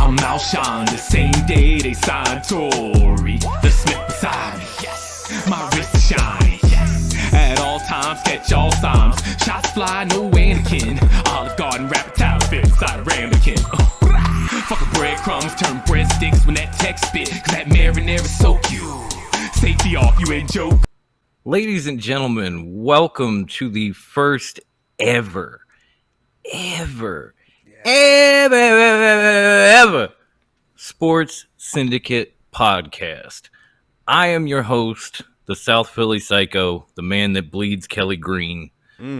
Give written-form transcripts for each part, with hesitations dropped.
I'm Alshon, the same day they signed Tory. The Smith beside me, yes. My wrist is shiny, yes. At all times, catch all signs. Shots fly, no Anakin. Olive Garden, rapid towel fit inside a ramekin. Fucking breadcrumbs, turn breadsticks when that text spit. Cause that marinara soak you. Safety off, you ain't joke. Ladies and gentlemen, welcome to the first ever Sports Syndicate Podcast. I am your host, the South Philly Sycho, the man that bleeds Kelly Green,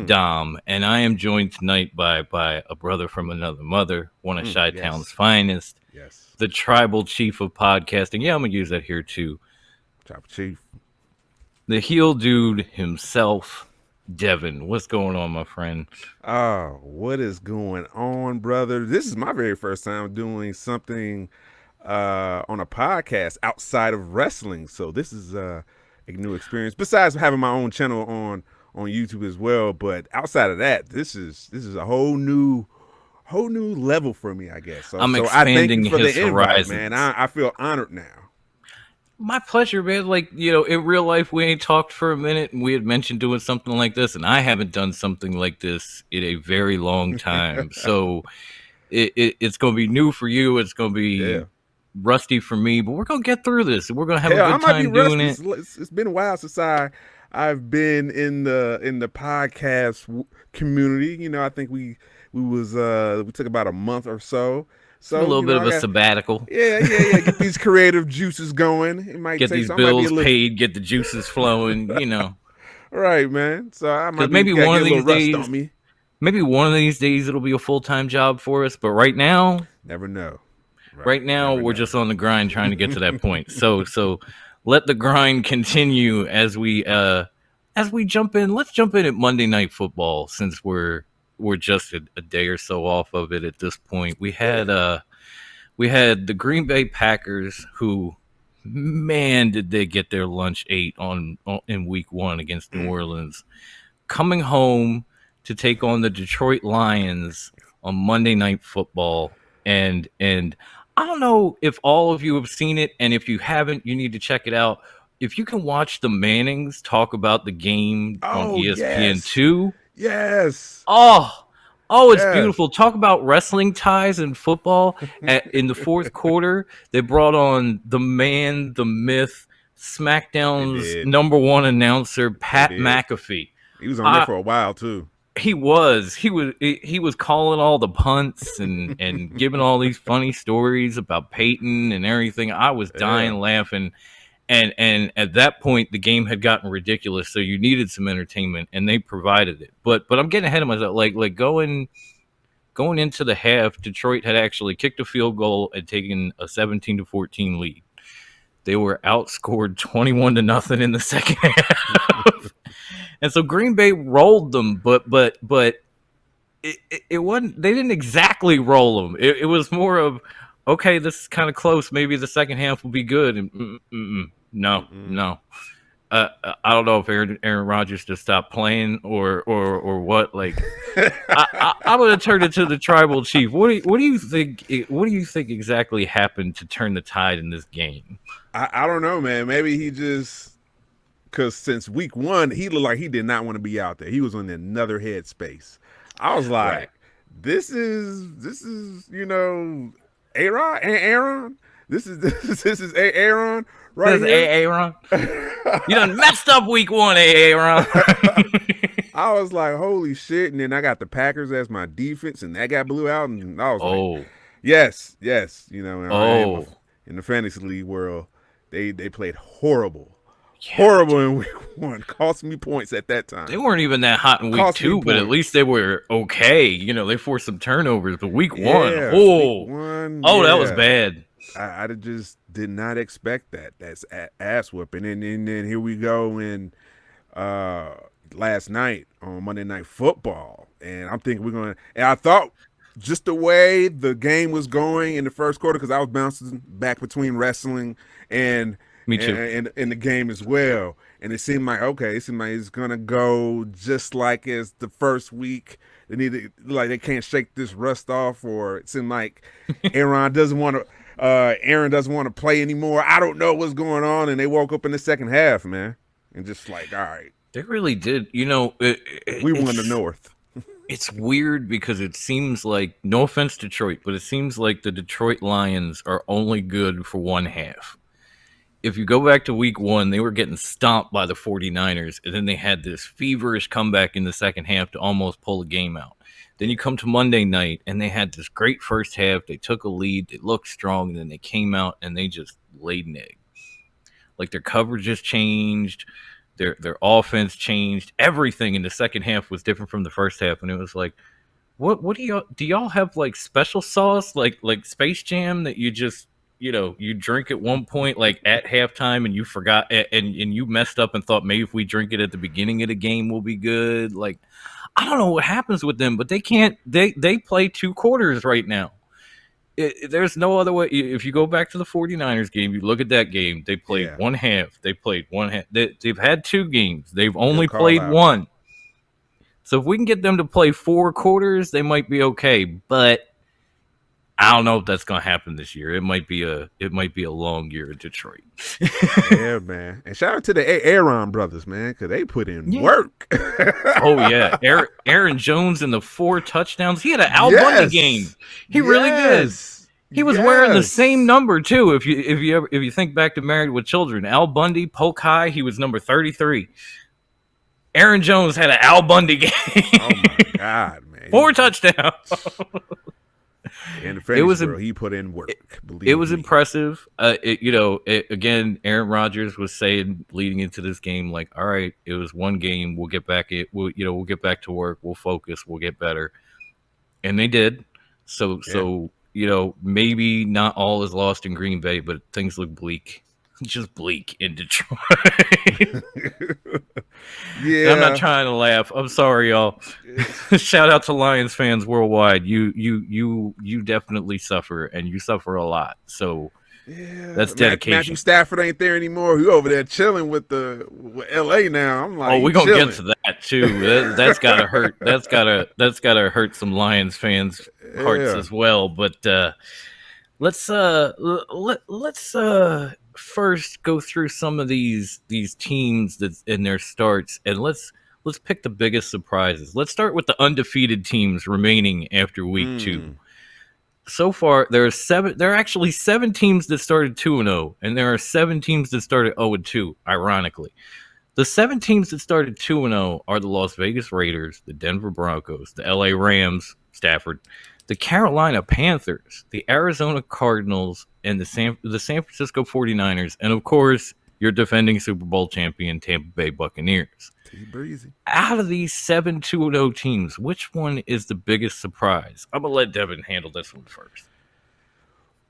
Dom, and I am joined tonight by a brother from another mother, one of Chi-Town's finest, the tribal chief of podcasting. Yeah, I'm going to use that here too. Tribal chief. The heel dude himself, Devin. What's going on, my friend? Oh, what is going on, brother? This is my very first time doing something on a podcast outside of wrestling. So this is a new experience. Besides having my own channel on YouTube as well, but outside of that, this is a whole new level for me, I guess. So I'm I expanding thank you for his the invite, horizons. man. I feel honored now. My pleasure, man. Like, you know, in real life, we ain't talked for a minute, and we had mentioned doing something like this, and I haven't done something like this in a very long time. So it's going to be new for you. It's going to be rusty for me, but we're going to get through this. We're going to have a good time doing it. It's been a while since I've been in the podcast community. You know, I think we took about a month or so. So a little bit of a sabbatical. Yeah. Get these creative juices going. It might get these bills paid, get the juices flowing, you know. Right, man. So I might maybe one of these days, maybe one of these days it'll be a full-time job for us. But right now, never know. Right now, we're just on the grind trying to get to that point. So let the grind continue as we jump in. Let's jump in at Monday Night Football since we're just a day or so off of it at this point. We had the Green Bay Packers, who, man, did they get their lunch ate in week 1 against New Orleans, coming home to take on the Detroit Lions on Monday Night Football. And I don't know if all of you have seen it, and if you haven't, you need to check it out. If you can watch the Mannings talk about the game on ESPN2. Yes. Oh, it's beautiful. Talk about wrestling ties in football. In the fourth quarter, they brought on the man, the myth, SmackDown's number one announcer, Pat McAfee. He was on there for a while too. He was calling all the punts and giving all these funny stories about Peyton and everything. I was dying laughing. And at that point, the game had gotten ridiculous, so you needed some entertainment, and they provided it. But I'm getting ahead of myself. Like going into the half, Detroit had actually kicked a field goal and taken a 17-14 lead. They were outscored 21-0 in the second half, and so Green Bay rolled them. But it wasn't. They didn't exactly roll them. It was more of, okay, this is kind of close. Maybe the second half will be good. And no. I don't know if Aaron Rodgers just stopped playing or what. Like, I'm going to turn it to the tribal chief. What do you think? What do you think exactly happened to turn the tide in this game? I don't know, man. Maybe he just, because since week 1, he looked like he did not want to be out there. He was in another headspace. I was like, this is Aaron. This is Aaron right here. This is Aaron. You done messed up week 1, Aaron. I was like, holy shit! And then I got the Packers as my defense, and that got blew out, and I was like, yes. You know, in the fantasy league world, they played horrible. Horrible in week 1. Cost me points at that time. They weren't even that hot in week 2, but at least they were okay. You know, they forced some turnovers, but week 1, that was bad. I just did not expect that. That's ass whooping. And then here we go in last night on Monday Night Football. And I'm thinking and I thought just the way the game was going in the first quarter, because I was bouncing back between wrestling and me too, and the game as well. And it seemed like it's gonna go just like as the first week they can't shake this rust off, or it seemed like Aaron doesn't want to play anymore. I don't know what's going on, and they woke up in the second half, man, and just like, all right, They really did. we won the North. It's weird because it seems like, no offense Detroit, but it seems like the Detroit Lions are only good for one half. If you go back to week 1, they were getting stomped by the 49ers, and then they had this feverish comeback in the second half to almost pull the game out. Then you come to Monday night, and they had this great first half. They took a lead. They looked strong, and then they came out, and they just laid an egg. Like, their coverage just changed. Their offense changed. Everything in the second half was different from the first half, and it was like, what do y'all have, like, special sauce, like Space Jam, that you just, you drink at one point, like at halftime, and you forgot, and you messed up and thought maybe if we drink it at the beginning of the game we'll be good. Like, I don't know what happens with them, but they can't. They play 2 quarters right now. There's no other way. If you go back to the 49ers game, you look at that game, they played one half. They played one half. They've had 2 games. They've only played one. So if we can get them to play 4 quarters, they might be okay. But I don't know if that's going to happen this year. It might be a long year in Detroit. Yeah, man. And shout out to the Aaron brothers, man, because they put in work. Oh, yeah. Aaron Jones and the 4 touchdowns. He had an Al Bundy game. He really did. He was wearing the same number, too. If you think back to Married with Children, Al Bundy, Polk High, he was number 33. Aaron Jones had an Al Bundy game. Oh, my God, man. 4 touchdowns. In the fantasy world, he put in work. It was impressive. Again, Aaron Rodgers was saying leading into this game, like, all right, it was one game. We'll get back. We'll get back to work. We'll focus. We'll get better. And they did. So maybe not all is lost in Green Bay, but things look bleak. Just bleak in Detroit. Yeah, I'm not trying to laugh. I'm sorry, y'all. Shout out to Lions fans worldwide. You definitely suffer, and you suffer a lot. So that's dedication. Matthew Stafford ain't there anymore. He over there chilling with LA now. I'm like, we're gonna get to that too. That's gotta hurt. That's gotta hurt some Lions fans' hearts as well. But let's first go through some of these teams that's in their starts, and let's pick the biggest surprises. Let's start with the undefeated teams remaining after week 2. So far, there are actually 7 teams that started 2-0, and there are 7 teams that started 0-2. Ironically, the 7 teams that started 2-0 are the Las Vegas Raiders, the Denver Broncos, the LA Rams, Stafford, the Carolina Panthers, the Arizona Cardinals, and the San Francisco 49ers, and of course, your defending Super Bowl champion Tampa Bay Buccaneers. Breezy. Out of these 7 2-0 teams, which one is the biggest surprise? I'm going to let Devin handle this one first.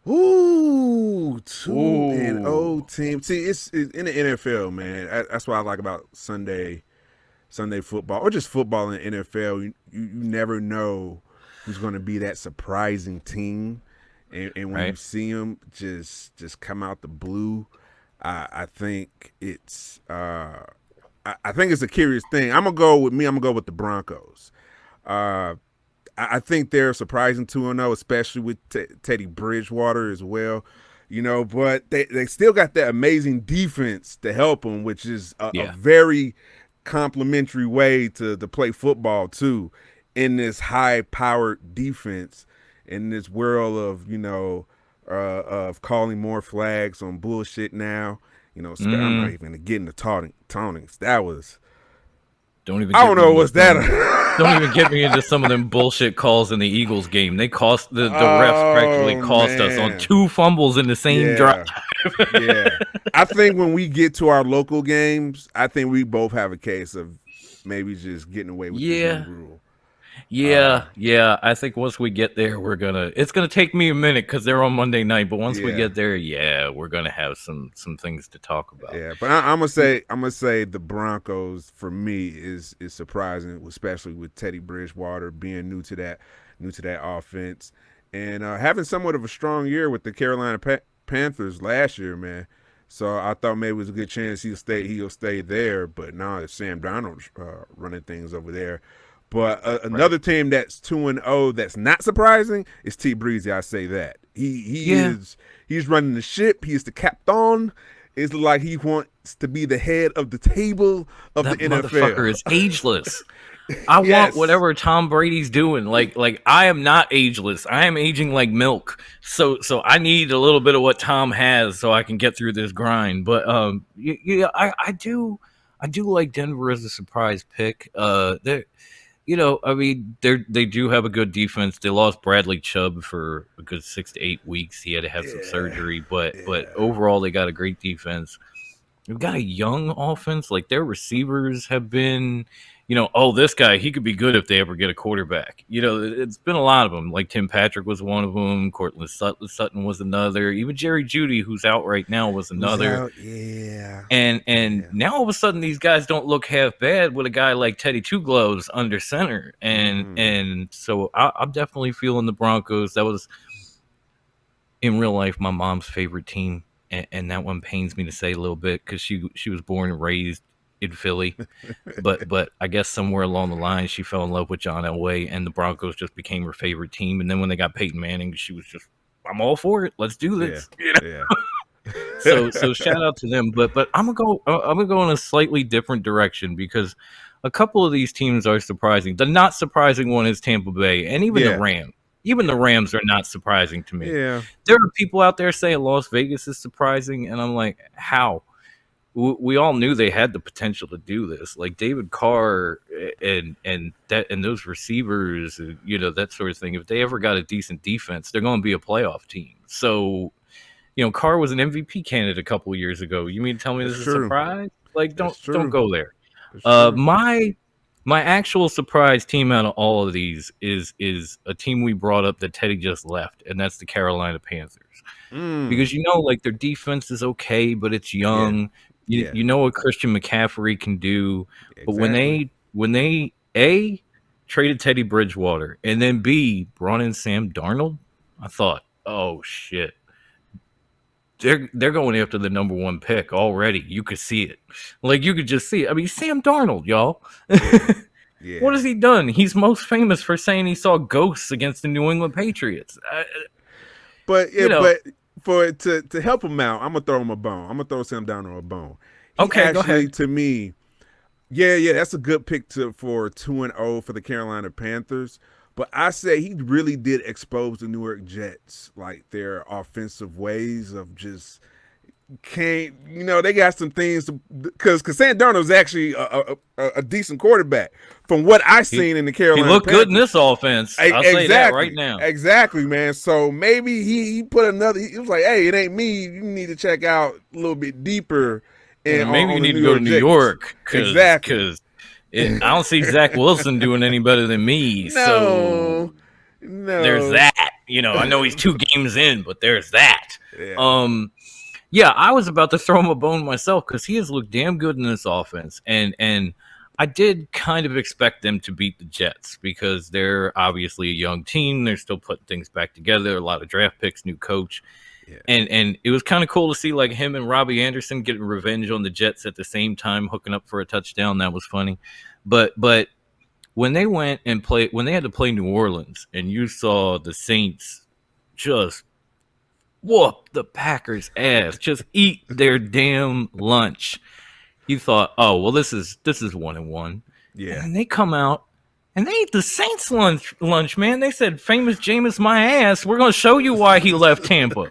Ooh, 2-0 team. See, it's in the NFL, man. That's what I like about Sunday football, or just football in the NFL. You never know who's going to be that surprising team, and when you see them just come out the blue, I think it's a curious thing. I'm gonna go with the Broncos. I think they're surprising 2-0, especially with Teddy Bridgewater as well. But they still got that amazing defense to help them, which is a very complimentary way to play football too, in this high-powered defense, in this world of calling more flags on bullshit now. I'm not even gonna get into tauntings. That was. Don't even get me into some of them bullshit calls in the Eagles game. They cost the refs practically cost us on 2 fumbles in the same drive. Yeah, I think when we get to our local games, I think we both have a case of maybe just getting away with this new rule. Yeah. I think once we get there, it's gonna take me a minute because they're on Monday night. But once we get there, we're gonna have some things to talk about. Yeah, but I'm gonna say the Broncos for me is surprising, especially with Teddy Bridgewater being new to that offense, and having somewhat of a strong year with the Carolina Panthers last year, man. So I thought maybe it was a good chance he'll stay there. But now it's Sam Darnold running things over there. But another team that's 2-0 that's not surprising is T Breezy. I say that he's running the ship. He's the captain. It's like he wants to be the head of the table of the NFL. Motherfucker is ageless. I want whatever Tom Brady's doing. Like I am not ageless. I am aging like milk. So I need a little bit of what Tom has so I can get through this grind. But I do like Denver as a surprise pick. They do have a good defense. They lost Bradley Chubb for a good 6 to 8 weeks. He had to have some surgery, but overall they got a great defense. They've got a young offense. Like their receivers have been, this guy, he could be good if they ever get a quarterback. It's been a lot of them. Like Tim Patrick was one of them. Cortland Sutton was another. Even Jerry Jeudy, who's out right now, was another. And now all of a sudden these guys don't look half bad with a guy like Teddy Two Gloves under center. And so I'm definitely feeling the Broncos. That was in real life my mom's favorite team. And that one pains me to say a little bit because she was born and raised in Philly, but I guess somewhere along the line she fell in love with John Elway, and the Broncos just became her favorite team. And then when they got Peyton Manning, she was just, I'm all for it. Let's do this. So shout out to them. But I'm gonna go in a slightly different direction because a couple of these teams are surprising. The not surprising one is Tampa Bay, and even the Rams. Even the Rams are not surprising to me. Yeah. There are people out there saying Las Vegas is surprising, and I'm like, how? We all knew they had the potential to do this. Like David Carr and those receivers, that sort of thing. If they ever got a decent defense, they're going to be a playoff team. So, Carr was an MVP candidate a couple of years ago. You mean to tell me this is a surprise? Like, don't go there. My actual surprise team out of all of these is a team we brought up that Teddy just left, and that's the Carolina Panthers. Because their defense is okay, but it's young. You know what Christian McCaffrey can do, but when they A, traded Teddy Bridgewater, and then B, brought in Sam Darnold, I thought, oh shit. They're going after the number 1 pick already. You could see it. Like, you could just see it. I mean, Sam Darnold, y'all. What has he done? He's most famous for saying he saw ghosts against the New England Patriots. But to help him out, I'm going to throw him a bone. I'm going to throw Sam Darnold a bone. Go ahead. To me, that's a good pick for 2-0 for the Carolina Panthers. But I say he really did expose the New York Jets, like their offensive ways of just they got some things because Sam Darnold is actually a decent quarterback from what I've seen in the Carolina He looked Panthers. Good in this offense. I'll say that right now. Exactly, man. So maybe he put another. He was like, "Hey, it ain't me. You need to check out a little bit deeper." And maybe you need to go to New York. Because I don't see Zach Wilson doing any better than me. No. There's that. I know he's 2 games in, but there's that. I was about to throw him a bone myself because he has looked damn good in this offense. And I did kind of expect them to beat the Jets because they're obviously a young team. They're still putting things back together. A lot of draft picks, new coach. Yeah. And it was kind of cool to see like him and Robbie Anderson getting revenge on the Jets at the same time, hooking up for a touchdown. That was funny. But when they went and when they had to play New Orleans and you saw the Saints just whoop the Packers' ass, just eat their damn lunch, you thought, oh, well, this is 1-1. Yeah. And they come out and they ate the Saints lunch, man. They said, famous Jameis my ass. We're going to show you why he left Tampa.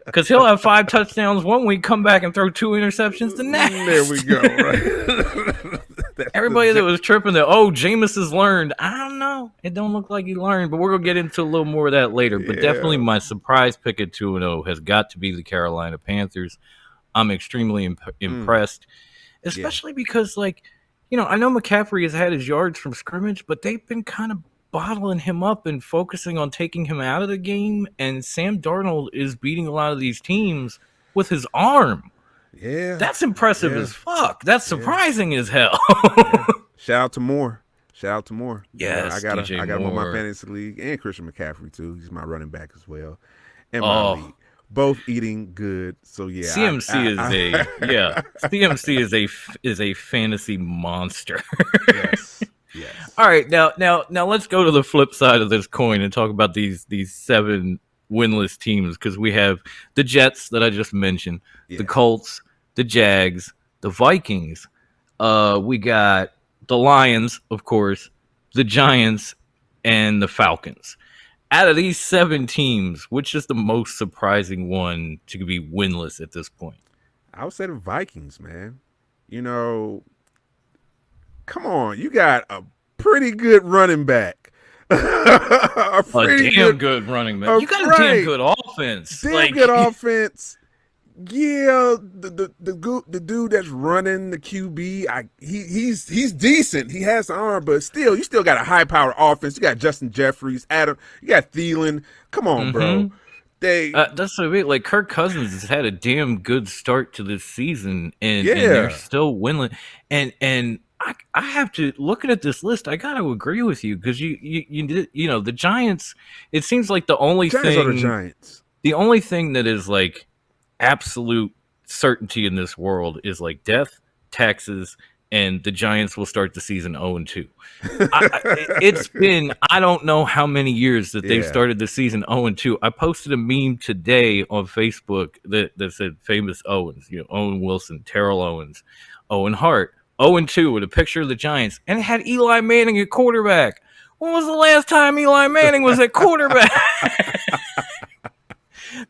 Because he'll have 5 touchdowns one week, come back and throw 2 interceptions the next. There we go, right? Everybody that was tripping that, Jameis has learned. I don't know. It don't look like he learned, but we're going to get into a little more of that later. But definitely my surprise pick at 2-0 has got to be the Carolina Panthers. I'm extremely impressed, especially because, I know McCaffrey has had his yards from scrimmage, but they've been kind of bottling him up and focusing on taking him out of the game. And Sam Darnold is beating a lot of these teams with his arm. Yeah. That's impressive as fuck. That's surprising as hell. Shout out to Moore. Yes, I got him on my fantasy league, and Christian McCaffrey too. He's my running back as well. And my league. Both eating good, so yeah. CMC CMC is a fantasy monster. Yes. All right, now let's go to the flip side of this coin and talk about these 7 winless teams, because we have the Jets that I just mentioned, the Colts, the Jags, the Vikings. We got the Lions, of course, the Giants, and the Falcons. Out of these 7 teams, which is the most surprising one to be winless at this point? I would say the Vikings, man. You know, come on, you got a pretty good running back. A damn good running back. You got a damn good offense. Damn good offense. Yeah, the dude that's running the QB, he's decent. He has the arm, but still, you still got a high power offense. You got Justin Jeffries, Adam. You got Thielen. Come on, bro. That's what I mean. Like, Kirk Cousins has had a damn good start to this season, and they're still winning. And I have to, looking at this list, I got to agree with you, because you know, the Giants. It seems like the only Giants are the Giants. The only thing that is like absolute certainty in this world is like death, taxes, and the Giants will start the season 0-2. It's been, I don't know how many years that they've started the season 0-2. I posted a meme today on Facebook that said famous Owens, you know, Owen Wilson, Terrell Owens, Owen Hart, 0-2 with a picture of the Giants, and it had Eli Manning at quarterback. When was the last time Eli Manning was at quarterback?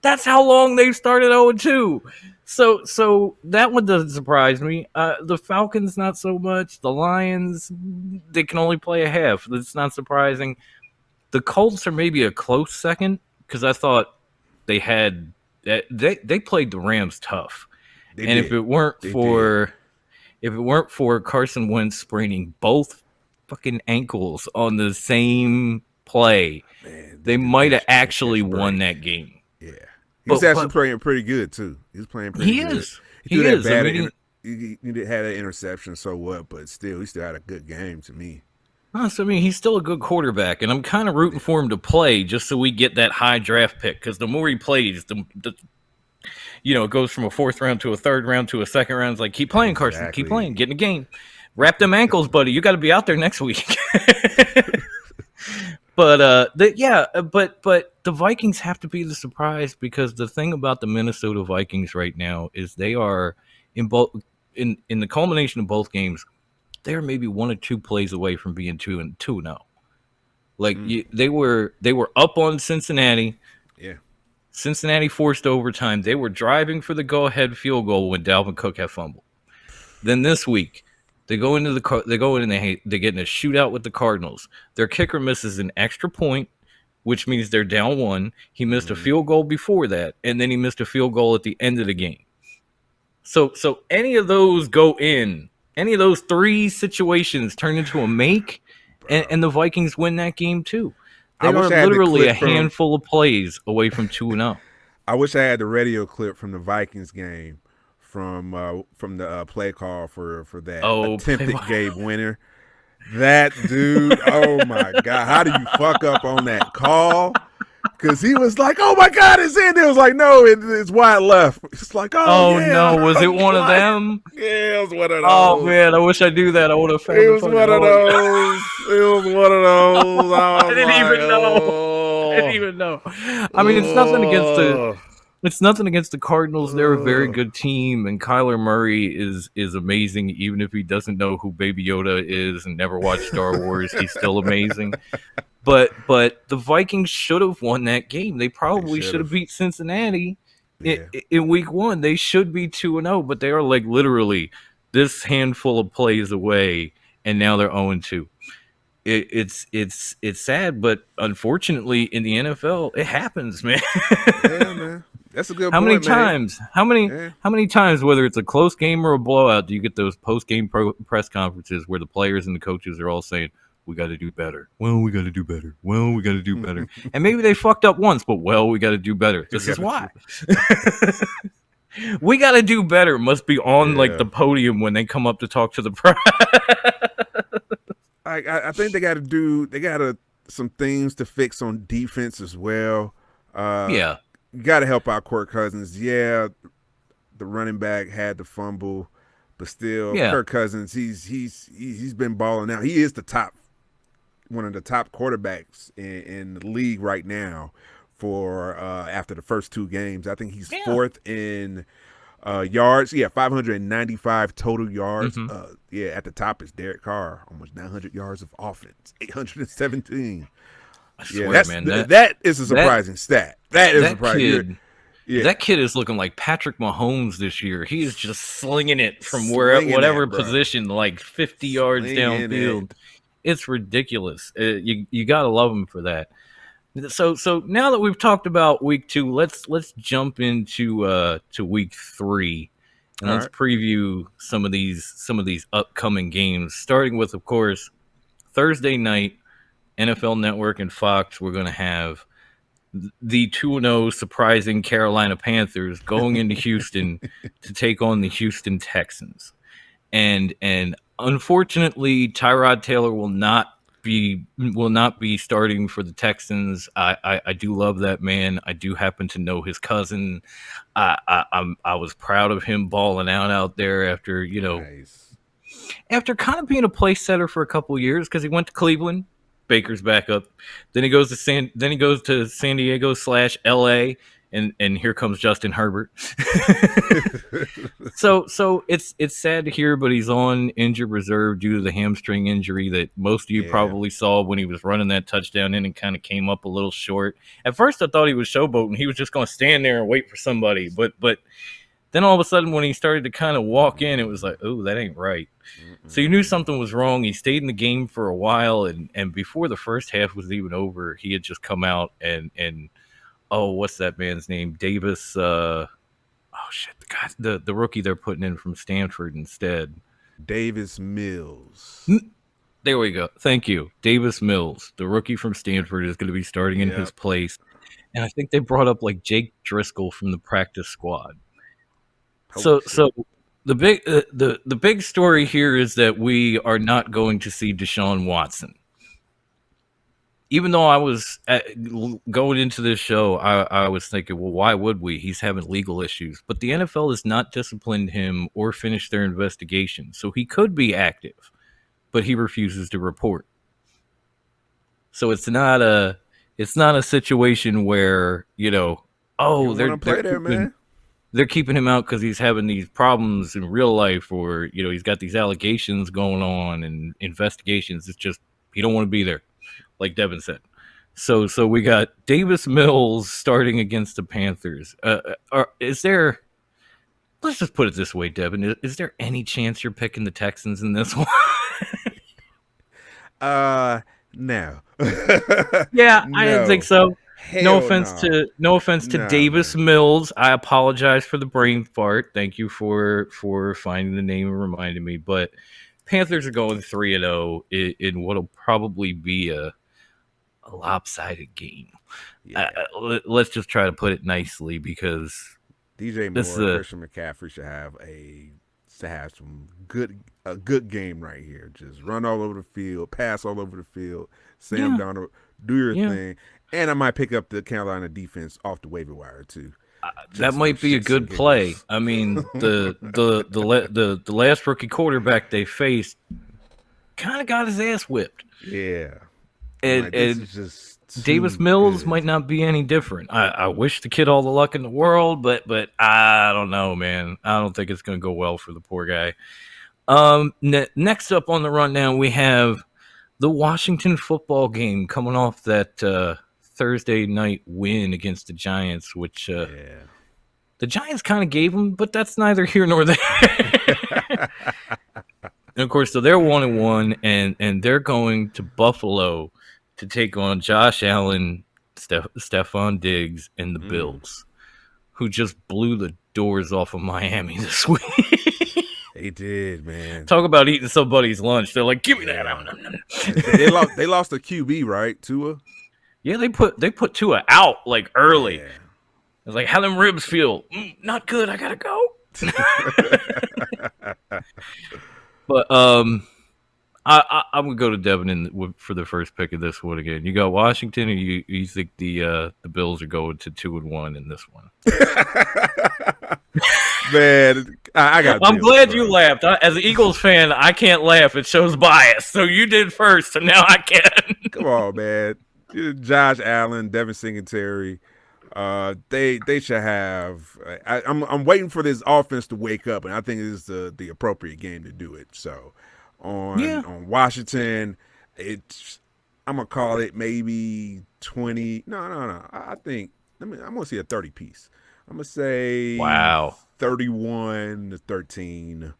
That's how long they've started 0-2. So that one doesn't surprise me. The Falcons, not so much. The Lions, they can only play a half. That's not surprising. The Colts are maybe a close second, because I thought they had they played the Rams tough. If it weren't for Carson Wentz spraining both fucking ankles on the same play, they might have actually won that game. Yeah. He's actually playing pretty good, too. He's playing pretty good. He is. Bad he had an interception, so what? But still, he still had a good game to me. So, I mean, he's still a good quarterback, and I'm kind of rooting for him to play just so we get that high draft pick, because the more he plays, the you know, it goes from a 4th round to a 3rd round to a 2nd round. It's like, keep playing, Carson. Exactly. Keep playing. Get in the game. Wrap them ankles, buddy. You got to be out there next week. But the Vikings have to be the surprise, because the thing about the Minnesota Vikings right now is they are in the culmination of both games, they are maybe 1 or 2 plays away from being 2-0. Like they were up on Cincinnati. Yeah. Cincinnati forced overtime. They were driving for the go-ahead field goal when Dalvin Cook had fumbled. Then this week, they get in a shootout with the Cardinals. Their kicker misses an extra point, which means they're down 1. He missed a field goal before that, and then he missed a field goal at the end of the game. So any of those go in, any of those 3 situations turn into a make, and the Vikings win that game too. They are literally a handful of plays away from 2-0. I wish I had the radio clip from the Vikings game. From the play call for that attempted Gabe winner. That dude, oh my God, how do you fuck up on that call? Because he was like, oh my God, it's in there. It was like, no, it's wide left. It's like, no, was it one of them? Yeah, it was one of those. Oh man, I wish I knew that. I would have found it. It was one of those. It was one of those. I didn't even know. I mean, it's nothing against the It's nothing against the Cardinals. They're a very good team, and Kyler Murray is amazing. Even if he doesn't know who Baby Yoda is and never watched Star Wars, he's still amazing. But the Vikings should have won that game. They probably should have beat Cincinnati in week 1. They should be 2-0, but they are like literally this handful of plays away, and now they're 0-2. It's sad, but unfortunately in the NFL, it happens, man. Yeah, man. That's a good How point, many man. times? How many times, whether it's a close game or a blowout, do you get those post-game press conferences where the players and the coaches are all saying, we got to do better. Well, we got to do better. Well, we got to do better. And maybe they fucked up once, but we got to do better. This is why. We got to do better must be on like the podium when they come up to talk to the press. I think they got some things to fix on defense as well. You got to help out Kirk Cousins. Yeah, the running back had the fumble, but still, Kirk Cousins, he's been balling out. He is the top one of the top quarterbacks in the league right now for after the first 2 games. I think he's 4th in yards. 595 total yards. At the top is Derek Carr, almost 900 yards of offense, 817. I swear, man, that is a surprising stat. That is surprising. That kid is looking like Patrick Mahomes this year. He is just slinging it from whatever position, like 50 yards downfield. It's ridiculous. You got to love him for that. So now that we've talked about week 2, let's jump into to week 3, and let's preview some of these upcoming games. Starting with, of course, Thursday night, NFL Network and Fox. We're going to have the 2-0 surprising Carolina Panthers going into Houston to take on the Houston Texans, and unfortunately, Tyrod Taylor will not be starting for the Texans. I do love that man. I do happen to know his cousin. I was proud of him balling out there after after kind of being a place setter for a couple of years, because he went to Cleveland. Baker's backup. Then he goes to San Diego / LA, and here comes Justin Herbert. So it's sad to hear, but he's on injured reserve due to the hamstring injury that most of you probably saw when he was running that touchdown in and kind of came up a little short. At first I thought he was showboating. He was just going to stand there and wait for somebody, but then all of a sudden when he started to kind of walk in, it was like, oh, that ain't right. So you knew something was wrong. He stayed in the game for a while, and before the first half was even over, he had just come out and what's that man's name? Davis. The guy, the rookie they're putting in from Stanford instead. Davis Mills. There we go. Thank you. Davis Mills, the rookie from Stanford, is going to be starting in his place. And I think they brought up like Jake Driscoll from the practice squad. So the big story here is that we are not going to see Deshaun Watson. Even though I was going into this show, I was thinking, well, why would we? He's having legal issues. But the NFL has not disciplined him or finished their investigation. So he could be active, but he refuses to report. So it's not a situation where, they're keeping him out because he's having these problems in real life, or, he's got these allegations going on and investigations. It's just he don't want to be there, like Devin said. So we got Davis Mills starting against the Panthers. Let's just put it this way, Devin. Is there any chance you're picking the Texans in this one? No. Yeah, I didn't think so. No offense to Davis Mills. I apologize for the brain fart. Thank you for finding the name and reminding me. But Panthers are going 3-0 in what'll probably be a lopsided game. Yeah. Let's just try to put it nicely, because DJ Moore, Christian McCaffrey should have a good game right here. Just run all over the field, pass all over the field. Sam Darnold, do your thing. And I might pick up the Carolina defense off the waiver wire too. That might be a good play. I mean, the last rookie quarterback they faced kind of got his ass whipped. Yeah, and Davis Mills might not be any different. I wish the kid all the luck in the world, but I don't know, man. I don't think it's going to go well for the poor guy. Next up on the rundown, we have the Washington football game, coming off that Thursday night win against the Giants, which the Giants kind of gave them, but that's neither here nor there. And of course, so they're 1-1, and they're going to Buffalo to take on Josh Allen, Stephon Diggs, and the Bills, who just blew the doors off of Miami this week. They did, man. Talk about eating somebody's lunch. They're like, give me that. They lost a QB, right? Tua? Yeah, they put Tua out like early. Yeah. I was like, how them ribs feel? Not good. I gotta go. But I'm gonna go to Devin for the first pick of this one again. You got Washington, or you think the Bills are going to 2-1 in this one? Man, I got. I'm Bills, glad bro. you laughed. As an Eagles fan, I can't laugh. It shows bias. So you did first, so now I can. Come on, man. Josh Allen, Devin Singletary. They should have. I'm waiting for this offense to wake up, and I think this is the appropriate game to do it. So on Washington, I'm gonna call it maybe 20. No. I think I'm gonna see a 30 piece. I'm gonna say 31-13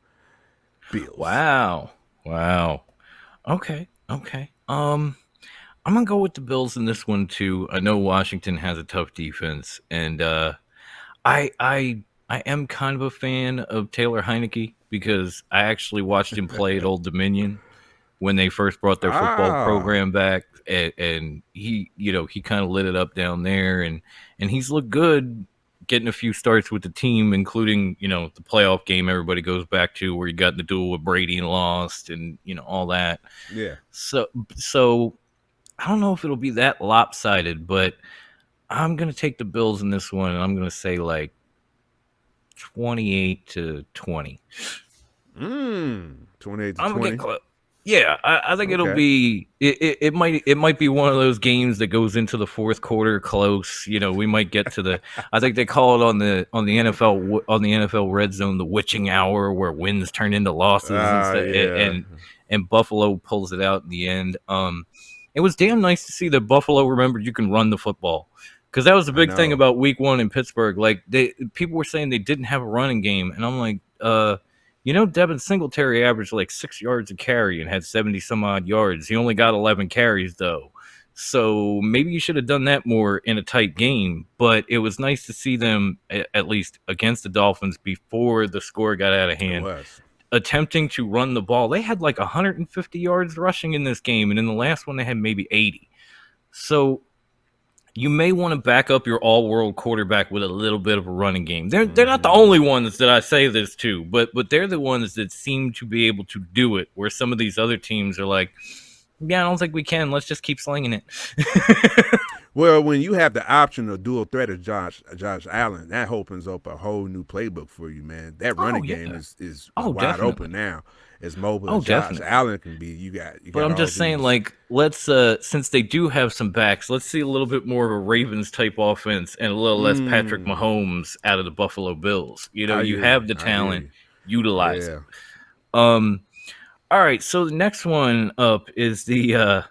Bills. Wow. Okay. I'm gonna go with the Bills in this one too. I know Washington has a tough defense, and I am kind of a fan of Taylor Heineke because I actually watched him play at Old Dominion when they first brought their football program back, and he kind of lit it up down there, and he's looked good, getting a few starts with the team, including the playoff game everybody goes back to where he got in the duel with Brady and lost, and all that. Yeah. So I don't know if it'll be that lopsided, but I'm gonna take the Bills in this one, and I'm gonna say like 28-20. 28-20. Yeah, I think it'll be. It might be one of those games that goes into the fourth quarter close. We might get to the. I think they call it on the NFL Red Zone the witching hour, where wins turn into losses and Buffalo pulls it out in the end. It was damn nice to see that Buffalo remembered you can run the football, because that was the big thing about Week 1 in Pittsburgh. Like people were saying they didn't have a running game, and I'm like, Devin Singletary averaged like 6 yards a carry and had 70 some odd yards. He only got 11 carries though, so maybe you should have done that more in a tight game. But it was nice to see them at least against the Dolphins before the score got out of hand, attempting to run the ball. They had like 150 yards rushing in this game, and in the last one they had maybe 80. So you may want to back up your all-world quarterback with a little bit of a running game. They're not the only ones that I say this to, but they're the ones that seem to be able to do it, where some of these other teams are like, yeah, I don't think we can. Let's just keep slinging it. Well, when you have the option of dual threat of Josh Allen, that opens up a whole new playbook for you, man. That running game is wide definitely open now. As mobile as Josh Allen can be. You got but I'm just saying, like, let's since they do have some backs, let's see a little bit more of a Ravens type offense and a little less Patrick Mahomes out of the Buffalo Bills. You have the talent, utilize it. All right, so the next one up is the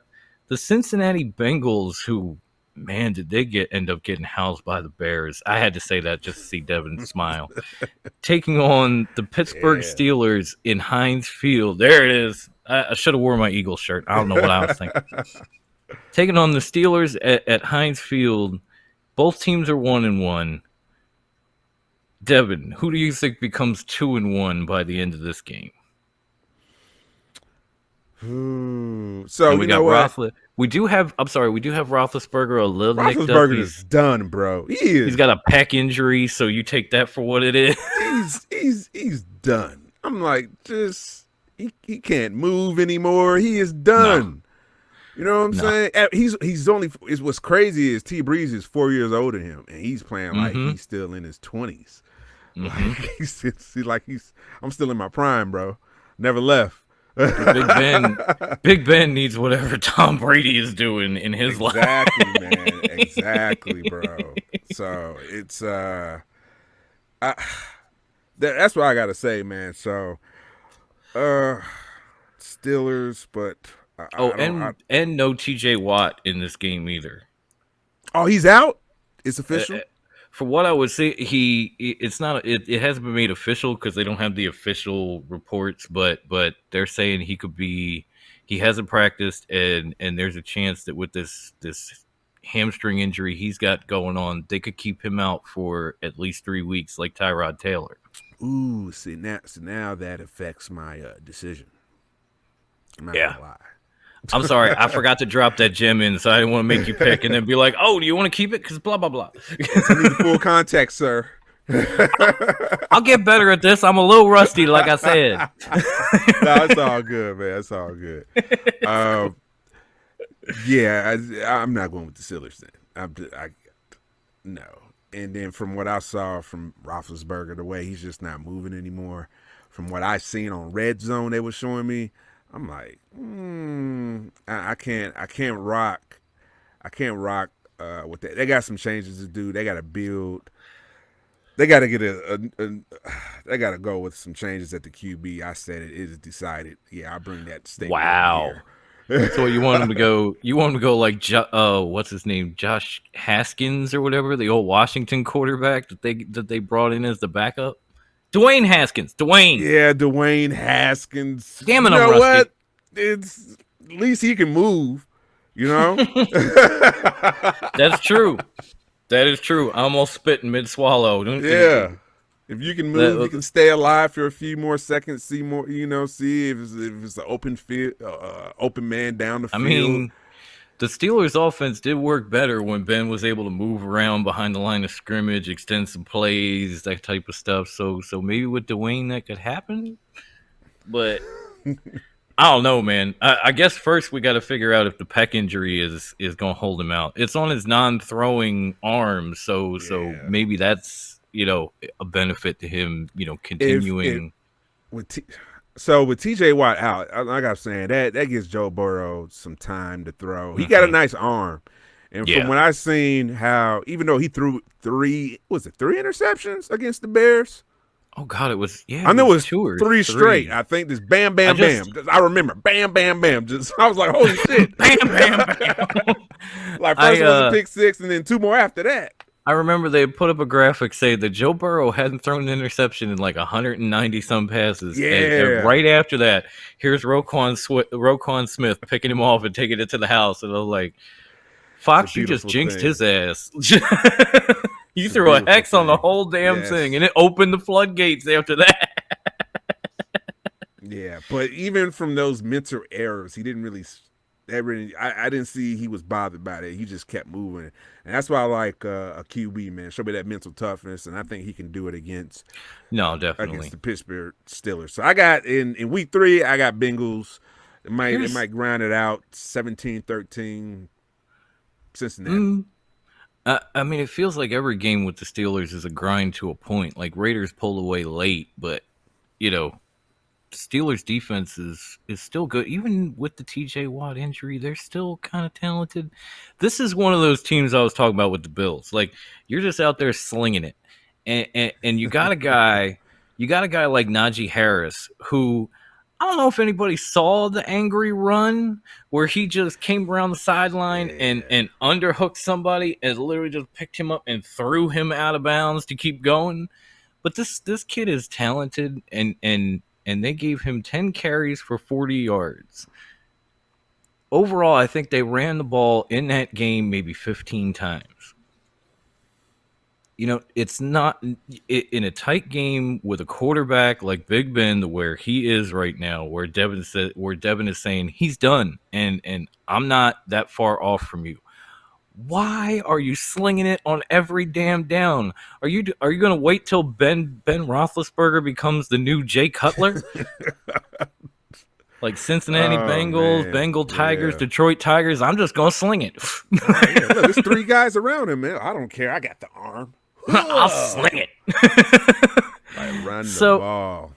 Cincinnati Bengals, who, man, did they end up getting housed by the Bears. I had to say that just to see Devin smile. Taking on the Pittsburgh Steelers in Heinz Field. There it is. I should have worn my Eagles shirt. I don't know what I was thinking. Taking on the Steelers at Heinz Field. Both teams are 1-1. Devin, who do you think becomes 2-1 by the end of this game? So we got Roethlisberger. We do have Roethlisberger a little nicked up. Roethlisberger is done, bro. He's got a pec injury, so you take that for what it is. He's done. I'm like, he can't move anymore. He is done. No. You know what I'm saying? He's only. What's crazy is T. Breeze is 4 years older than him, and he's playing like he's still in his 20s. Like I'm still in my prime, bro. Never left. Big Ben needs whatever Tom Brady is doing in his life. Exactly, man. Exactly, bro. So it's that's what I gotta say, man. So Steelers, but and no TJ Watt in this game either. Oh, he's out? It's official? For what I would say, it hasn't been made official because they don't have the official reports, but they're saying he hasn't practiced, and there's a chance that with this hamstring injury he's got going on, they could keep him out for at least 3 weeks, like Tyrod Taylor. Ooh, see now that affects my decision. I'm not gonna lie. I'm sorry, I forgot to drop that gem in, so I didn't want to make you pick and then be like, "Oh, do you want to keep it?" Because blah blah blah. I need full context, sir. I'll get better at this. I'm a little rusty, like I said. No, it's all good, man. It's all good. I'm not going with the Steelers then. No. And then from what I saw from Roethlisberger, the way he's just not moving anymore. From what I seen on Red Zone, they were showing me, I'm like, I can't rock with that. They got some changes to do. They got to build. They got to get they got to go with some changes at the QB. I said it is decided. Yeah, I bring that statement. Wow. Here. So you want him to go? You want him to go like what's his name, Josh Haskins or whatever, the old Washington quarterback that they brought in as the backup. Dwayne Haskins. Yeah, Dwayne Haskins. Damn it, you I'm know rusty. what? It's at least he can move. You know. That's true. That is true. I almost spit in mid swallow. Yeah. If you can move, you can stay alive for a few more seconds. See more, see if it's an open field, open man down the field. I mean, the Steelers' offense did work better when Ben was able to move around behind the line of scrimmage, extend some plays, that type of stuff. So maybe with Dwayne that could happen. But I don't know, man. I guess first we got to figure out if the pec injury is going to hold him out. It's on his non-throwing arm, so maybe that's a benefit to him. Continuing. With TJ Watt out, like I was saying, that gives Joe Burrow some time to throw. He got a nice arm, and from what I've seen, how even though he threw three interceptions against the Bears. Oh God, it was I know it was three straight. I think this bam, bam, bam. I remember bam, bam, bam. I was like, holy shit, bam, bam, bam. Like first one was a pick six, and then two more after that. I remember they put up a graphic saying that Joe Burrow hadn't thrown an interception in like 190 some passes. Yeah. And right after that, here's Roquan Smith picking him off and taking it to the house, and I was like, Fox, you just jinxed his ass. You threw a hex on the whole damn thing, and it opened the floodgates after that. Yeah, but even from those mental errors, he didn't really. I didn't see he was bothered by it. He just kept moving, and that's why I like a QB, man. Show me that mental toughness, and I think he can do it against the Pittsburgh Steelers. So I got in week 3, I got Bengals. It might grind it out 17-13. Cincinnati. I mean, it feels like every game with the Steelers is a grind to a point. Like Raiders pulled away late, but Steelers defense is still good. Even with the TJ Watt injury, they're still kind of talented. This is one of those teams I was talking about with the Bills. Like you're just out there slinging it, and you got a guy like Najee Harris who. I don't know if anybody saw the angry run where he just came around the sideline and underhooked somebody and literally just picked him up and threw him out of bounds to keep going. But this kid is talented, and they gave him 10 carries for 40 yards. Overall, I think they ran the ball in that game maybe 15 times. It's not in a tight game with a quarterback like Big Ben, where he is right now, where Devin is saying he's done, and I'm not that far off from you. Why are you slinging it on every damn down? Are you going to wait till Ben Roethlisberger becomes the new Jay Cutler? Like Cincinnati Bengals, Bengal Tigers, Detroit Tigers. I'm just going to sling it. Look, there's 3 guys around him, man. I don't care. I got the arm. I'll sling it. Like run the ball.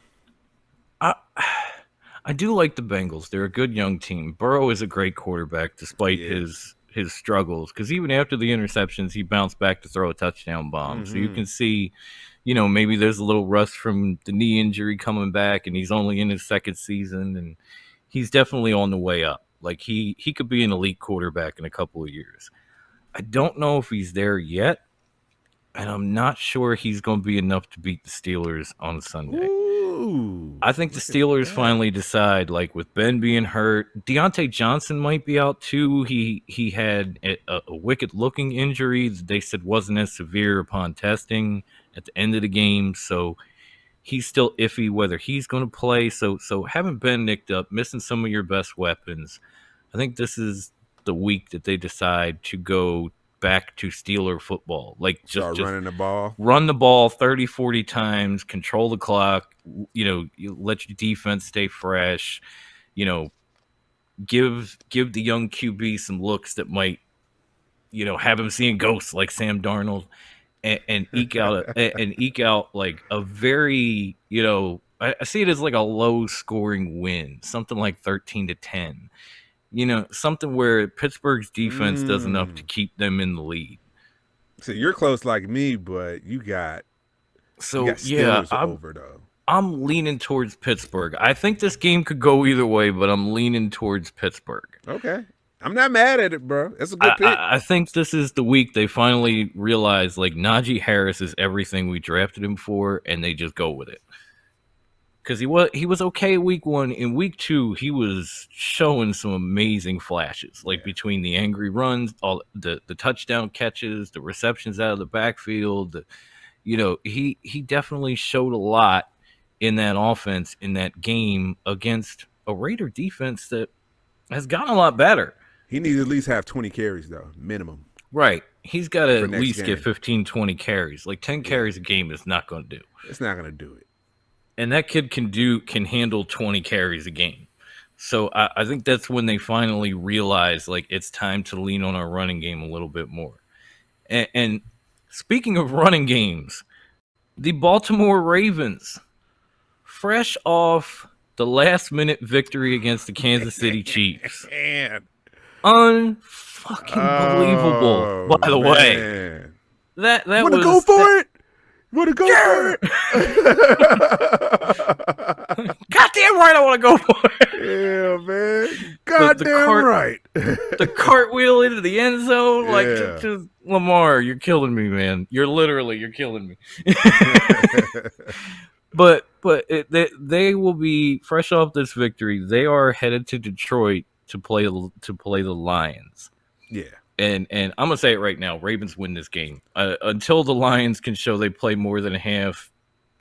I do like the Bengals. They're a good young team. Burrow is a great quarterback despite his struggles, because even after the interceptions, he bounced back to throw a touchdown bomb. So you can see, maybe there's a little rust from the knee injury coming back, and he's only in his second season, and he's definitely on the way up. Like he could be an elite quarterback in a couple of years. I don't know if he's there yet. And I'm not sure he's going to be enough to beat the Steelers on Sunday. Ooh, I think the Steelers finally decide, like with Ben being hurt, Deontay Johnson might be out too. He had a wicked-looking injury that they said wasn't as severe upon testing at the end of the game. So he's still iffy whether he's going to play. So having Ben nicked up, missing some of your best weapons, I think this is the week that they decide to go back to Steeler football. Like just running the ball. Run the ball 30, 40 times, control the clock, you let your defense stay fresh, give the young QB some looks that might, have him seeing ghosts like Sam Darnold. and eke out like a very, I see it as like a low scoring win, something like 13-10. Something where Pittsburgh's defense does enough to keep them in the lead. So you're close like me, but you got Steelers over though. I'm leaning towards Pittsburgh. I think this game could go either way, but I'm leaning towards Pittsburgh. Okay. I'm not mad at it, bro. That's a good pick. I think this is the week they finally realize like Najee Harris is everything we drafted him for, and they just go with it. Because he was okay week 1. In week 2, he was showing some amazing flashes, like between the angry runs, all the touchdown catches, the receptions out of the backfield. He definitely showed a lot in that offense in that game against a Raider defense that has gotten a lot better. He needs to at least have 20 carries though, minimum. Right. He's got to at least get 15, 20 carries. Like 10 carries a game is not going to do. It's not going to do it. And that kid can handle 20 carries a game. So I think that's when they finally realize like it's time to lean on our running game a little bit more. And speaking of running games, the Baltimore Ravens, fresh off the last-minute victory against the Kansas City Chiefs. Man. Unfucking believable, by the way. That wanna was... go for it? You want to go for it? Goddamn right I want to go for it. Yeah, man. Goddamn right. The cartwheel into the end zone. Yeah. Like, just Lamar, you're killing me, man. You're killing me. But they will be fresh off this victory. They are headed to Detroit to play the Lions. Yeah. And I'm gonna say it right now: Ravens win this game. Until the Lions can show they play more than a half,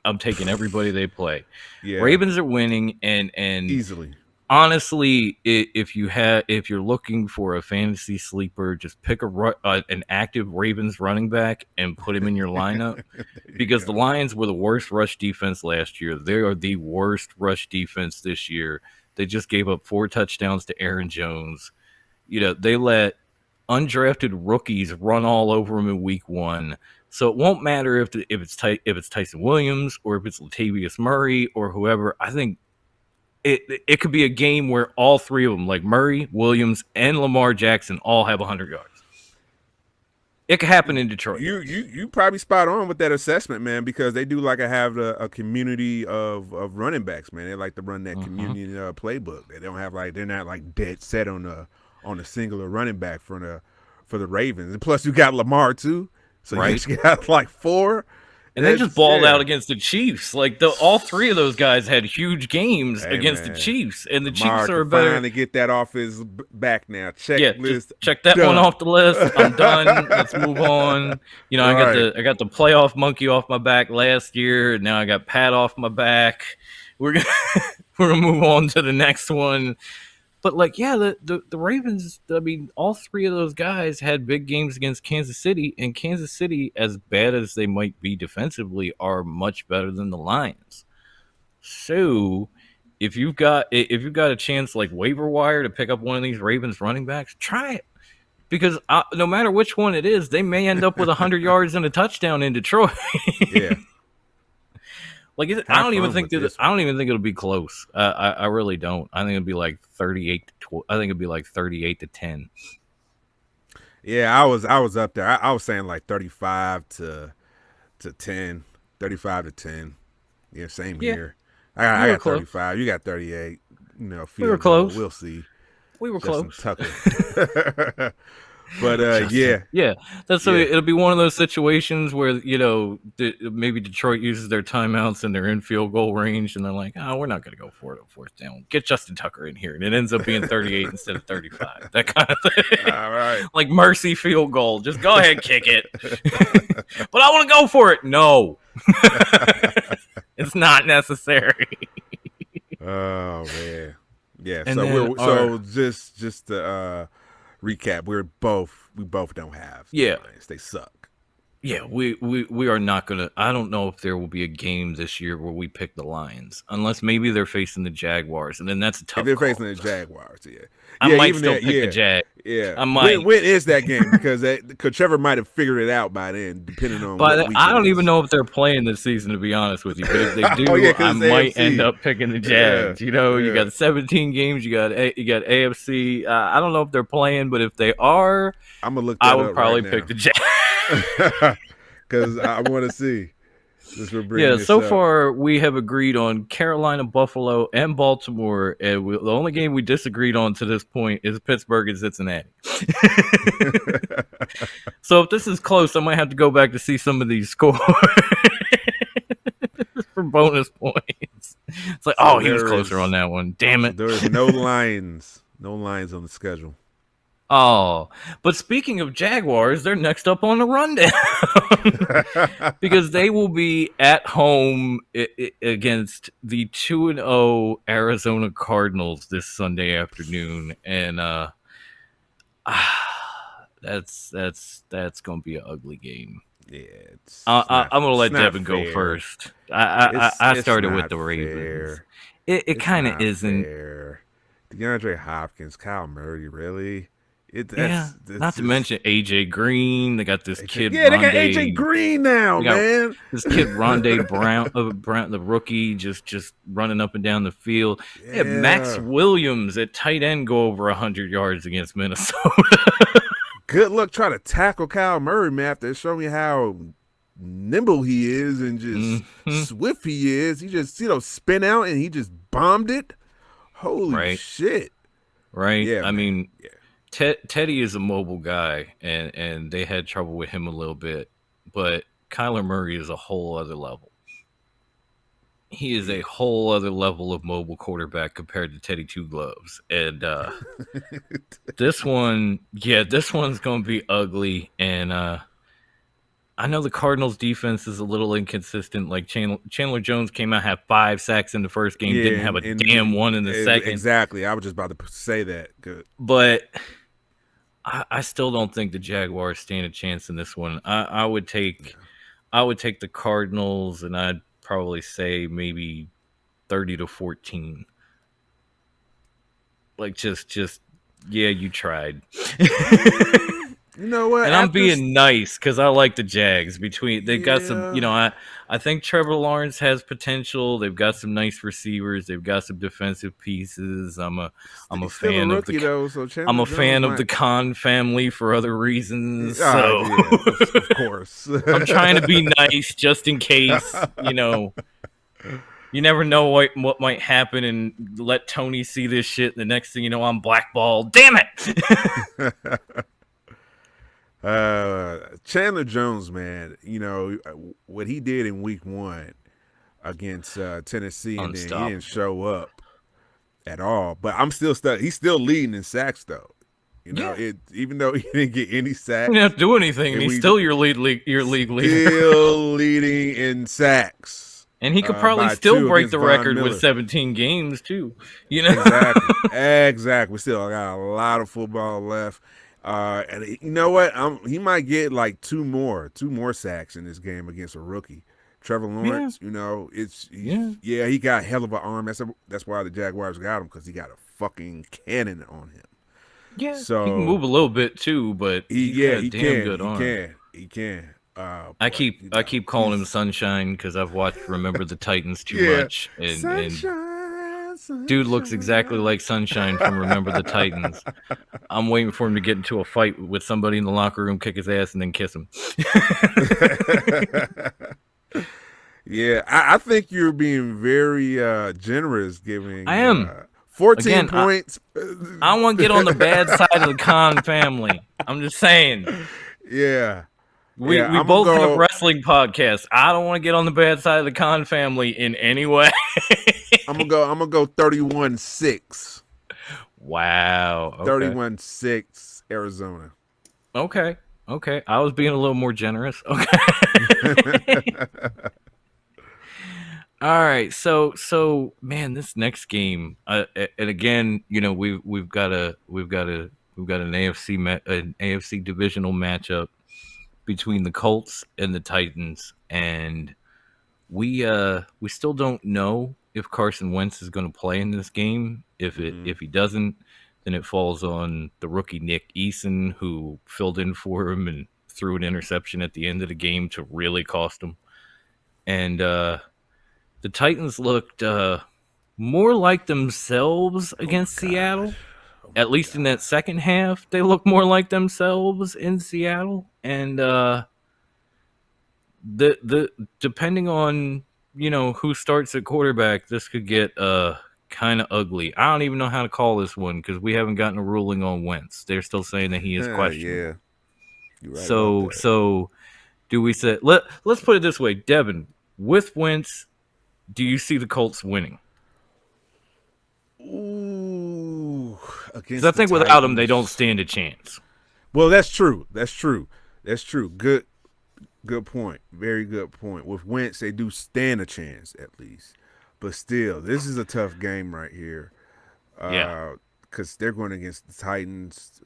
I'm taking everybody they play. Yeah. Ravens are winning, and easily. Honestly, if you're looking for a fantasy sleeper, just pick an active Ravens running back and put him in your lineup because the Lions were the worst rush defense last year. They are the worst rush defense this year. They just gave up 4 touchdowns to Aaron Jones. They let undrafted rookies run all over them in week 1. So it won't matter if it's Tyson Williams or if it's Latavius Murray or whoever. I think it could be a game where all 3 of them, like Murray, Williams, and Lamar Jackson, all have 100 yards. It could happen in Detroit. You probably spot on with that assessment, man, because they do have a community of running backs, man. They like to run that community playbook. They don't have they're not dead set on a singular running back for the Ravens. And plus you got Lamar too. So right. You got 4. And they just balled out against the Chiefs. All 3 of those guys had huge games against the Chiefs, and the Lamar Chiefs are better. Finally get that off his back now. Check that one off the list. I'm done. Let's move on. I got the playoff monkey off my back last year, and now I got Pat off my back. We're gonna move on to the next one. But the Ravens, I mean, all 3 of those guys had big games against Kansas City, and Kansas City, as bad as they might be defensively, are much better than the Lions. So if you've got a chance like waiver wire to pick up one of these Ravens running backs, try it. Because no matter which one it is, they may end up with 100 yards and a touchdown in Detroit. Yeah. I don't even think it'll be close. I really don't. I think it'll be 38. I think it'll be 38-10. Yeah, I was up there. I was saying 35 to 10, 35 to 10. Yeah, same here. I got 35. You got 38. We were close. We'll see. We were close. Tucker. But yeah. That's so it'll be one of those situations where maybe Detroit uses their timeouts and they're in field goal range, and they're like, "Oh, we're not going to go for it on 4th down. Get Justin Tucker in here," and it ends up being 38 instead of 35. That kind of thing. All right, mercy field goal. Just go ahead, kick it. But I want to go for it. No, it's not necessary. Oh man, yeah. And just to recap, we both don't have. Yeah, Lions. They suck. Yeah, we are not gonna. I don't know if there will be a game this year where we pick the Lions, unless maybe they're facing the Jaguars, and then that's a If tough they're call. facing the Jaguars, yeah, I yeah, might even still that, pick the yeah, Jag. yeah. I might, When is that game? Because Trevor might have figured it out by then, depending on what but week I it don't is. even know if they're playing this season, to be honest with you. But if they do, Oh yeah, I because might AFC. end up picking the Jags. You know, you yeah. got 17 games. You got AFC. I don't know if they're playing, but if they are, I'm gonna look I that would up probably right pick now the Jags. because I want to see. Since we're bringing Yeah, this so up. far we have agreed on Carolina, Buffalo, and Baltimore. And the only game we disagreed on to this point is Pittsburgh and Cincinnati. So if this is close, I might have to go back to see some of these scores for bonus points. It's like, So he was there closer is- on that one. Damn So it. there is no Lions, no Lions on the schedule. Oh, but speaking of Jaguars, they're next up on the rundown because they will be at home against the 2-0 Arizona Cardinals this Sunday afternoon, and that's gonna be an ugly game. Yeah, it's I'm not- gonna let it's not Devin go fair. first. I It's started not with the Ravens. fair. It It's kind of not isn't. fair. DeAndre Hopkins, Kyle Murray, really? Not to mention AJ Green. They got this kid. Yeah, they got Rondé- AJ Green now, They got- man. This kid Rondé Brown, the rookie, just running up and down the field. Yeah, Max Williams at tight end go over 100 yards against Minnesota. Good luck trying to tackle Kyle Murray, man. After showing me how nimble he is and just swift he is, he just spin out and he just bombed it. Holy shit! Right? Yeah, I man. mean, Yeah. Teddy is a mobile guy, and they had trouble with him a little bit, but Kyler Murray is a whole other level. He is a whole other level of mobile quarterback compared to Teddy Two Gloves. And this one's going to be ugly. And I know the Cardinals defense is a little inconsistent. Like Chandler Jones came out, had 5 sacks in the first game, didn't have a damn one in the second. Exactly. I was just about to say that. Good. But I still don't think the Jaguars stand a chance in this one. I would take the Cardinals, and I'd probably say maybe 30-14. Like just yeah, you tried. You know what? And I'm being nice because I like the Jags. They've got some, I think Trevor Lawrence has potential. They've got some nice receivers. They've got some defensive pieces. I'm a fan of the Khan family for other reasons. So of course, I'm trying to be nice just in case. You never know what might happen, and let Tony see this shit. And the next thing you know, I'm blackballed. Damn it! Chandler Jones, man, what he did in week 1 against Tennessee, and then he didn't show up at all. But I'm still stuck. He's still leading in sacks, though. Even though he didn't get any sacks, he didn't have to do anything, and he's still your league leader. Still leading in sacks. And he could probably still break the record with 17 games, too. Exactly. We still got a lot of football left. And you know what? He might get like two more sacks in this game against a rookie. Trevor Lawrence, he got a hell of an arm. That's why the Jaguars got him, because he got a fucking cannon on him. Yeah, so he can move a little bit too, but he can. He can. I keep calling him Sunshine because I've watched Remember the Titans too much, and dude looks exactly like Sunshine from Remember the Titans. I'm waiting for him to get into a fight with somebody in the locker room, kick his ass, and then kiss him. Yeah, I think you're being very generous giving. I am. 14 points. I want to get on the bad side of the Khan family. I'm just saying. Yeah. We both have a wrestling podcast. I don't want to get on the bad side of the Khan family in any way. I'm gonna go 31-6. Wow. Okay. 31-6 Arizona. Okay. I was being a little more generous. Okay. All right. So man, this next game, and again, we've got an AFC divisional matchup between the Colts and the Titans, and we still don't know if Carson Wentz is going to play in this game. If he doesn't, then it falls on the rookie Nick Eason, who filled in for him and threw an interception at the end of the game to really cost him. And the Titans looked more like themselves against Seattle. At least in that second half, they look more like themselves in Seattle. And the depending on who starts at quarterback, this could get kind of ugly. I don't even know how to call this one because we haven't gotten a ruling on Wentz. They're still saying that he is questionable. Yeah, you're right. So do we say let's put it this way, Devin? With Wentz, do you see the Colts winning? Ooh, because I think without him, they don't stand a chance. Well, that's true. Good point. Very good point. With Wentz, they do stand a chance at least. But still, this is a tough game right here. Because they're going against the Titans.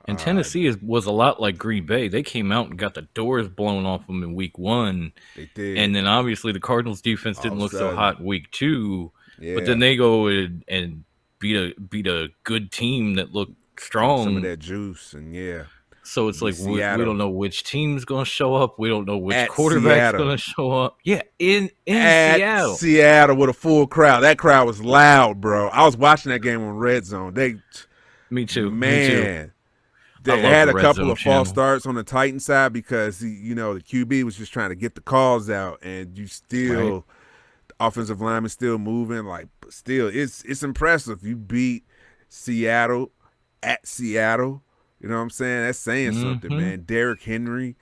And Tennessee was a lot like Green Bay. They came out and got the doors blown off them in week 1. They did. And then obviously the Cardinals defense didn't look so hot in week 2. Yeah. But then they go and beat a good team that looked strong. Some of that juice, and So it's like we don't know which team's going to show up. We don't know which quarterback's going to show up. Yeah, in Seattle. Seattle with a full crowd. That crowd was loud, bro. I was watching that game on Red Zone. Me too. Man. They had a couple of false starts on the Titan side because the QB was just trying to get the calls out, and the offensive lineman still moving. But still, it's impressive. You beat Seattle at Seattle. You know what I'm saying? That's saying something, man. Derrick Henry.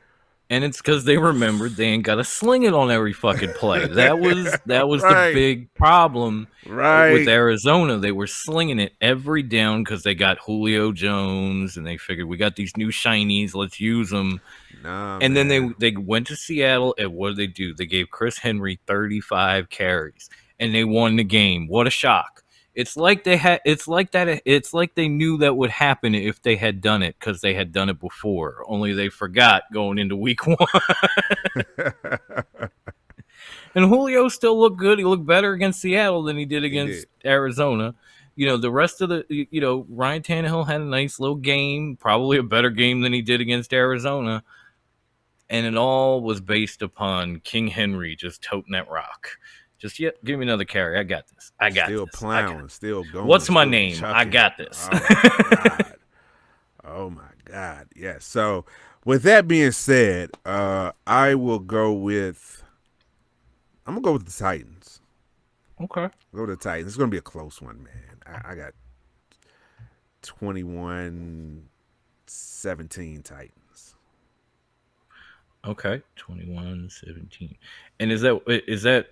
And it's because they remembered they ain't got to sling it on every fucking play. That was the big problem with Arizona. They were slinging it every down because they got Julio Jones, and they figured we got these new shinies, let's use them. And then they went to Seattle, and what did they do? They gave Chris Henry 35 carries, and they won the game. What a shock! It's like they knew that would happen if they had done it because they had done it before. Only they forgot going into week 1. And Julio still looked good. He looked better against Seattle than he did against Arizona. The rest of Ryan Tannehill had a nice little game, probably a better game than he did against Arizona. And it all was based upon King Henry just toting that rock. Just give me another carry. I got this. Still plowing, still going. What's my name? Chucking. I got this. Oh my God. Yeah. So with that being said, I will go with the Titans. Okay. Go to the Titans. It's gonna be a close one, man. I got 21-17 Titans. Okay. 21-17. And is that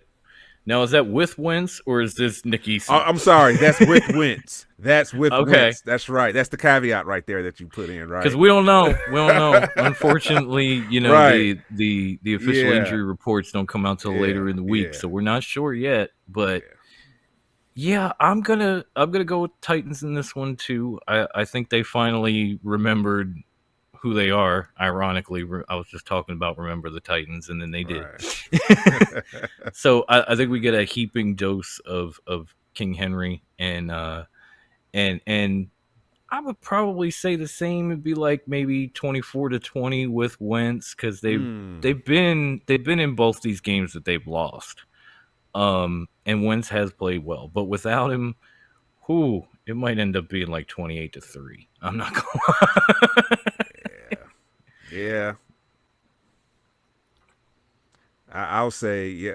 now, is that with Wentz or is this Nick Eason? I'm sorry. That's with Wentz. That's with Wentz. That's right. That's the caveat right there that you put in, right? Because we don't know. Unfortunately, the official injury reports don't come out till later in the week, so we're not sure yet. But I'm gonna go with Titans in this one too. I think they finally remembered who they are. Ironically, I was just talking about remember the Titans, and then they did. Right. So I think we get a heaping dose of King Henry, and I would probably say the same. It'd be like maybe 24-20 with Wentz because they've been in both these games that they've lost, and Wentz has played well, but without him, it might end up being like 28-3. I'm not gonna lie. Yeah. I'll say,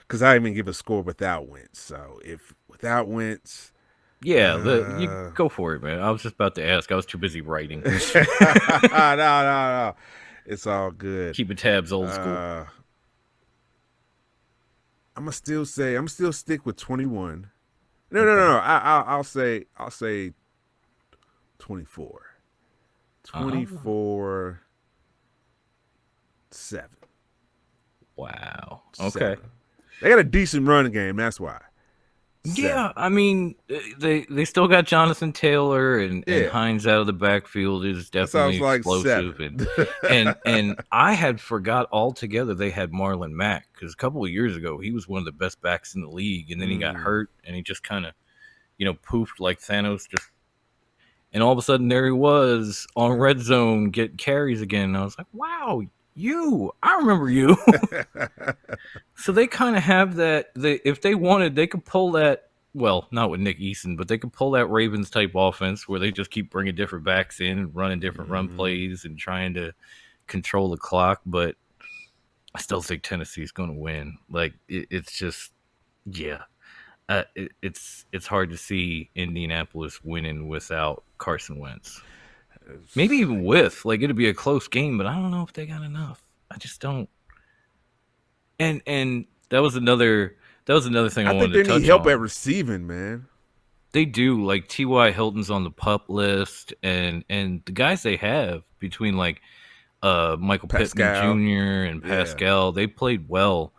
because I didn't even give a score without Wentz. So if without Wentz. You go for it, man. I was just about to ask. I was too busy writing. No. It's all good. Keeping tabs old school. I'm going to still stick with 21. No. I'll say 24. 24-7. Wow. 7. Okay. They got a decent running game. That's why. Yeah, I mean, they still got Jonathan Taylor and Yeah. Hines out of the backfield is That definitely sounds like explosive, 7. and I had forgot altogether they had Marlon Mack because a couple of years ago he was one of the best backs in the league, and then he got hurt and he just kind of poofed like Thanos, and all of a sudden there he was on red zone getting carries again. And I was like, wow, I remember you. So they kind of have that. If they wanted, they could pull that. Well, not with Nick Eason, but they could pull that Ravens type offense where they just keep bringing different backs in and running different run plays and trying to control the clock. But I still think Tennessee's going to win. Like it's just, yeah, it's hard to see Indianapolis winning without Carson Wentz. Maybe even with, like, it'd be a close game, but I don't know if they got enough. I just don't. And that was another thing I wanted to touch on. I think they need help at receiving, man. They do. Like T.Y. Hilton's on the PUP list, and the guys they have between like Michael Pittman Jr. and Pascal, they played well.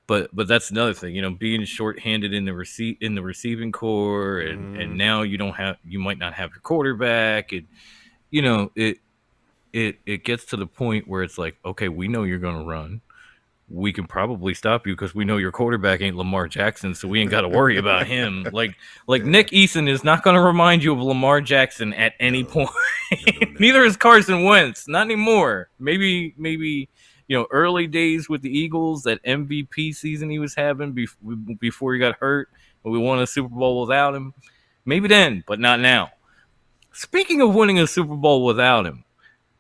But that's another thing, being shorthanded in the receiving core, and now you might not have your quarterback, and it gets to the point where it's like, okay, we know you're going to run. We can probably stop you because we know your quarterback ain't Lamar Jackson, so we ain't got to worry about him. Like Nick Eason is not going to remind you of Lamar Jackson at any point. Neither is Carson Wentz, not anymore. Maybe early days with the Eagles, that MVP season he was having before he got hurt, and we won a Super Bowl without him. Maybe then, but not now. Speaking of winning a Super Bowl without him,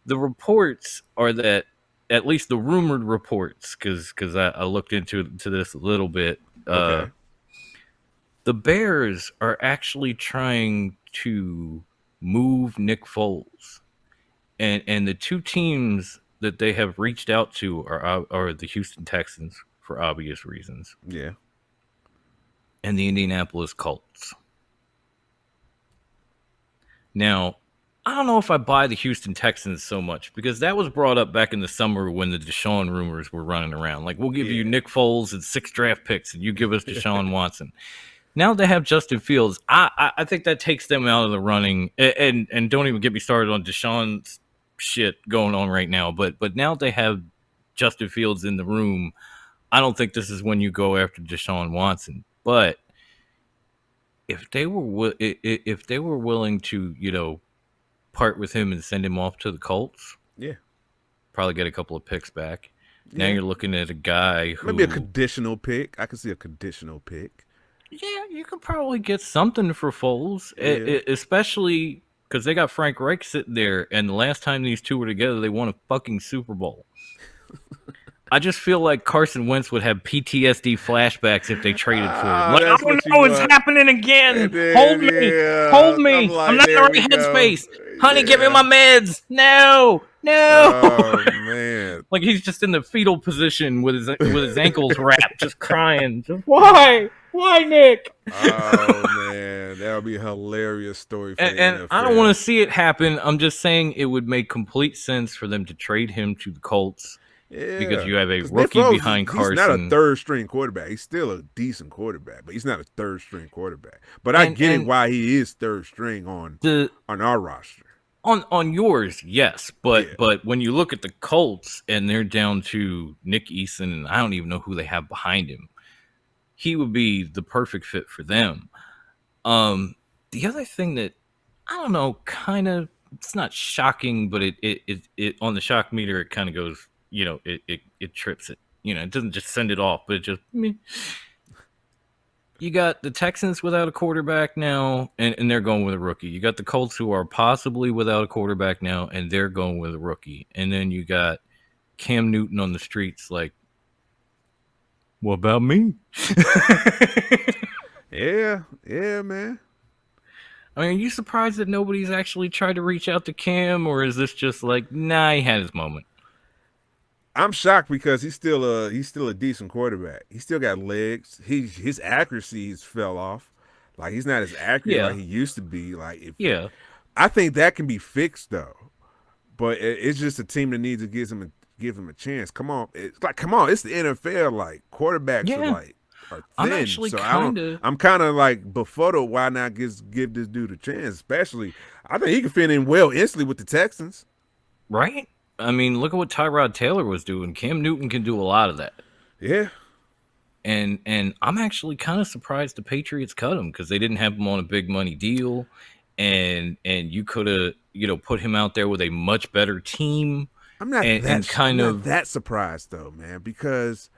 the reports are that, at least the rumored reports, because I looked into this a little bit. Okay. The Bears are actually trying to move Nick Foles, and the two teams that they have reached out to are the Houston Texans for obvious reasons. Yeah. And the Indianapolis Colts. Now, I don't know if I buy the Houston Texans so much because that was brought up back in the summer when the Deshaun rumors were running around. Like, we'll give you Nick Foles and 6 draft picks and you give us Deshaun Watson. Now they have Justin Fields. I think that takes them out of the running. And don't even get me started on Deshaun's shit going on right now. But now they have Justin Fields in the room. I don't think this is when you go after Deshaun Watson. But if they were willing to, part with him and send him off to the Colts, probably get a couple of picks back. Now you're looking at a guy who maybe a conditional pick. I could see a conditional pick. Yeah, you could probably get something for Foles, especially because they got Frank Reich sitting there, and the last time these two were together, they won a fucking Super Bowl. I just feel like Carson Wentz would have PTSD flashbacks if they traded for him. Like, oh no, it's happening again. Hold me. I'm not in the right headspace. Honey, give me my meds. No. Oh man. Like he's just in the fetal position with his ankles wrapped, just crying. Just, why, Nick? Oh man, that would be a hilarious story for the NFL. I don't want to see it happen. I'm just saying it would make complete sense for them to trade him to the Colts. Yeah, because you have a rookie behind Carson. He's not a third-string quarterback. He's still a decent quarterback, but he's not a third-string quarterback. But I get it why he is third-string on our roster. On yours, yes. But when you look at the Colts and they're down to Nick Eason, and I don't even know who they have behind him, he would be the perfect fit for them. The other thing that, I don't know, kind of, it's not shocking, but it on the shock meter, it kind of goes, it trips it. It doesn't just send it off, but it just meh. You got the Texans without a quarterback now, and they're going with a rookie. You got the Colts who are possibly without a quarterback now, and they're going with a rookie. And then you got Cam Newton on the streets like, what about me? Yeah, man. I mean, are you surprised that nobody's actually tried to reach out to Cam, or is this just like, nah, he had his moment? I'm shocked because he's still a decent quarterback. He still got legs. His accuracy fell off. Like he's not as accurate like he used to be. Like I think that can be fixed though. But it's just a team that needs to give him a chance. Come on, it's the NFL. Like quarterbacks are like are I'm thin. actually So kind of I'm kind of like befuddled. Why not give this dude a chance? Especially, I think he can fit in well instantly with the Texans. right. I mean, look at what Tyrod Taylor was doing. Cam Newton can do a lot of that. Yeah. And I'm actually kind of surprised the Patriots cut him because they didn't have him on a big money deal, and you could have put him out there with a much better team. I'm not that surprised though, man, because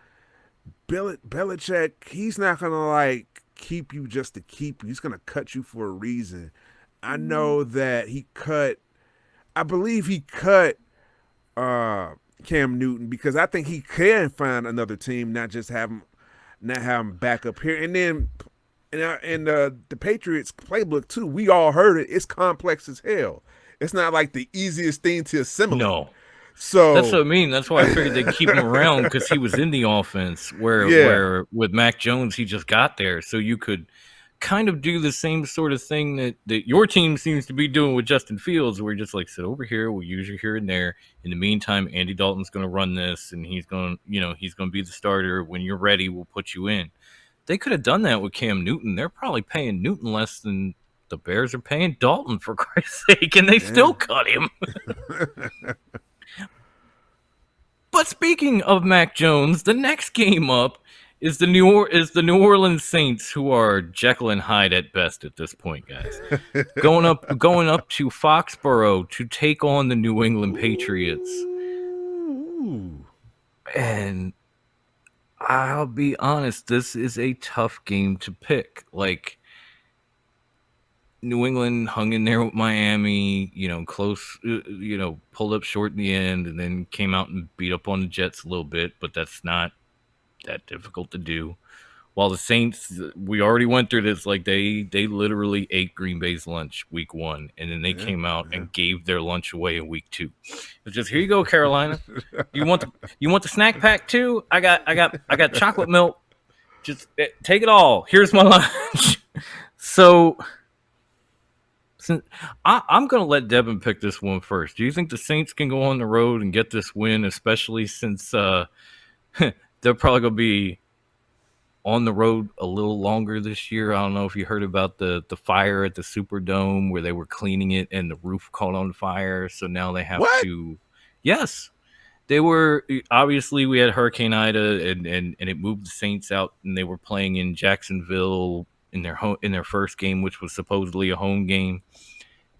Belichick, he's not gonna like keep you just to keep you. He's gonna cut you for a reason. I know that I believe he cut Cam Newton because I think he can find another team, not have him back up here. And then in the Patriots playbook too, we all heard it. It's complex as hell. It's not like the easiest thing to assimilate. No. So that's what I mean. That's why I figured they'd keep him around because he was in the offense where with Mack Jones, he just got there. So you could kind of do the same sort of thing that your team seems to be doing with Justin Fields, where you just like sit over here, we'll use you here and there. In the meantime, Andy Dalton's going to run this, and he's going to be the starter. When you're ready, we'll put you in. They could have done that with Cam Newton. They're probably paying Newton less than the Bears are paying Dalton, for Christ's sake, and they still cut him. But speaking of Mack Jones, the next game up is the New Orleans Saints, who are Jekyll and Hyde at best at this point, guys. going up to Foxborough to take on the New England Patriots. Ooh. And I'll be honest, this is a tough game to pick. Like, New England hung in there with Miami, close, pulled up short in the end, and then came out and beat up on the Jets a little bit, but that's not that difficult to do. While the Saints, we already went through this, like they literally ate Green Bay's lunch week 1, and then they came out and gave their lunch away in week 2. It's just, here you go, Carolina. You want the snack pack too? I got chocolate milk. Just take it all. Here's my lunch. So I'm going to let Devin pick this one first. Do you think the Saints can go on the road and get this win, especially since they're probably going to be on the road a little longer this year? I don't know if you heard about the fire at the Superdome where they were cleaning it and the roof caught on fire. So now they have to. Yes. They were, obviously we had Hurricane Ida and it moved the Saints out, and they were playing in Jacksonville in their first game, which was supposedly a home game.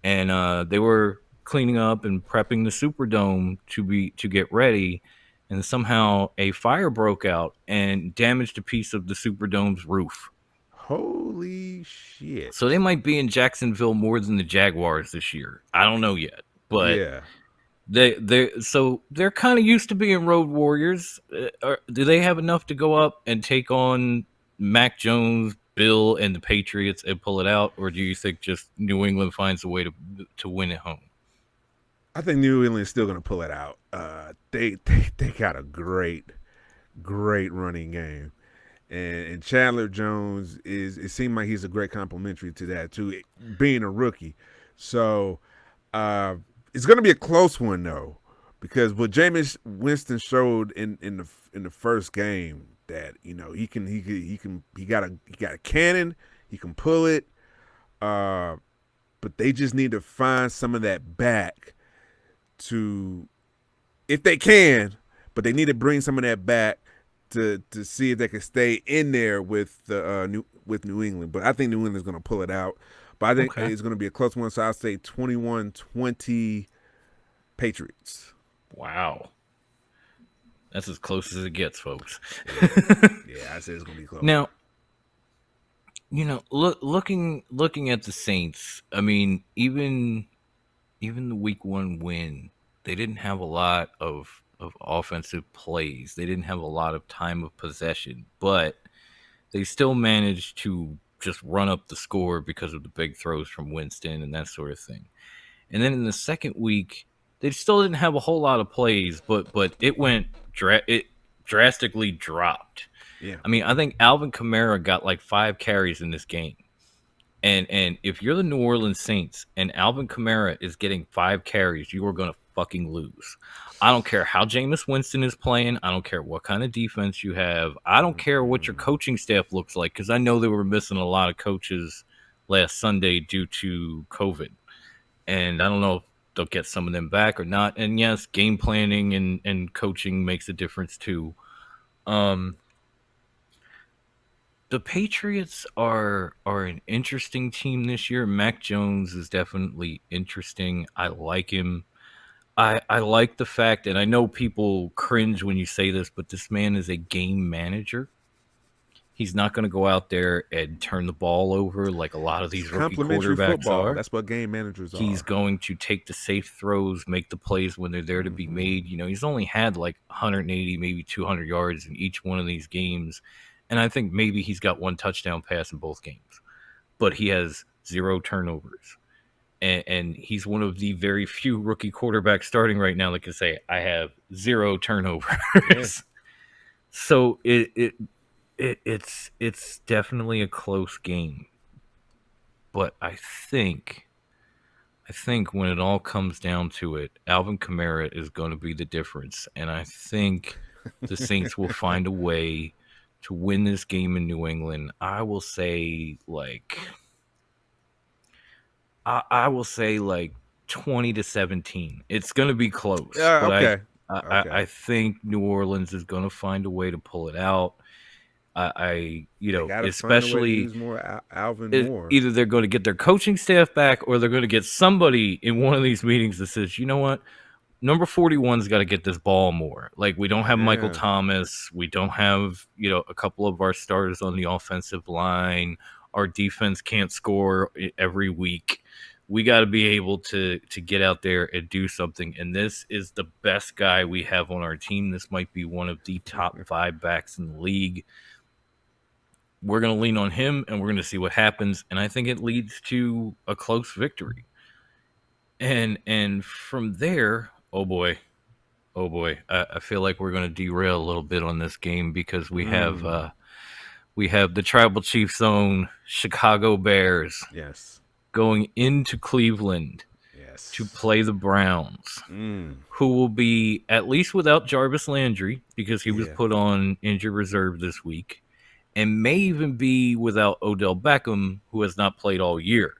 And they were cleaning up and prepping the Superdome to get ready. And somehow a fire broke out and damaged a piece of the Superdome's roof. Holy shit. So they might be in Jacksonville more than the Jaguars this year. I don't know yet. But yeah. They're kind of used to being road warriors. Do they have enough to go up and take on Mack Jones, Bill, and the Patriots and pull it out? Or do you think just New England finds a way to win at home? I think New England's still going to pull it out. They got a great running game, and Chandler Jones it seemed like he's a great complementary to that too, being a rookie. So it's going to be a close one though, because what Jameis Winston showed in the first game, that he got a cannon, he can pull it, but they just need to find some of that back. If they can, but they need to bring some of that back to see if they can stay in there with New England. But I think New England's going to pull it out. But I think it's going to be a close one, so I'll say 21-20 Patriots. Wow. That's as close as it gets, folks. Yeah, I say it's going to be close. Now, looking at the Saints, I mean, even the week 1 win, they didn't have a lot of offensive plays. They didn't have a lot of time of possession, but they still managed to just run up the score because of the big throws from Winston and that sort of thing. And then in the second week, they still didn't have a whole lot of plays, but it drastically dropped. Yeah. I mean, I think Alvin Kamara got like 5 carries in this game. And if you're the New Orleans Saints and Alvin Kamara is getting 5 carries, you are going to fucking lose. I don't care how Jameis Winston is playing. I don't care what kind of defense you have. I don't care what your coaching staff looks like, because I know they were missing a lot of coaches last Sunday due to COVID. And I don't know if they'll get some of them back or not. And yes, game planning and coaching makes a difference too. The Patriots are an interesting team this year. Mack Jones is definitely interesting. I like him. I like the fact, and I know people cringe when you say this, but this man is a game manager. He's not going to go out there and turn the ball over like a lot of these rookie quarterbacks football. are. That's what game managers are. He's going to take the safe throws, make the plays when they're there to be made. You know, he's only had like 180, maybe 200 yards in each one of these games. And I think maybe he's got 1 touchdown pass in both games. But he has 0 turnovers. And he's one of the very few rookie quarterbacks starting right now that can say, I have 0 turnovers. Yeah. So it's definitely a close game. But I think when it all comes down to it, Alvin Kamara is going to be the difference. And I think the Saints will find a way to win this game in New England. I will say like 20-17. It's going to be close. Okay. I think New Orleans is going to find a way to pull it out. Especially use more Alvin more. Either they're going to get their coaching staff back, or they're going to get somebody in one of these meetings that says, you know what, number 41's got to get this ball more. Like, we don't have Michael Thomas. We don't have, a couple of our starters on the offensive line. Our defense can't score every week. We got to be able to get out there and do something. And this is the best guy we have on our team. This might be one of the top 5 backs in the league. We're going to lean on him, and we're going to see what happens. And I think it leads to a close victory. And from there, oh boy, I feel like we're going to derail a little bit on this game, because we have the Tribal Chiefs' own Chicago Bears, going into Cleveland, to play the Browns, who will be at least without Jarvis Landry, because he was put on injured reserve this week, and may even be without Odell Beckham, who has not played all year.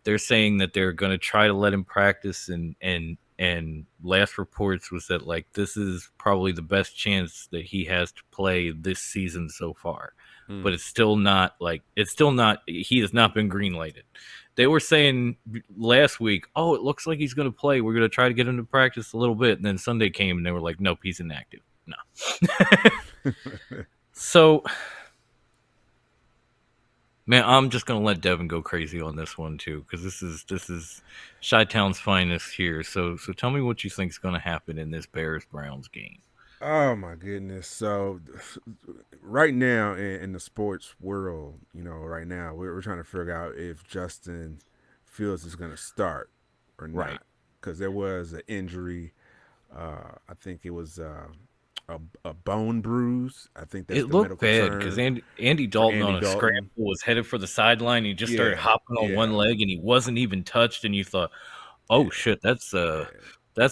They're saying that they're going to try to let him practice, and last reports was that, like, this is probably the best chance that he has to play this season so far. But it's still not, he has not been green lighted. They were saying last week, oh, it looks like he's going to play. We're going to try to get him to practice a little bit. And then Sunday came and they were like, nope, he's inactive. No. So, man, I'm just going to let Devin go crazy on this one too, because this is Chi-Town's finest here. So tell me what you think is going to happen in this Bears-Browns game. Oh my goodness! So right now in the sports world, right now we're trying to figure out if Justin Fields is going to start or not, because there was an injury. I think it was a bone bruise. I think that's it looked bad, because Andy Dalton on a scramble was headed for the sideline. He just started hopping on one leg, and he wasn't even touched. And you thought, oh shit, that's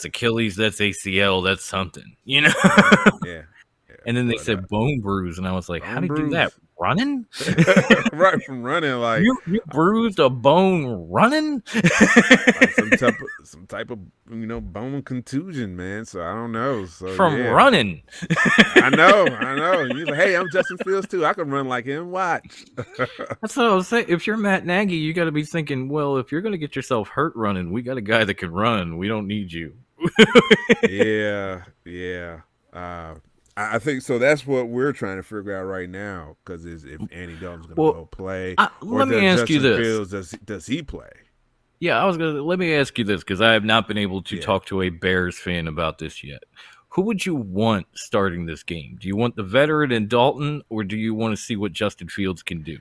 Achilles, that's ACL, that's something, And then they said bone bruise, and I was like, how did he do that? Running? Right, from running, like you bruised a bone running? Like some type of bone contusion, man. So I don't know. So from running. I know. He's like, hey, I'm Justin Fields too. I can run like him. Watch. That's what I was saying. If you're Matt Nagy, you got to be thinking, well, if you're going to get yourself hurt running, we got a guy that can run. We don't need you. Yeah. I think so. That's what we're trying to figure out right now, because if Andy Dalton's going to go play, let me ask you this: Fields, does he play? Yeah, let me ask you this, because I have not been able to talk to a Bears fan about this yet. Who would you want starting this game? Do you want the veteran in Dalton, or do you want to see what Justin Fields can do?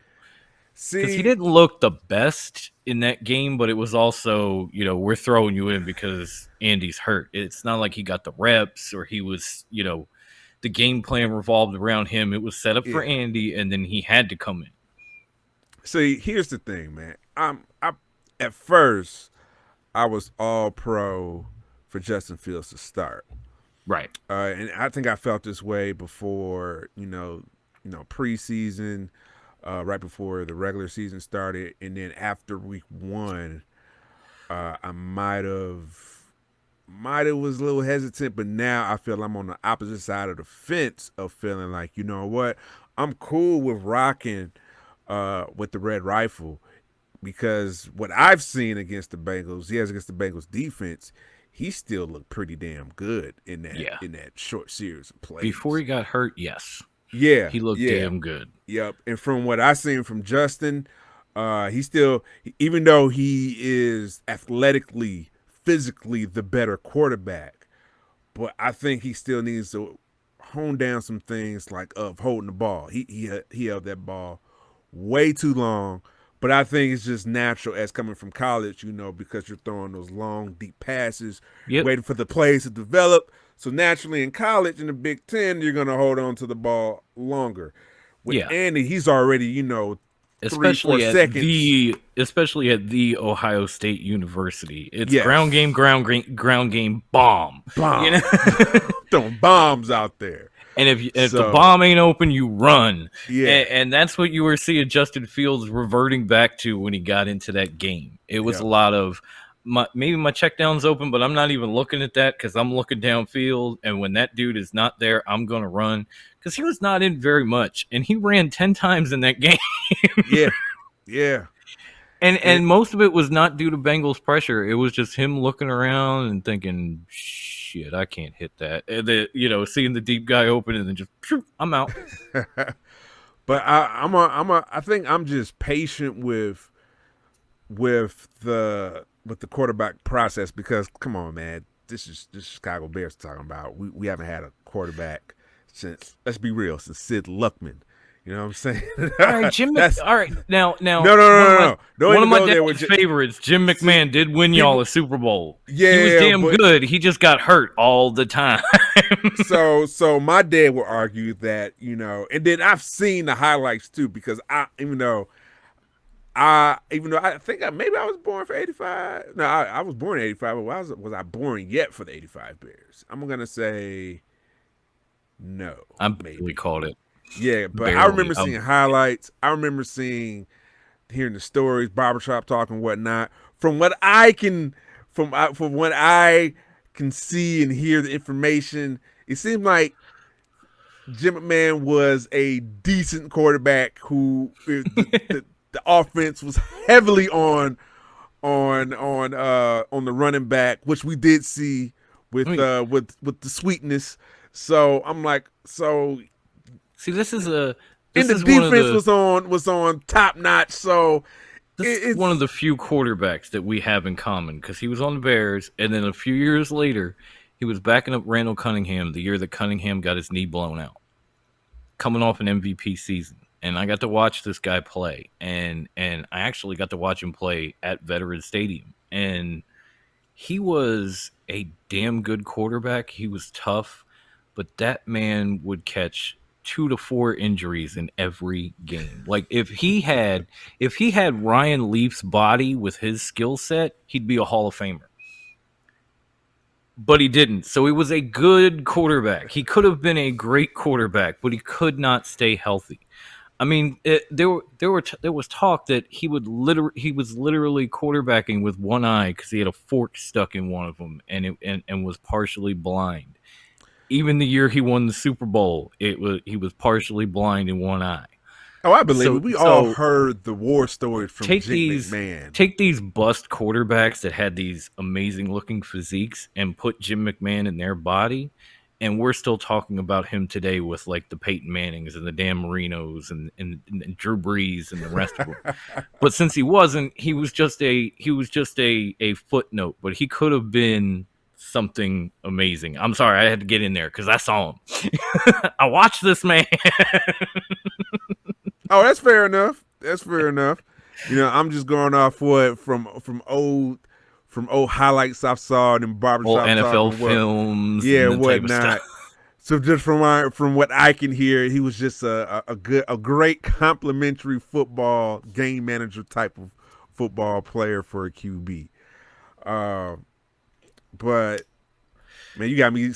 Because he didn't look the best in that game, but it was also, we're throwing you in because Andy's hurt. It's not like he got the reps, or he was, the game plan revolved around him. It was set up for Andy, and then he had to come in. See, here's the thing, man. At first I was all pro for Justin Fields to start. Right. And I think I felt this way before, preseason, right before the regular season started, and then after week 1, I might have was a little hesitant, but now I feel I'm on the opposite side of the fence of feeling like, you know what, I'm cool with rocking with the red rifle, because what I've seen against the Bengals, against the Bengals defense, he still looked pretty damn good in that short series of plays. Before he got hurt, yes. Yeah. He looked damn good. Yep. And from what I've seen from Justin, he still, even though he is athletically, physically the better quarterback, but I think he still needs to hone down some things like of holding the ball. He held that ball way too long. But I think it's just natural as coming from college, because you're throwing those long, deep passes, waiting for the plays to develop. So naturally in college, in the Big Ten, you're going to hold on to the ball longer. With Andy, he's already, 3-4 seconds. Especially at the Ohio State University. It's ground game, bomb. Throwing bombs out there. And if the bomb ain't open, you run. Yeah. And that's what you were seeing Justin Fields reverting back to when he got into that game. It was a lot of, maybe my check down's open, but I'm not even looking at that because I'm looking downfield. And when that dude is not there, I'm going to run. Because he was not in very much. And he ran 10 times in that game. Yeah. And most of it was not due to Bengals pressure. It was just him looking around and thinking, shit, I can't hit that. And then, seeing the deep guy open and then just, I'm out. But I think I'm just patient with the quarterback process, because come on, man, this is Chicago Bears talking about. We haven't had a quarterback since, let's be real, since Sid Luckman. You know what I'm saying? All right, Jim. All right, now. No. One of my dad's favorites, Jim McMahon, did win y'all a Super Bowl. Yeah, he was damn good. He just got hurt all the time. So my dad would argue that, and then I've seen the highlights too, because even though I think maybe I was born for 85. No, I was born in 85, but was I born yet for the 85 Bears? I'm gonna say no. I barely called it. Yeah, but barely. I remember seeing highlights. I remember hearing the stories, barbershop talk and whatnot. From what I can see and hear the information, it seemed like Jim McMahon was a decent quarterback who the offense was heavily on the running back, which we did see with the sweetness. So I'm like, see, this is the defense was on top notch. So it's one of the few quarterbacks that we have in common, because he was on the Bears, and then a few years later, he was backing up Randall Cunningham the year that Cunningham got his knee blown out, coming off an MVP season. And I got to watch this guy play, and I actually got to watch him play at Veterans Stadium, and he was a damn good quarterback. He was tough, but that man would catch 2 to 4 injuries in every game. Like if he had Ryan Leaf's body with his skill set, he'd be a Hall of Famer. But he didn't. So he was a good quarterback. He could have been a great quarterback, but he could not stay healthy. I mean, there was talk that he was literally quarterbacking with one eye because he had a fork stuck in one of them and was partially blind. Even the year he won the Super Bowl, he was partially blind in one eye. Oh, I believe it. We all heard the war stories from Jim McMahon. Take these bust quarterbacks that had these amazing looking physiques and put Jim McMahon in their body, and we're still talking about him today with like the Peyton Mannings and the Dan Marinos and Drew Brees and the rest of them. But since he wasn't, he was just a footnote. But he could have been something amazing. I'm sorry, I had to get in there because I saw him. I watched this man. Oh, that's fair enough. I'm just going off from old highlights I saw in barbershop, NFL films, and whatnot. So just from what I can hear, he was just a great complimentary football game manager type of football player for a QB. But man, you got me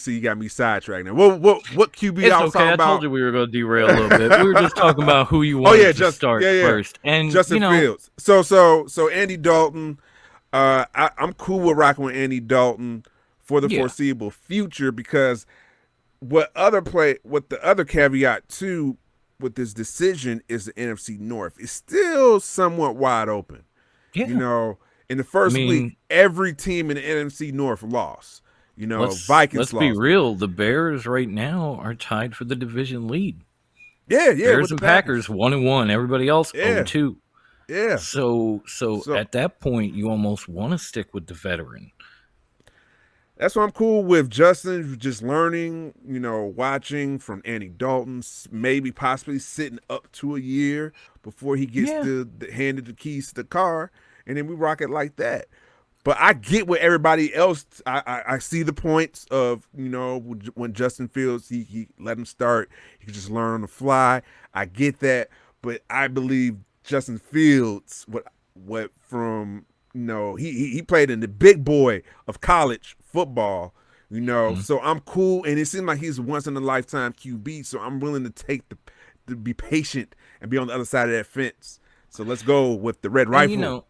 sidetracked now. What QB It's I was okay. talking I about? told you we were going to derail a little bit. We were just talking about who you wanted to start first, and Justin Fields. So Andy Dalton. I'm cool with rocking with Andy Dalton for the foreseeable future because what the other caveat too with this decision is the NFC North is still somewhat wide open. Yeah. You know, in the first week, every team in the NFC North lost. You know, Vikings lost. Let's be real. The Bears right now are tied for the division lead. Yeah. Bears and Packers 1-1. Everybody else 0-2. Yeah. So at that point, you almost want to stick with the veteran. That's why I'm cool with Justin, just learning, you know, watching from Andy Dalton, maybe possibly sitting up to a year before he gets handed the keys to the car, and then we rock it like that. But I get what everybody else. I see the points of, you know, when Justin Fields he let him start, he could just learn on the fly. I get that, but I believe Justin Fields what from. You know, he played in the big boy of college football, you know, so I'm cool. And it seems like he's once in a lifetime QB. So I'm willing to to be patient and be on the other side of that fence. So let's go with the red rifle.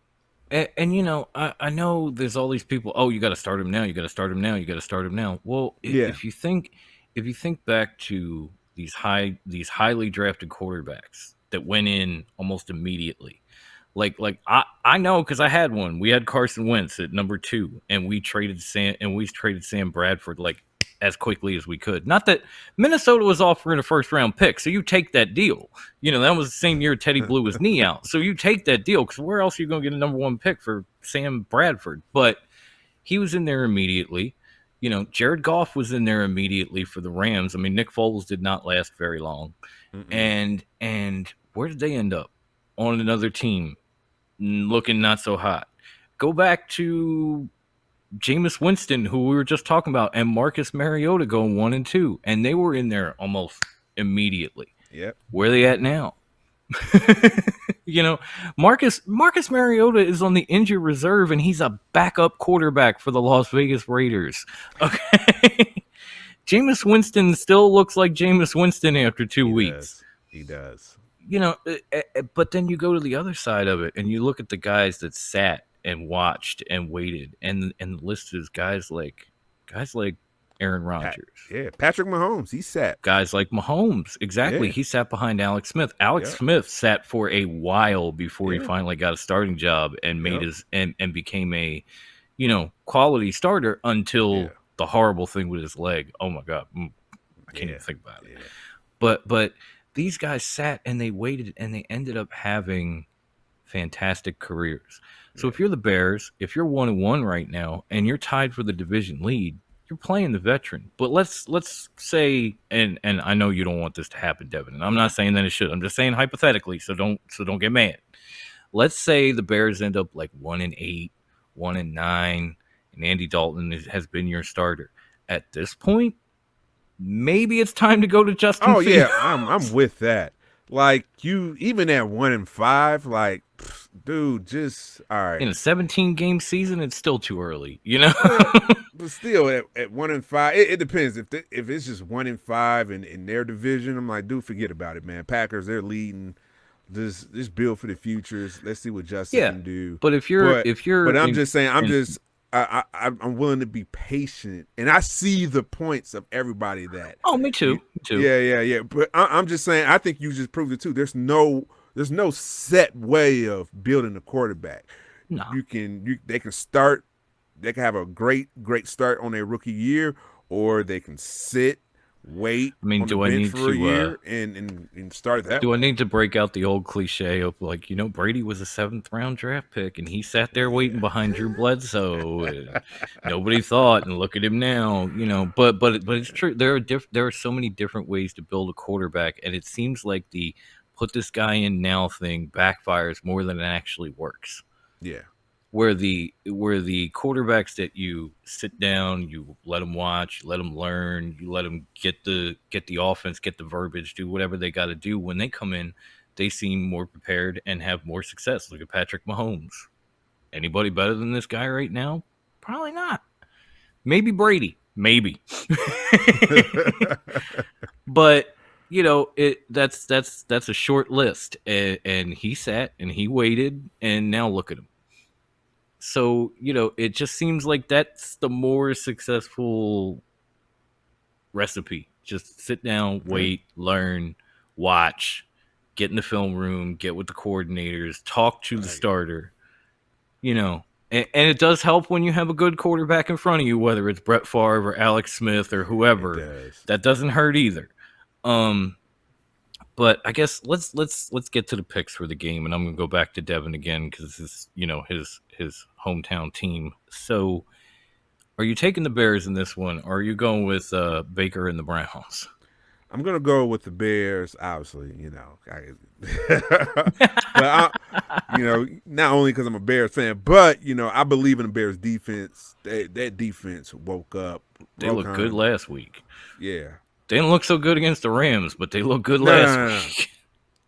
I know there's all these people. Oh, you got to start him now. You got to start him now. You got to start him now. Well, if you think back to these highly drafted quarterbacks that went in almost immediately. Like I know because I had one. We had Carson Wentz at number 2, and we traded Sam Bradford like as quickly as we could. Not that Minnesota was offering a first-round pick, so you take that deal. You know, that was the same year Teddy blew his knee out. So you take that deal because where else are you going to get a number 1 pick for Sam Bradford? But he was in there immediately. You know, Jared Goff was in there immediately for the Rams. I mean, Nick Foles did not last very long. And where did they end up? On another team, looking not so hot. Go back to Jameis Winston, who we were just talking about, and Marcus Mariota going 1 and 2, and they were in there almost immediately. Yep. Where are they at now? You know, Marcus Mariota is on the injured reserve, and he's a backup quarterback for the Las Vegas Raiders. Okay. Jameis Winston still looks like Jameis Winston after 2 weeks. He does. You know, but then you go to the other side of it, and you look at the guys that sat and watched and waited, and the list is guys like Aaron Rodgers. Patrick Mahomes, he sat. Guys like Mahomes, exactly. Yeah. He sat behind Alex Smith. Alex Smith sat for a while before he finally got a starting job and made his and became a, you know, quality starter until the horrible thing with his leg. Oh my God, I can't even think about it. But these guys sat and they waited and they ended up having fantastic careers. So if you're the Bears, if you're 1-1 right now and you're tied for the division lead, you're playing the veteran. But let's say, and I know you don't want this to happen, Devin, and I'm not saying that it should. I'm just saying hypothetically, so don't get mad. Let's say the Bears end up like 1-8, 1-9, and Andy Dalton has been your starter. At this point, maybe it's time to go to Justin Fields. Yeah, I'm with that. Like, you, even at 1-5, like, dude, just all right. In a 17-game season, it's still too early, you know. But still, at 1-5, it depends. If it's just 1-5 in their division, I'm like, dude, forget about it, man. Packers, they're leading. Just build for the futures. Let's see what Justin can do. But I'm just saying, I'm willing to be patient, and I see the points of everybody that. Oh, me too. Yeah. But I'm just saying, I think you just proved it too. There's no set way of building a quarterback. No. They can start. They can have a great start on their rookie year, or they can sit, wait. I mean, do I need for a year and start that? Do I need to break out the old cliche of, like, you know, Brady was a 7th round draft pick and he sat there waiting behind Drew Bledsoe and nobody thought, and look at him now, you know. But it's true. There are so many different ways to build a quarterback, and it seems like the put this guy in now thing backfires more than it actually works. Yeah. where the quarterbacks that you sit down, you let them watch, you let them learn, you let them get the offense, get the verbiage, do whatever they got to do. When they come in, they seem more prepared and have more success. Look at Patrick Mahomes. Anybody better than this guy right now? Probably not. Maybe Brady. Maybe. But that's a short list, and he sat and he waited, and now look at him. So it just seems like that's the more successful recipe. Just sit down, wait, learn, watch, get in the film room, get with the coordinators, talk to the starter. And it does help when you have a good quarterback in front of you, whether it's Brett Favre or Alex Smith or whoever. That doesn't hurt either. But I guess let's get to the picks for the game, and I'm gonna go back to Devin again because this is his hometown team. So, are you taking the Bears in this one, or are you going with Baker and the Browns? I'm gonna go with the Bears, obviously. But not only because I'm a Bears fan, but I believe in the Bears defense. That defense woke up. They looked good last week. Yeah. They didn't look so good against the Rams, but they looked good last week.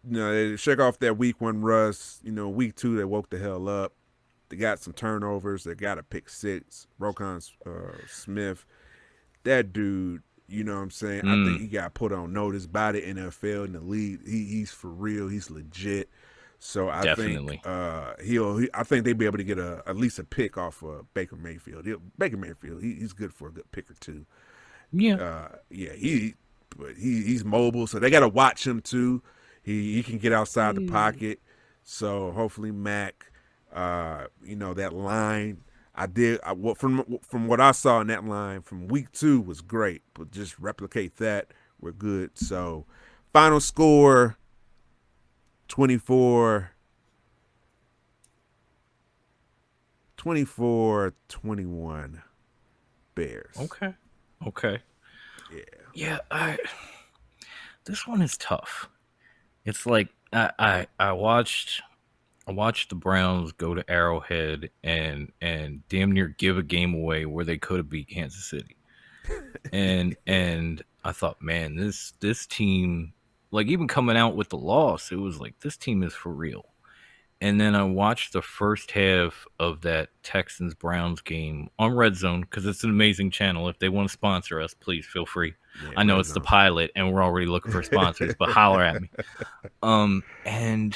They shake off that week one rust. Week two, they woke the hell up. They got some turnovers. They got a pick six. Roquan Smith, that dude, you know what I'm saying? I think he got put on notice by the NFL and the league. He's for real. He's legit. So I Definitely. think I think they'll be able to get at least a pick off of Baker Mayfield. Baker Mayfield, he's good for a good pick or two. Yeah. He's mobile, so they got to watch him too. He can get outside the pocket. So hopefully Mack, that line from what I saw in that line from week 2 was great, but just replicate that, we're good. So final score 24-21 Bears. Okay. Yeah. This one is tough. It's like I watched the Browns go to Arrowhead and damn near give a game away where they could have beat Kansas City. And I thought, man, this team, like, even coming out with the loss, it was like, this team is for real. And then I watched the first half of that Texans-Browns game on Red Zone, because it's an amazing channel. If they want to sponsor us, please feel free. Yeah, I know it's the pilot, and we're already looking for sponsors, but holler at me. And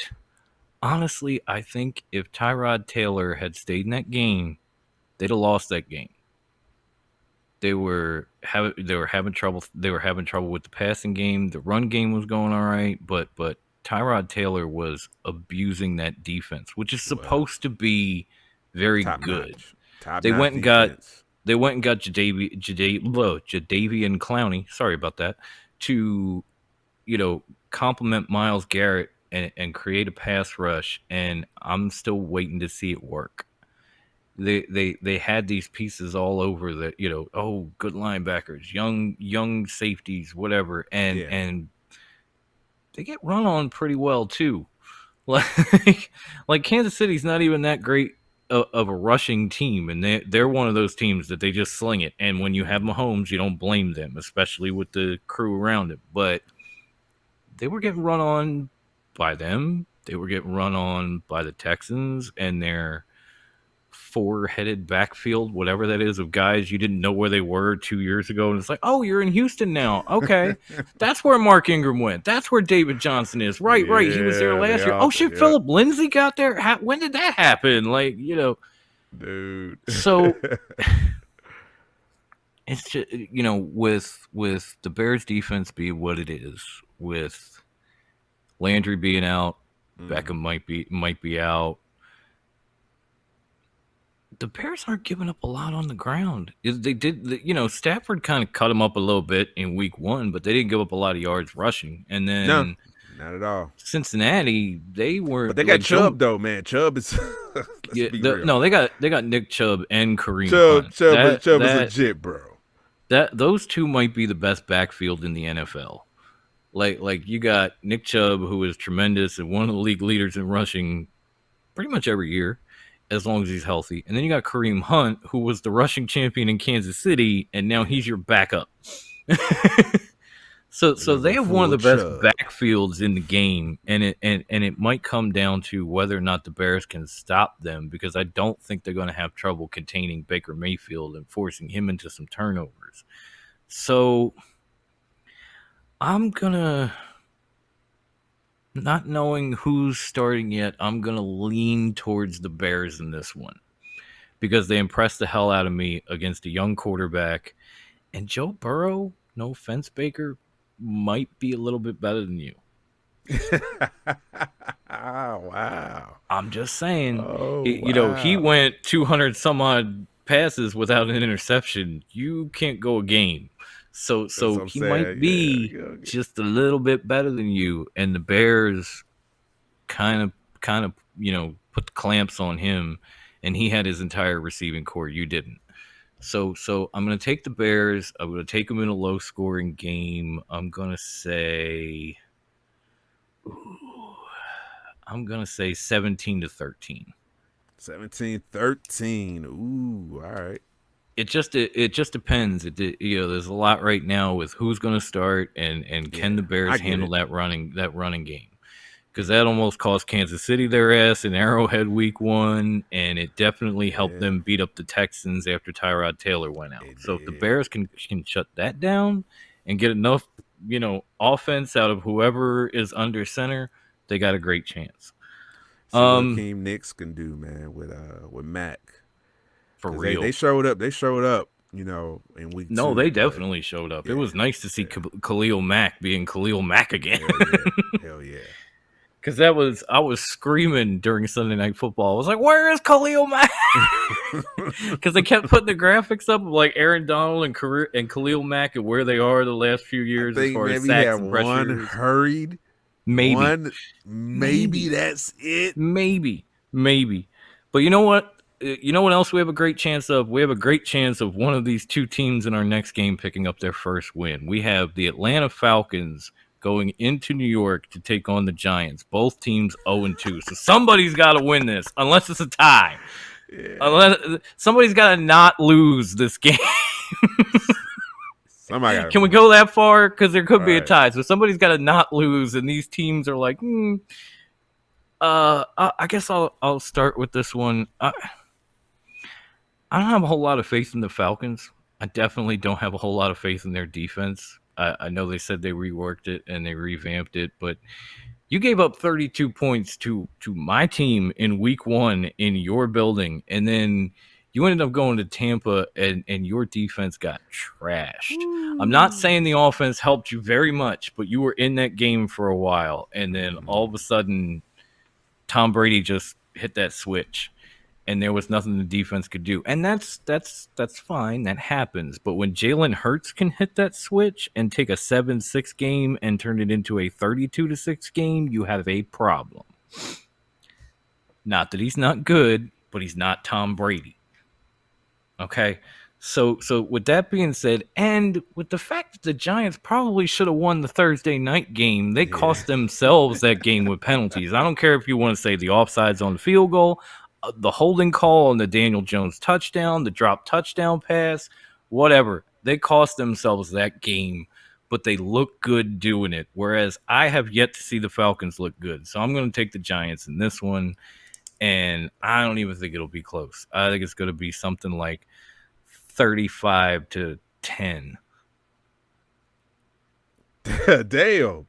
honestly, I think if Tyrod Taylor had stayed in that game, they'd have lost that game. They were having trouble. They were having trouble with the passing game. The run game was going all right, but Tyrod Taylor was abusing that defense, which is supposed to be very good. They went and got Jadeveon Clowney. Sorry about that. To complement Myles Garrett and create a pass rush, and I'm still waiting to see it work. They had these pieces all over that, good linebackers, young safeties, whatever, and they get run on pretty well too. Like Kansas City's not even that great of a rushing team, and they're one of those teams that they just sling it. And when you have Mahomes, you don't blame them, especially with the crew around him. But they were getting run on by them. They were getting run on by the Texans and their four-headed backfield, whatever that is, of guys you didn't know where they were 2 years ago, and it's like, oh, you're in Houston now. Okay, that's where Mark Ingram went. That's where David Johnson is. Right. He was there last year. Oh shit, Philip Lindsay got there. When did that happen? Dude. So it's just with the Bears defense being what it is, with Landry being out, Beckham might be out. The Bears aren't giving up a lot on the ground. They did, Stafford kind of cut them up a little bit in week 1, but they didn't give up a lot of yards rushing. And then, no, not at all. Cincinnati, they were. But they got Chubb though, man. Chubb is. They got Nick Chubb and Kareem Hunt. Chubb is legit, bro. Those two might be the best backfield in the NFL. Like you got Nick Chubb, who is tremendous and one of the league leaders in rushing, pretty much every year. as long as he's healthy. And then you got Kareem Hunt, who was the rushing champion in Kansas City, and now he's your backup. So they have one of the best backfields in the game, and it might come down to whether or not the Bears can stop them, because I don't think they're going to have trouble containing Baker Mayfield and forcing him into some turnovers. So I'm gonna, not knowing who's starting yet, I'm gonna lean towards the Bears in this one because they impressed the hell out of me against a young quarterback, and Joe Burrow, no offense, Baker, might be a little bit better than you. Wow. I'm just saying. Oh, you know, he went 200 some odd passes without an interception. You can't go a game. So he might be just a little bit better than you, and the Bears kind of you know, put the clamps on him, and he had his entire receiving core. You didn't. So I'm going to take the Bears. I'm going to take them in a low-scoring game. I'm going to say 17-13. 17-13. Ooh, all right. It just depends. You know, there's a lot right now with who's going to start and can the Bears handle that running game. Because that almost cost Kansas City their ass in Arrowhead week 1, and it definitely helped them beat up the Texans after Tyrod Taylor went out. So if the Bears can shut that down and get enough, you know, offense out of whoever is under center, they got a great chance. See what Akeem Nicks can do, man, with Mack. For real. They showed up. They showed up, you know, in week 2. No, they definitely showed up. Yeah. It was nice to see Khalil Mack being Khalil Mack again. Hell yeah. Because I was screaming during Sunday Night Football. I was like, where is Khalil Mack? Because they kept putting the graphics up of like Aaron Donald and Khalil Mack and where they are the last few years as far as sacks and pressures. One hurried. Maybe. Maybe that's it. Maybe. But you know what? You know what else we have a great chance of? We have a great chance of one of these two teams in our next game picking up their first win. We have the Atlanta Falcons going into New York to take on the Giants. Both teams 0-2. So somebody's got to win this, unless it's a tie. Yeah. Unless somebody's got to not lose this game. Can we go that far? Because there could be a tie. So somebody's got to not lose, and these teams are like, I guess I'll start with this one. I don't have a whole lot of faith in the Falcons. I definitely don't have a whole lot of faith in their defense. I know they said they reworked it and they revamped it, but you gave up 32 points to my team in week 1 in your building, and then you ended up going to Tampa and your defense got trashed. Ooh. I'm not saying the offense helped you very much, but you were in that game for a while, and then all of a sudden Tom Brady just hit that switch. And there was nothing the defense could do. And that's fine. That happens. But when Jalen Hurts can hit that switch and take a 7-6 game and turn it into a 32-6 game, you have a problem. Not that he's not good, but he's not Tom Brady. Okay? So with that being said, and with the fact that the Giants probably should have won the Thursday night game, they cost themselves that game with penalties. I don't care if you want to say the offsides on the field goal, the holding call on the Daniel Jones touchdown, the drop touchdown pass, whatever. They cost themselves that game, but they look good doing it, whereas I have yet to see the Falcons look good. So I'm going to take the Giants in this one, and I don't even think it'll be close. I think it's going to be something like 35-10. Damn.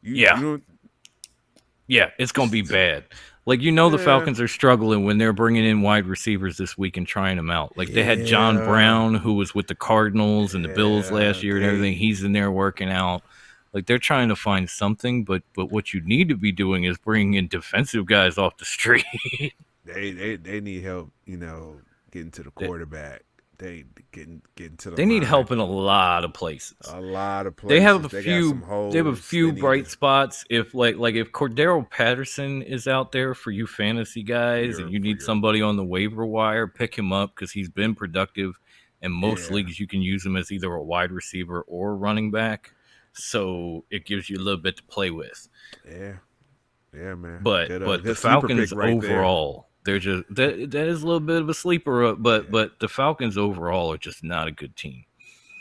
Yeah, it's going to be bad. Like, you know, the Falcons are struggling when they're bringing in wide receivers this week and trying them out. Like, they had John Brown, who was with the Cardinals and the Bills last year and everything. He's in there working out. Like, they're trying to find something, but what you need to be doing is bringing in defensive guys off the street. They need help, you know, getting to the quarterback. They They need help in a lot of places. They have a few bright spots. If like if Cordero Patterson is out there for you fantasy guys and you need somebody on the waiver wire, pick him up because he's been productive. In most leagues, you can use him as either a wide receiver or a running back. So it gives you a little bit to play with. Yeah, man. But the Falcons overall, They're just that is a little bit of a sleeper, but the Falcons overall are just not a good team.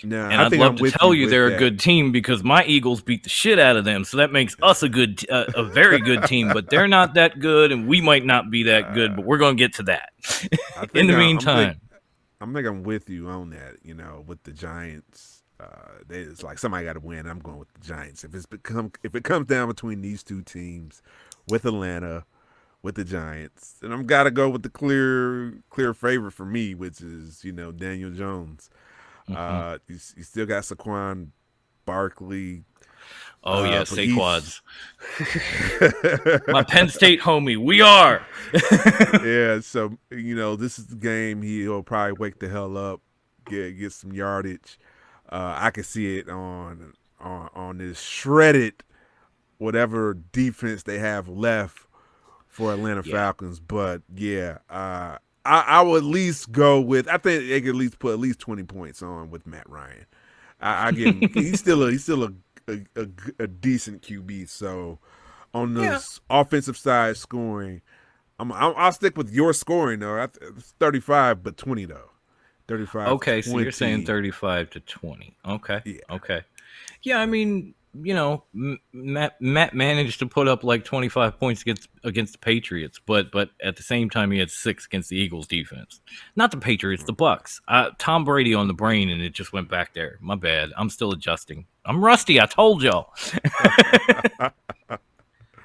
No, And I I'd think love I'm to with tell you you with they're that. a good team because my Eagles beat the shit out of them, so that makes us a very good team. But they're not that good, and we might not be that good. But we're gonna get to that. I think In the I'm meantime, I'm with you on that. With the Giants, it's like somebody got to win. I'm going with the Giants. If it comes down between these two teams, with Atlanta, with the Giants, and I'm gotta go with the clear favorite for me, which is Daniel Jones. You still got Saquon Barkley. oh yeah, But he's Saquads, my Penn State homie. We are. yeah. So this is the game he'll probably wake the hell up, get some yardage. I can see it on this shredded whatever defense they have left for Atlanta Falcons. But yeah, I would at least go with. I think they could at least put at least 20 points on with Matt Ryan. I give him. he's still a decent QB. So on the offensive side scoring, I'll stick with your scoring though. It's 35, but 20 though. 35. Okay, 20. so you're saying 35-20. Okay. Yeah. Okay. Yeah, I mean, Matt managed to put up like 25 points against the Patriots, but at the same time he had 6 against the Eagles defense. Not the Patriots, the Bucks. Tom Brady on the brain, and it just went back there. My bad. I'm still adjusting. I'm rusty. I told y'all.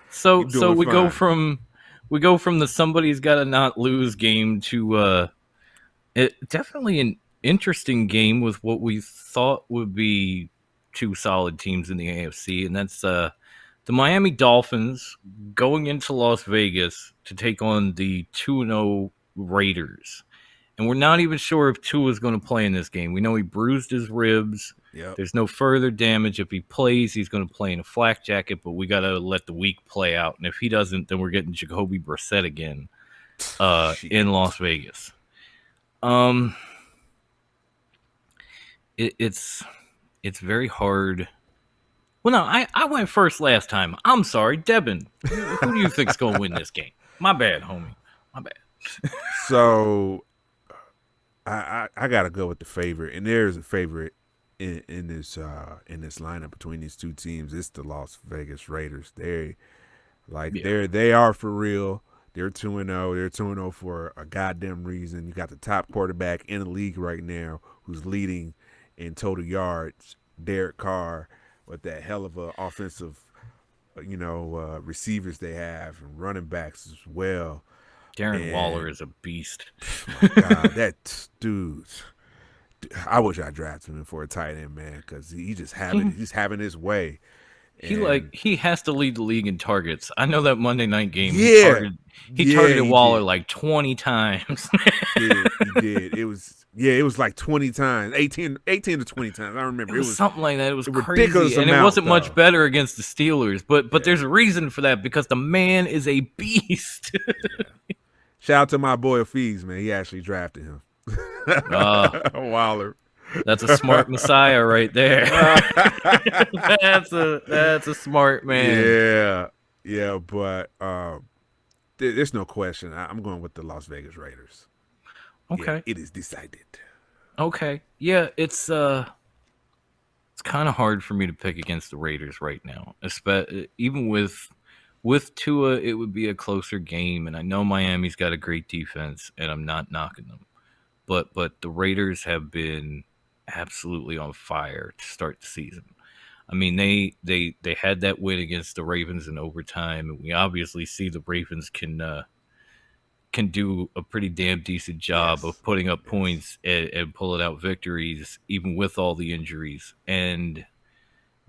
So we go from the somebody's got to not lose game to definitely an interesting game with what we thought would be two solid teams in the AFC, and that's the Miami Dolphins going into Las Vegas to take on the 2-0 Raiders. And we're not even sure if Tua is going to play in this game. We know he bruised his ribs. Yep. There's no further damage. If he plays, he's going to play in a flak jacket, but we got to let the week play out. And if he doesn't, then we're getting Jacoby Brissett again in Las Vegas. It's very hard. Well, no, I went first last time. I'm sorry, Devin. Who do you think's going to win this game? My bad, homie. My bad. So I gotta go with the favorite, and there's a favorite in this lineup between these two teams. It's the Las Vegas Raiders. They are for real. They're 2-0. They're 2-0 for a goddamn reason. You got the top quarterback in the league right now who's leading in total yards, Derek Carr, with that hell of a offensive, receivers they have and running backs as well. Darren Waller is a beast. My God, that dude. I wish I drafted him for a tight end, man, because he's having his way. He has to lead the league in targets. I know that Monday night game. Yeah, he targeted Waller like 20 times. He did. It was like 20 times, 18 to 20 times. I remember it was something like that. It was crazy, and it wasn't much better against the Steelers. But there's a reason for that because the man is a beast. Shout out to my boy Fees, man. He actually drafted him. Waller. That's a smart Messiah right there. That's a smart man. Yeah, but there's no question. I'm going with the Las Vegas Raiders. Okay, yeah, it is decided. Okay, yeah, it's kind of hard for me to pick against the Raiders right now. Even with Tua, it would be a closer game, and I know Miami's got a great defense, and I'm not knocking them, but the Raiders have been absolutely on fire to start the season. I mean, they had that win against the Ravens in overtime, and we obviously see the Ravens can do a pretty damn decent job of putting up points and pulling out victories, even with all the injuries. And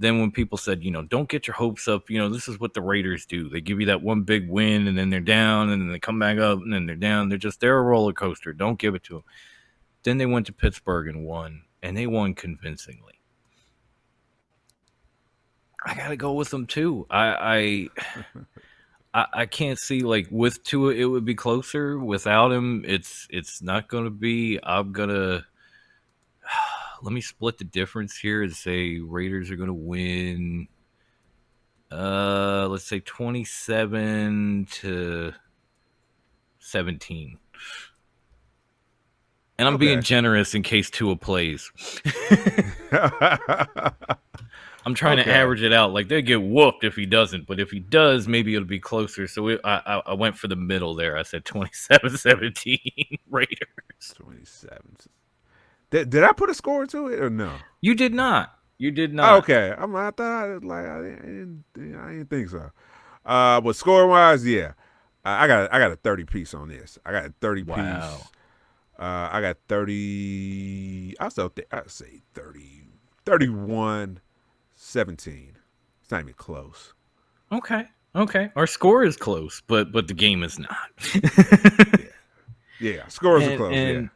then when people said, don't get your hopes up, this is what the Raiders do. They give you that one big win, and then they're down, and then they come back up, and then they're down. They're a roller coaster. Don't give it to them. Then they went to Pittsburgh and won, and they won convincingly. I got to go with them, too. I can't see, like, with Tua, it would be closer. Without him, it's not going to be. I'm going to let me split the difference here and say Raiders are going to win, let's say 27-17. 17. And I'm being generous in case Tua plays. I'm trying to average it out. Like, they get whooped if he doesn't. But if he does, maybe it'll be closer. So I went for the middle there. I said 27-17 Raiders. 27. Did I put a score to it or no? You did not. You did not. Okay. I thought it was like I didn't think so. But score wise, yeah. I got a 30 piece on this. I got a 30 piece. Wow. I got 30. I'd say 30, 31, 17. It's not even close. Okay. Our score is close, but the game is not. Yeah. Scores are close. And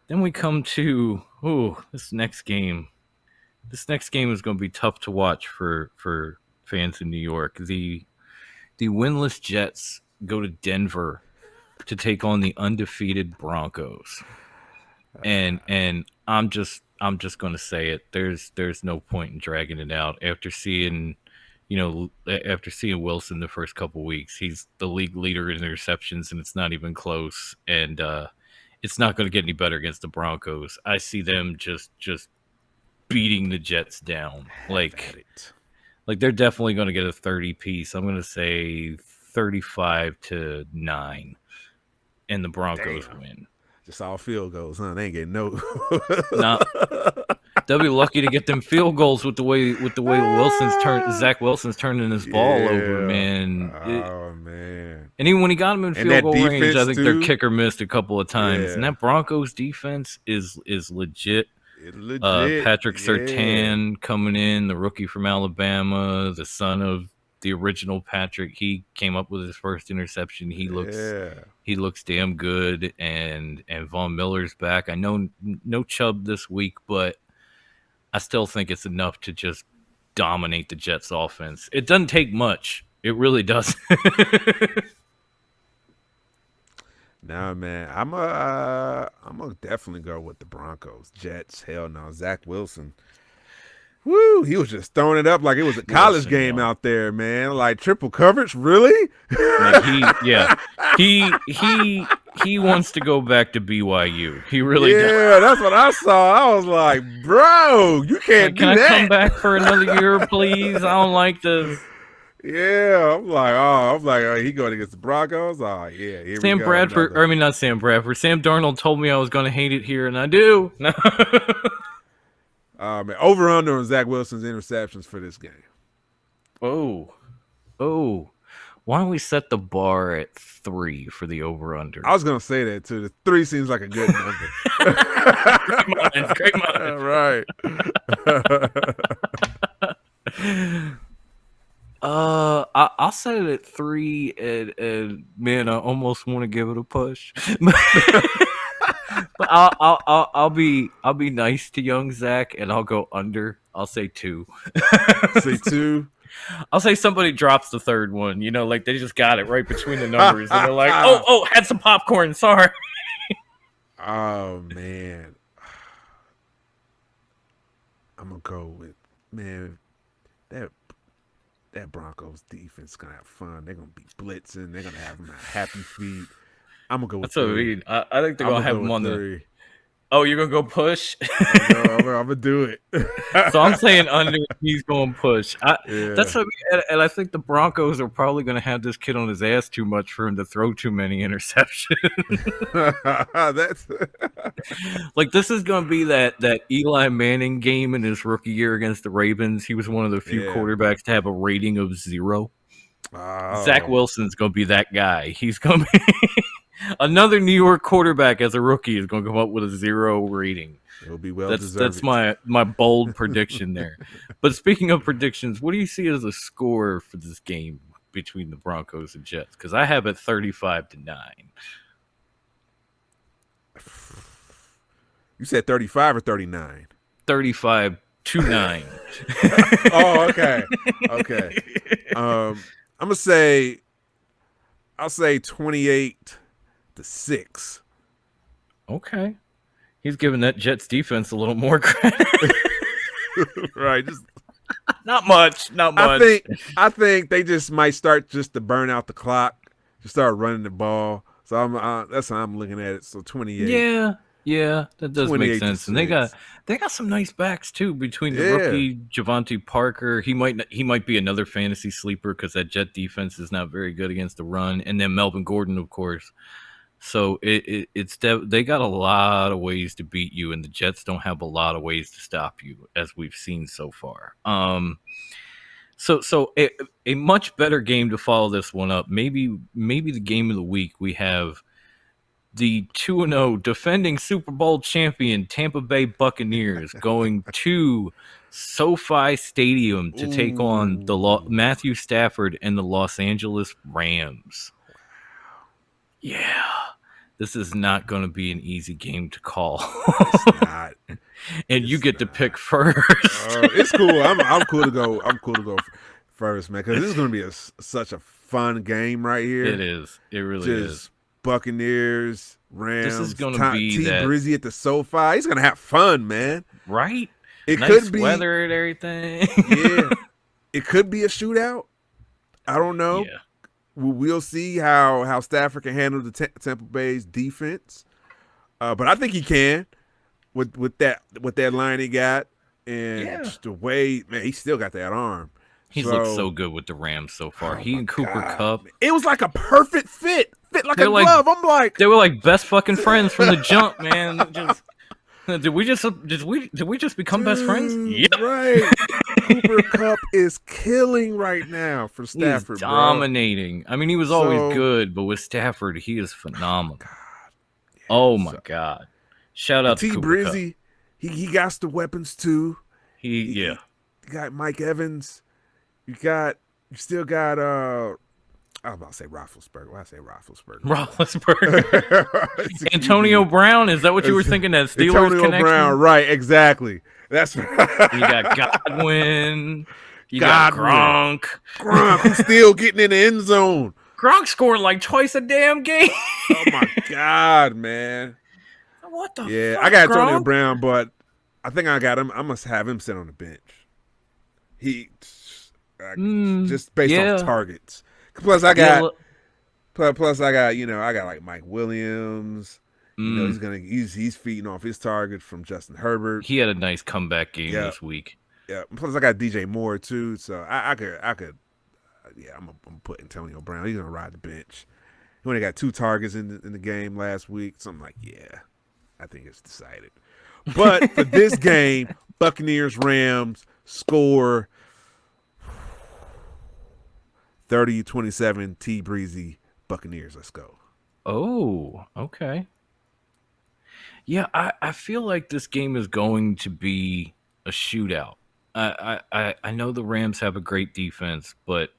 then we come to this next game. This next game is going to be tough to watch for fans in New York. The winless Jets go to Denver to take on the undefeated Broncos. And I'm just going to say it. There's no point in dragging it out after seeing Wilson the first couple weeks. He's the league leader in interceptions, and it's not even close. And it's not going to get any better against the Broncos. I see them just beating the Jets down. Like they're definitely going to get a 30 piece. I'm going to say 35-9, and the Broncos win. Just all field goals, huh? They ain't getting no. Nah, they'll be lucky to get them field goals with the way Zach Wilson's turning his ball over, man. Man! And even when he got him in field goal range, I think their kicker missed a couple of times. Yeah. And that Broncos defense is legit. Patrick Surtain coming in, the rookie from Alabama, the son of the original Patrick. He came up with his first interception. He looks damn good, and Von Miller's back. I know no Chubb this week, but I still think it's enough to just dominate the Jets offense. It doesn't take much. It really doesn't. Nah, man, I'm gonna definitely go with the Broncos. Jets, hell no. Zach Wilson, woo, he was just throwing it up like it was a college game out there, man. Like triple coverage, really? Like he wants to go back to BYU. He really does. Yeah, that's what I saw. I was like, bro, you can't do that. Can I come back for another year, please? I don't like this. Yeah, I'm like, he going against the Broncos? Oh, yeah. Here Sam Bradford, or I mean, not Sam Bradford. Sam Darnold told me I was going to hate it here, and I do. Man, over under on Zach Wilson's interceptions for this game. Oh. Why don't we set the bar at 3 for the over under? I was going to say that too. The 3 seems like a good number. Great mind. Right. I'll set it at 3, and man, I almost want to give it a push. But I'll be nice to young Zach, and I'll go under. I'll say 2. Say 2. I'll say somebody drops the third one. You know, like they just got it right between the numbers, and they're like, "Oh, had some popcorn. Sorry." Oh man, I'm gonna go with that Broncos defense is gonna have fun. They're gonna be blitzing. They're gonna have them at happy feet. I'm gonna go with 3. I think they're gonna have them on 3. Oh, you're gonna go push? I'm gonna do it. So I'm saying under. He's going push. That's what, and I think the Broncos are probably gonna have this kid on his ass too much for him to throw too many interceptions. That's like this is gonna be that Eli Manning game in his rookie year against the Ravens. He was one of the few quarterbacks to have a rating of 0. Zach Wilson's gonna be that guy. He's gonna be another New York quarterback as a rookie is gonna come up with a 0 rating. It'll be well deserved. That's my bold prediction there. But speaking of predictions, what do you see as a score for this game between the Broncos and Jets? Because I have it 35-9. You said 35 or 39? 35-9. Oh, okay. I'm gonna say, I'll say 28-6. Okay. He's giving that Jets defense a little more credit. Right. Just not much. I think they just might start just to burn out the clock, just start running the ball. So that's how I'm looking at it. So 28. Yeah, that does make sense. And they got some nice backs too between the rookie Javante Parker. He might be another fantasy sleeper because that Jet defense is not very good against the run, and then Melvin Gordon, of course. So they got a lot of ways to beat you, and the Jets don't have a lot of ways to stop you, as we've seen so far. So a much better game to follow this one up. Maybe the game of the week we have the 2-0 defending Super Bowl champion Tampa Bay Buccaneers going to SoFi Stadium to take on Matthew Stafford and the Los Angeles Rams. Yeah. This is not going to be an easy game to call. It's not. And you get to pick first. It's cool. I'm cool to go. I'm cool to go first, man, because this is going to be such a fun game right here. It is. It really is. Buccaneers, Rams. This is going to be T. Brizzy at the SoFi. He's going to have fun, man. Right? It nice could be weather and everything. Yeah. It could be a shootout. I don't know. Yeah. We'll see how Stafford can handle the Tampa Bay's defense, but I think he can with that line he got, and just the way, man, he still got that arm. He's looked so good with the Rams so far. He and Cooper Kupp. It was like a perfect fit like a glove. I'm like, they were like best fucking friends from the jump, man. Did we just become best friends? Yeah, right. Cooper Kupp is killing right now for Stafford. He's dominating. Bro. I mean, he was always good, but with Stafford, he is phenomenal. Oh my God! Shout out to T. Cooper Brizzy. Kupp. He got the weapons too. He got Mike Evans. You still got I was about to say Roethlisberger. Why I say Roethlisberger? Antonio Brown. Is that what you were thinking? That Steelers Antonio connection? Brown, right? Exactly. That's right. You got Godwin. You got Gronk. Who's still getting in the end zone. Gronk scored like twice a damn game. Oh my God, man! What the? Yeah, fuck, I got Antonio Gronk? Brown, but I think I got him. I must have him sit on the bench. Just based off targets. Plus I got like Mike Williams. He's feeding off his targets from Justin Herbert. He had a nice comeback game this week. Yeah. Plus I got DJ Moore too, so I could. I'm gonna put Antonio Brown. He's gonna ride the bench. He only got 2 targets in the game last week. So I'm like, I think it's decided. But for this game, Buccaneers Rams score 30-27. T. Breezy Buccaneers. Let's go. Oh, okay. Yeah, I feel like this game is going to be a shootout. I know the Rams have a great defense, but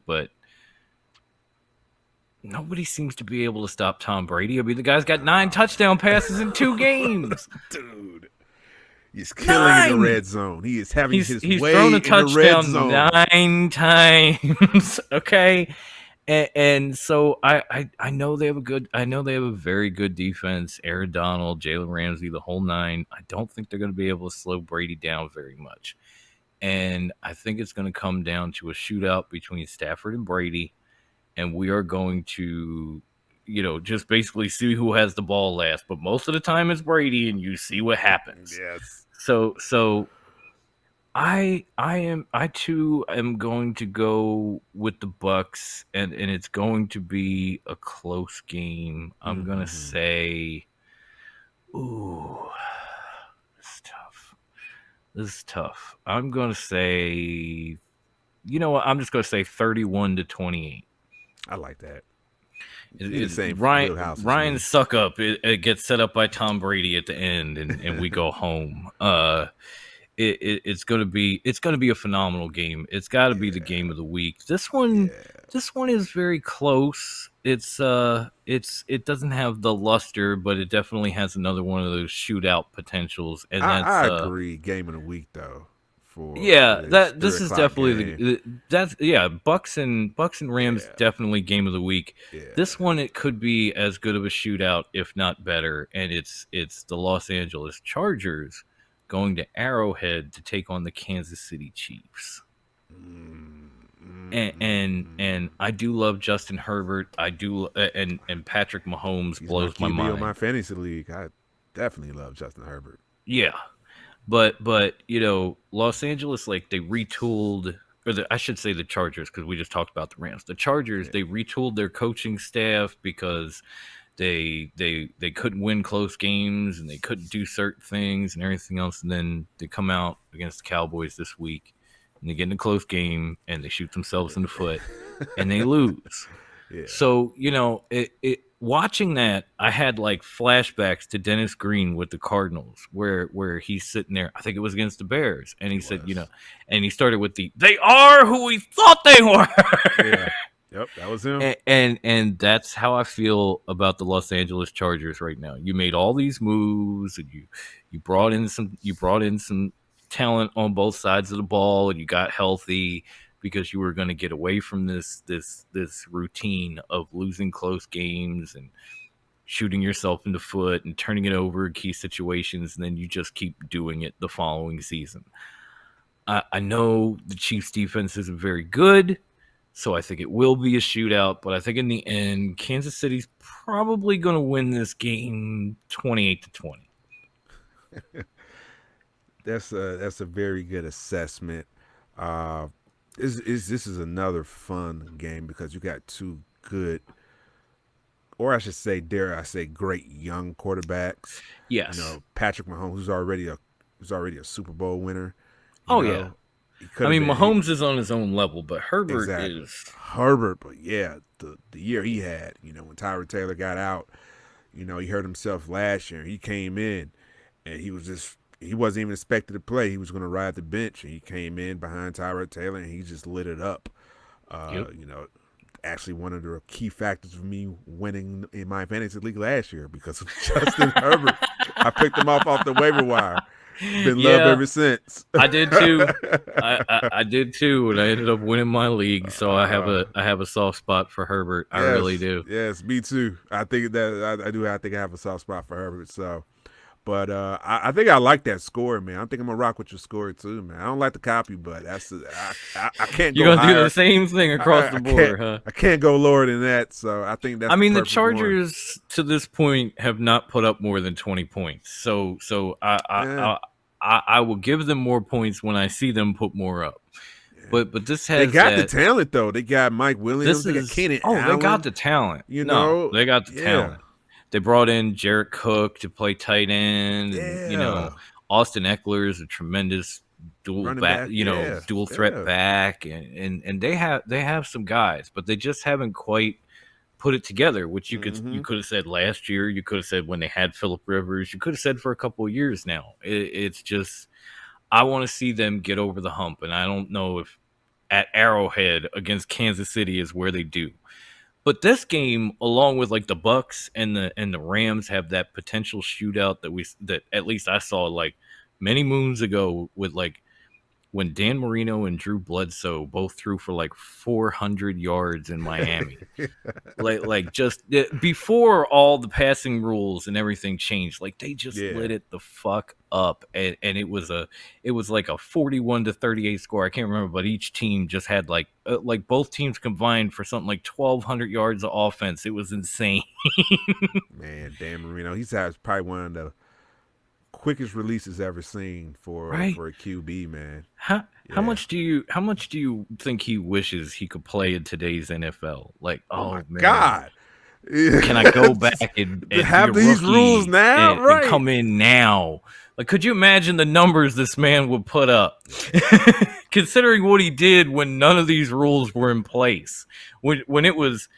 nobody seems to be able to stop Tom Brady. I mean, the guy's got 9 touchdown passes in 2 games. Dude. He's killing in the red zone. He is having his way thrown a in the red zone. 9 times. Okay. And so I know they have a very good defense. Aaron Donald, Jalen Ramsey, the whole 9. I don't think they're going to be able to slow Brady down very much. And I think it's going to come down to a shootout between Stafford and Brady. And we are going to, just basically see who has the ball last. But most of the time it's Brady, and you see what happens. Yes. So I too am going to go with the Bucks, and it's going to be a close game. I'm gonna say, this is tough. I'm gonna say, you know what? I'm just gonna say 31-28. I like that. Ryan suck up. It gets set up by Tom Brady at the end, and we go home. It's gonna be a phenomenal game. It's got to be the game of the week. This one is very close. It doesn't have the luster, but it definitely has another one of those shootout potentials. And I agree. Game of the week though. This is definitely Bucks and Rams definitely game of the week. This one, it could be as good of a shootout, if not better, and it's the Los Angeles Chargers going to Arrowhead to take on the Kansas City Chiefs. and I do love Justin Herbert. I do, and Patrick Mahomes He's blows my my QB mind. on my fantasy league. I definitely love Justin Herbert. Yeah, but Los Angeles, like, they retooled, or I should say the Chargers, because we just talked about the Rams. The Chargers, they retooled their coaching staff because they couldn't win close games and they couldn't do certain things and everything else. And then they come out against the Cowboys this week and they get in a close game and they shoot themselves in the foot and they lose. Yeah. So, watching that, I had like flashbacks to Dennis Green with the Cardinals, where he's sitting there. I think it was against the Bears, and he said, and he started with they are who we thought they were. Yeah. Yep, that was him. And that's how I feel about the Los Angeles Chargers right now. You made all these moves, and you brought in some talent on both sides of the ball, and you got healthy, because you were going to get away from this routine of losing close games and shooting yourself in the foot and turning it over in key situations, and then you just keep doing it the following season. I know the Chiefs' defense isn't very good, so I think it will be a shootout, but I think in the end, Kansas City's probably going to win this game 28-20. That's a very good assessment. This is another fun game because you got two good, or I should say, dare I say, great young quarterbacks. Yes. Patrick Mahomes, who's already a Super Bowl winner. Yeah. I mean, Mahomes is on his own level, but Herbert is Herbert. But yeah, the year he had, when Tyrod Taylor got out, he hurt himself last year. He came in, and he wasn't even expected to play. He was going to ride the bench, and he came in behind Tyrod Taylor, and he just lit it up. Actually one of the key factors of me winning in my fantasy league last year because of Justin Herbert. I picked him off the waiver wire. Been loved ever since. I did too. I did too, and I ended up winning my league. So I have a soft spot for Herbert. I really do. Yes, me too. I think that I do. I think I have a soft spot for Herbert. So. But I think I like that score, man. I think I'm gonna rock with your score too, man. I don't like the copy, but I can't. You're gonna do the same thing across the board, huh? I can't go lower than that. So I think that's. I mean, the Chargers to this point have not put up more than 20 points. So I will give them more points when I see them put more up. Yeah. But this has they got the talent though. They got Mike Williams. They got Keenan Allen. They got the talent. They got the talent. They brought in Jarrett Cook to play tight end. And, Austin Eckler is a tremendous dual threat back, and they have some guys, but they just haven't quite put it together. Which you could have said last year. You could have said when they had Phillip Rivers. You could have said for a couple of years now. It's just I want to see them get over the hump, and I don't know if at Arrowhead against Kansas City is where they do. But this game, along with like the Bucks and the Rams, have that potential shootout that at least I saw like many moons ago with like when Dan Marino and Drew Bledsoe both threw for like 400 yards in Miami. like just before all the passing rules and everything changed, like they just lit it the fuck up, and it was like a 41-38 score. I can't remember, but each team just had like both teams combined for something like 1,200 yards of offense. It was insane. Man, Dan Marino, he's probably one of the quickest releases ever seen for a QB, man. How much do you think he wishes he could play in today's NFL? Like, oh man, God, can I go back and have these rules now? And come in now. Like, could you imagine the numbers this man would put up? Considering what he did when none of these rules were in place, when it was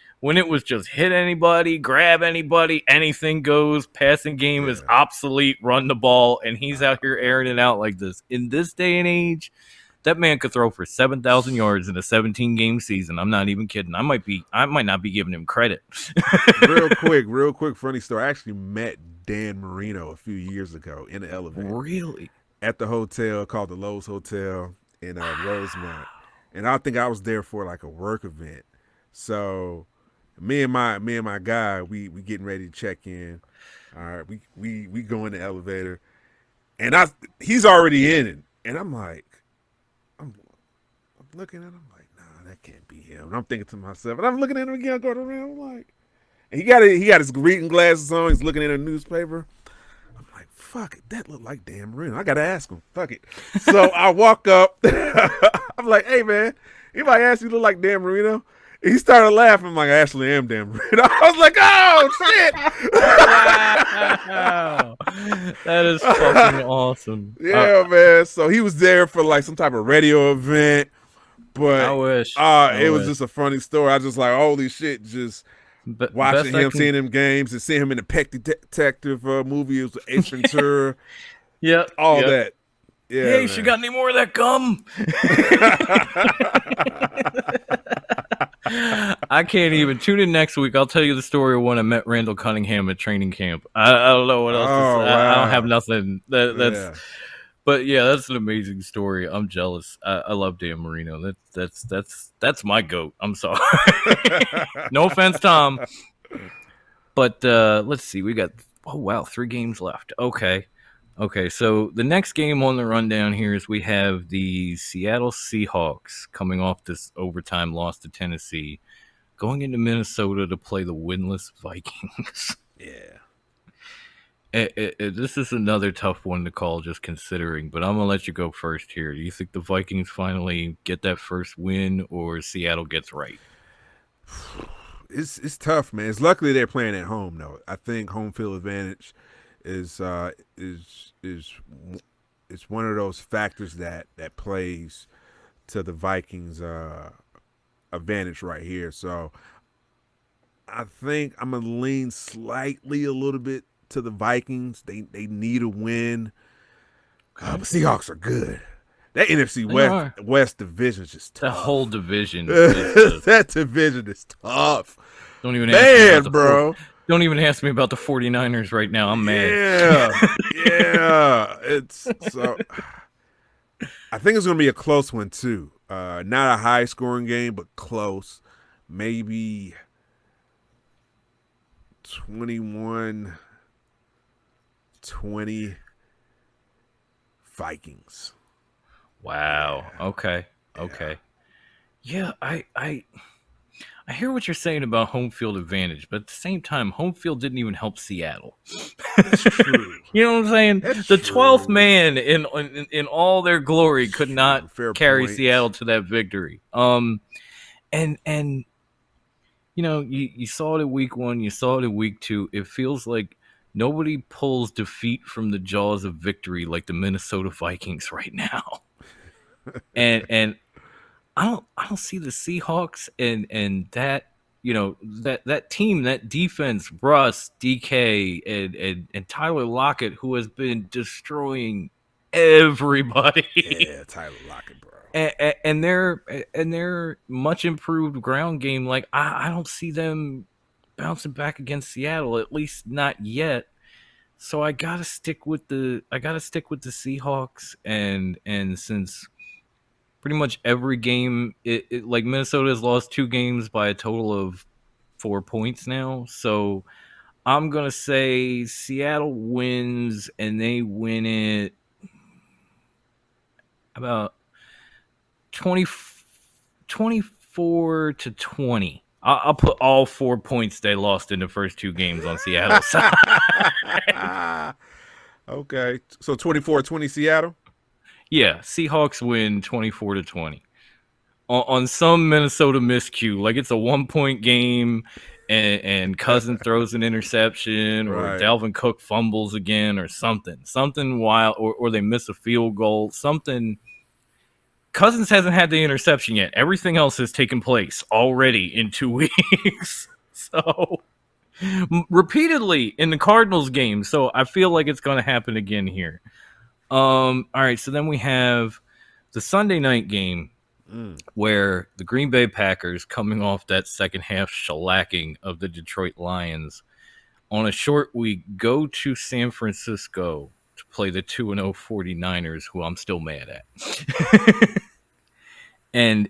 just hit anybody, grab anybody, anything goes, passing game is obsolete, run the ball, and he's out here airing it out like this. In this day and age, that man could throw for 7,000 yards in a 17-game season. I'm not even kidding. I might not be giving him credit. real quick, funny story. I actually met Dan Marino a few years ago in the elevator. Really? At the hotel called the Lowe's Hotel in Rosemont. And I think I was there for like a work event. So me and my guy, we getting ready to check in. All right, we go in the elevator, and he's already in it, and I'm like, I'm looking at him like, nah, that can't be him. And I'm thinking to myself, and I'm looking at him again, going around, I'm like, and he got his reading glasses on. He's looking at a newspaper. I'm like, fuck it, that look like Dan Marino. I gotta ask him. Fuck it. So I walk up. I'm like, hey man, anybody ask you look like Dan Marino? And he started laughing. I'm like, I actually am Dan Marino. I was like, oh shit. Wow. That is fucking awesome. Yeah, man. So he was there for like some type of radio event. But I wish. It was just a funny story. I just like, holy shit, just watching him, seeing him games, and seeing him in the Pet Detective movie. It was Ace Ventura. Yeah. All that. Yeah. Hey, man. she got any more of that gum? I can't even. Tune in next week. I'll tell you the story of when I met Randall Cunningham at training camp. I don't know what else to say. Wow. I don't have nothing. But yeah, that's an amazing story. I'm jealous. I love Dan Marino. That's my goat. I'm sorry. No offense, Tom. But let's see. We got 3 games left. Okay. So the next game on the rundown here is we have the Seattle Seahawks coming off this overtime loss to Tennessee, going into Minnesota to play the winless Vikings. Yeah. This is another tough one to call, just considering, but I'm going to let you go first here. Do you think the Vikings finally get that first win, or Seattle gets right? It's tough, man. It's luckily they're playing at home, though. I think home field advantage is one of those factors that plays to the Vikings' advantage right here. So I think I'm going to lean slightly a little bit to the Vikings. They need a win. But Seahawks are good. That NFC West division is just tough. The whole division. That division is tough. Don't even Don't even ask me about the 49ers right now. I'm mad. Yeah. It's so. I think it's going to be a close one too. Not a high scoring game, but close. Maybe 21-20 Vikings. Wow. Okay. Yeah, I hear what you're saying about home field advantage, but at the same time, home field didn't even help Seattle. That's true. You know what I'm saying? That's the true. 12th man in all their glory could not carry point. Seattle to that victory. And you know, you saw it in week 1, you saw it in week 2. It feels like nobody pulls defeat from the jaws of victory like the Minnesota Vikings right now. and I don't see the Seahawks and that, you know, that team, that defense, Russ, DK, and Tyler Lockett, who has been destroying everybody. Yeah, Tyler Lockett, bro. And their much improved ground game, like I don't see them bouncing back against Seattle, at least not yet. So I gotta stick with the Seahawks, and since pretty much every game, like Minnesota has lost 2 games by a total of 4 points now. So I'm going to say Seattle wins, and they win it about 24-20. I'll put all 4 points they lost in the first 2 games on Seattle side. Okay. So 24-20 Seattle? Yeah, Seahawks win 24-20 on some Minnesota miscue. Like it's a 1-point game, and Cousins throws an interception, or Right. Dalvin Cook fumbles again, or something wild, or they miss a field goal. Something. Cousins hasn't had the interception yet. Everything else has taken place already in 2 weeks. So repeatedly in the Cardinals game. So I feel like it's going to happen again here. All right, so then we have the Sunday night game where the Green Bay Packers, coming off that second half shellacking of the Detroit Lions, on a short week go to San Francisco to play the 2-0 49ers, who I'm still mad at. and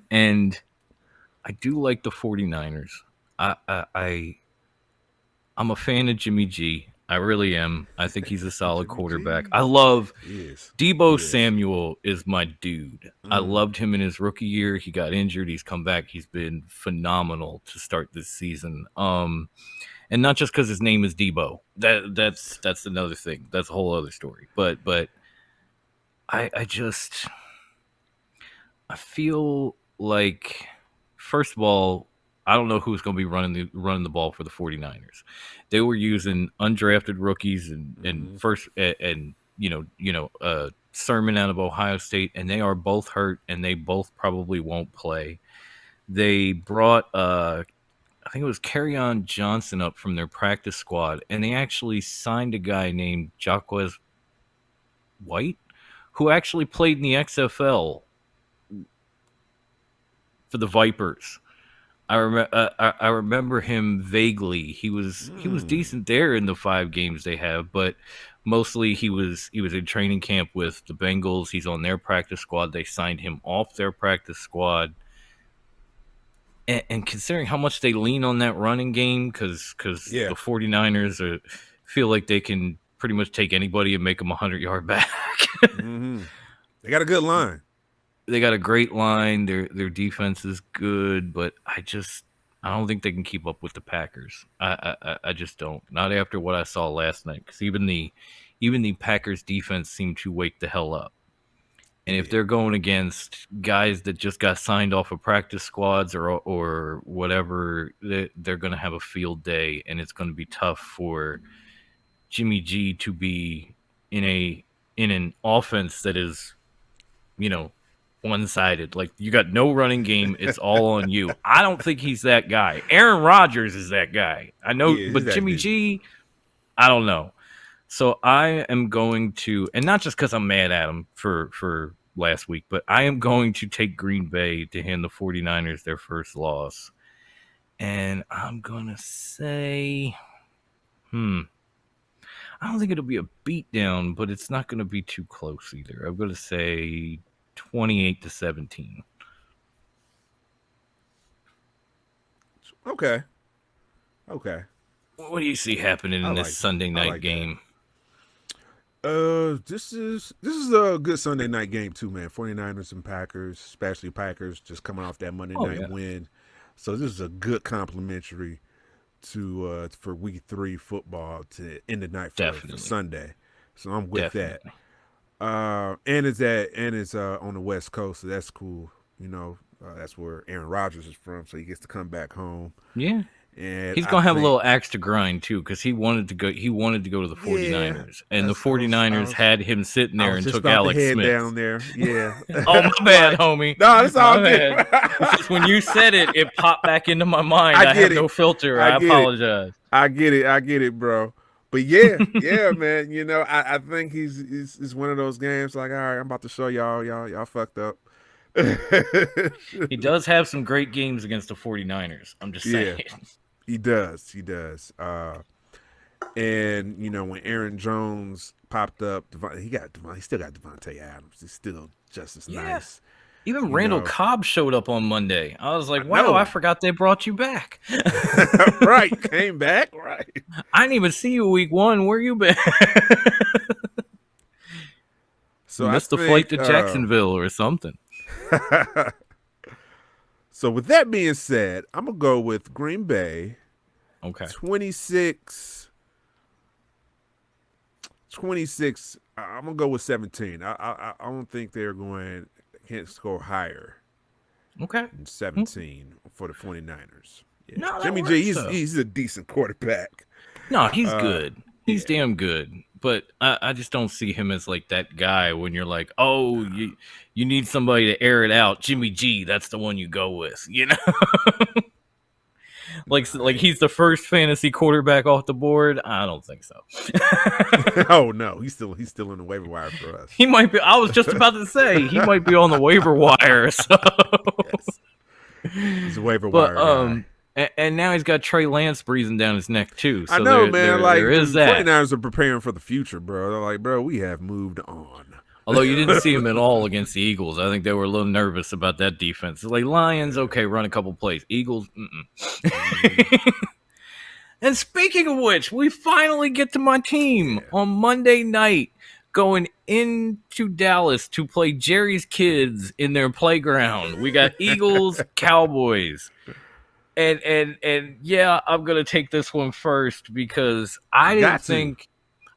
I do like the 49ers. I'm a fan of Jimmy G. I really am. I think he's a solid Jimmy quarterback. G. I love He is. Debo He is. Samuel is my dude. I loved him in his rookie year. He got injured. He's come back. He's been phenomenal to start this season. And not just because his name is Debo. That's another thing. That's a whole other story. But I feel like, first of all, I don't know who's going to be running the ball for the 49ers. They were using undrafted rookies and first and Sermon out of Ohio State, and they are both hurt, and they both probably won't play. They brought I think it was Kerryon Johnson up from their practice squad, and they actually signed a guy named Jaquez White, who actually played in the XFL for the Vipers. I remember him vaguely. He was decent there in the 5 games they have, but mostly he was in training camp with the Bengals. He's on their practice squad. They signed him off their practice squad. And considering how much they lean on that running game, because the 49ers feel like they can pretty much take anybody and make them 100-yard back. They got a good line. They got a great line. Their defense is good, but I don't think they can keep up with the Packers. I just don't. Not after what I saw last night, because even the Packers defense seemed to wake the hell up. And if they're going against guys that just got signed off of practice squads or whatever, they're going to have a field day, and it's going to be tough for Jimmy G to be in an offense that is, one-sided. Like, you got no running game. It's all on you. I don't think he's that guy. Aaron Rodgers is that guy. I know, but Jimmy G, I don't know. So I am going to, and not just because I'm mad at him for last week, but I am going to take Green Bay to hand the 49ers their first loss. And I'm going to say, I don't think it'll be a beatdown, but it's not going to be too close either. I'm going to say 28-17. Okay. What do you see happening in this Sunday night game? This is a good Sunday night game too, man. 49ers and Packers, especially Packers, just coming off that Monday night win. So this is a good complimentary to for week 3 football to end the night for Sunday. So I'm with that. And it's on the West Coast, so that's cool. That's where Aaron Rodgers is from, so he gets to come back home. Yeah. And he's gonna have a little axe to grind too, because he wanted to go to the 49ers, and the 49ers had him sitting there and took Alex Smith down there. Yeah. Oh, my bad, homie. No, it's all good. It's just when you said it popped back into my mind. I have no filter. I apologize. I get it, bro. But yeah, man. I think he's one of those games like, all right, I'm about to show y'all fucked up. He does have some great games against the 49ers. I'm just saying. He does. And when Aaron Jones popped up, he still got Devontae Adams. He's still just as nice. Even Randall Cobb showed up on Monday. I was like, wow, I forgot they brought you back. Right. Came back. Right. I didn't even see you week 1. Where you been? So missed the flight to Jacksonville or something. So with that being said, I'm going to go with Green Bay. Okay. 26. I'm going to go with 17. I don't think can't score higher. Okay. Than 17 for the 49ers. Yeah. No, Jimmy G, he's a decent quarterback. No, he's good. He's damn good. But I just don't see him as like that guy when you're like, oh, you need somebody to air it out. Jimmy G, that's the one you go with, like he's the first fantasy quarterback off the board. I don't think so. Oh no, he's still in the waiver wire for us. He might be. I was just about to say he might be on the waiver wire. So he's a waiver wire guy. And now he's got Trey Lance breathing down his neck too. So I know, man. There is that. 49ers are preparing for the future, bro. They're like, bro, we have moved on. Although you didn't see him at all against the Eagles. I think they were a little nervous about that defense. Like Lions, okay, run a couple plays. Eagles, And speaking of which, we finally get to my team on Monday night, going into Dallas to play Jerry's kids in their playground. We got Eagles, Cowboys. And yeah, I'm gonna take this one first because I didn't think.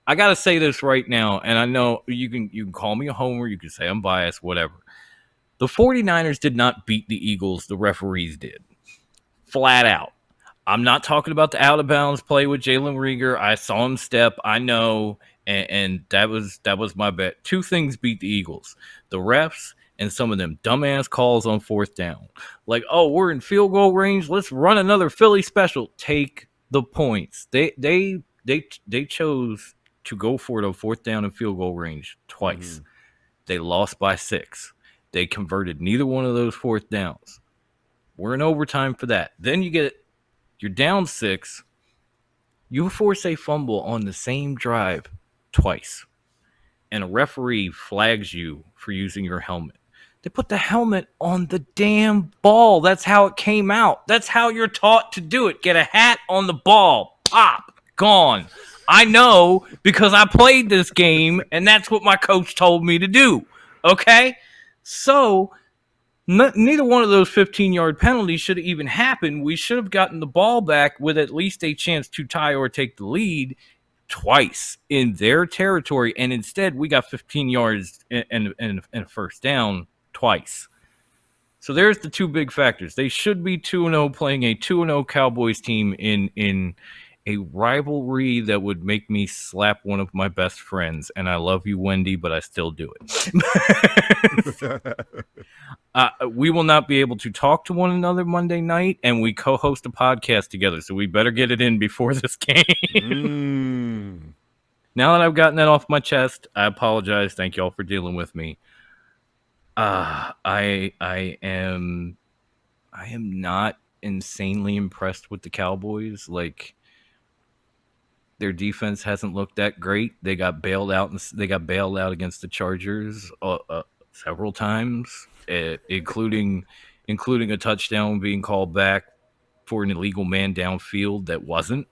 I gotta say this right now, and I know you can call me a homer, you can say I'm biased, whatever. The 49ers did not beat the Eagles, the referees did. Flat out. I'm not talking about the out of bounds play with Jalen Reagor. I saw him step, I know, and that was my bet. Two things beat the Eagles: the refs and some of them dumbass calls on fourth down. Like, oh, we're in field goal range, let's run another Phlly special. Take the points. They chose to go for it on fourth down and field goal range twice. Mm-hmm. They lost by 6. They converted neither one of those fourth downs. We're in overtime for that. Then you're down 6. You force a fumble on the same drive twice. And a referee flags you for using your helmet. They put the helmet on the damn ball. That's how it came out. That's how you're taught to do it. Get a hat on the ball. Pop. Gone. I know because I played this game, and that's what my coach told me to do. Okay? So neither one of those 15-yard penalties should have even happened. We should have gotten the ball back with at least a chance to tie or take the lead twice in their territory, and instead we got 15 yards and a first down twice. So there's the two big factors. They should be 2-0 playing a 2-0 Cowboys team in a rivalry that would make me slap one of my best friends. And I love you, Wendy, but I still do it. We will not be able to talk to one another Monday night, and we co-host a podcast together, so we better get it in before this game. Now that I've gotten that off my chest, I apologize. Thank you all for dealing with me. I am not insanely impressed with the Cowboys. Like, their defense hasn't looked that great. They got bailed out against the Chargers several times, including a touchdown being called back for an illegal man downfield that wasn't.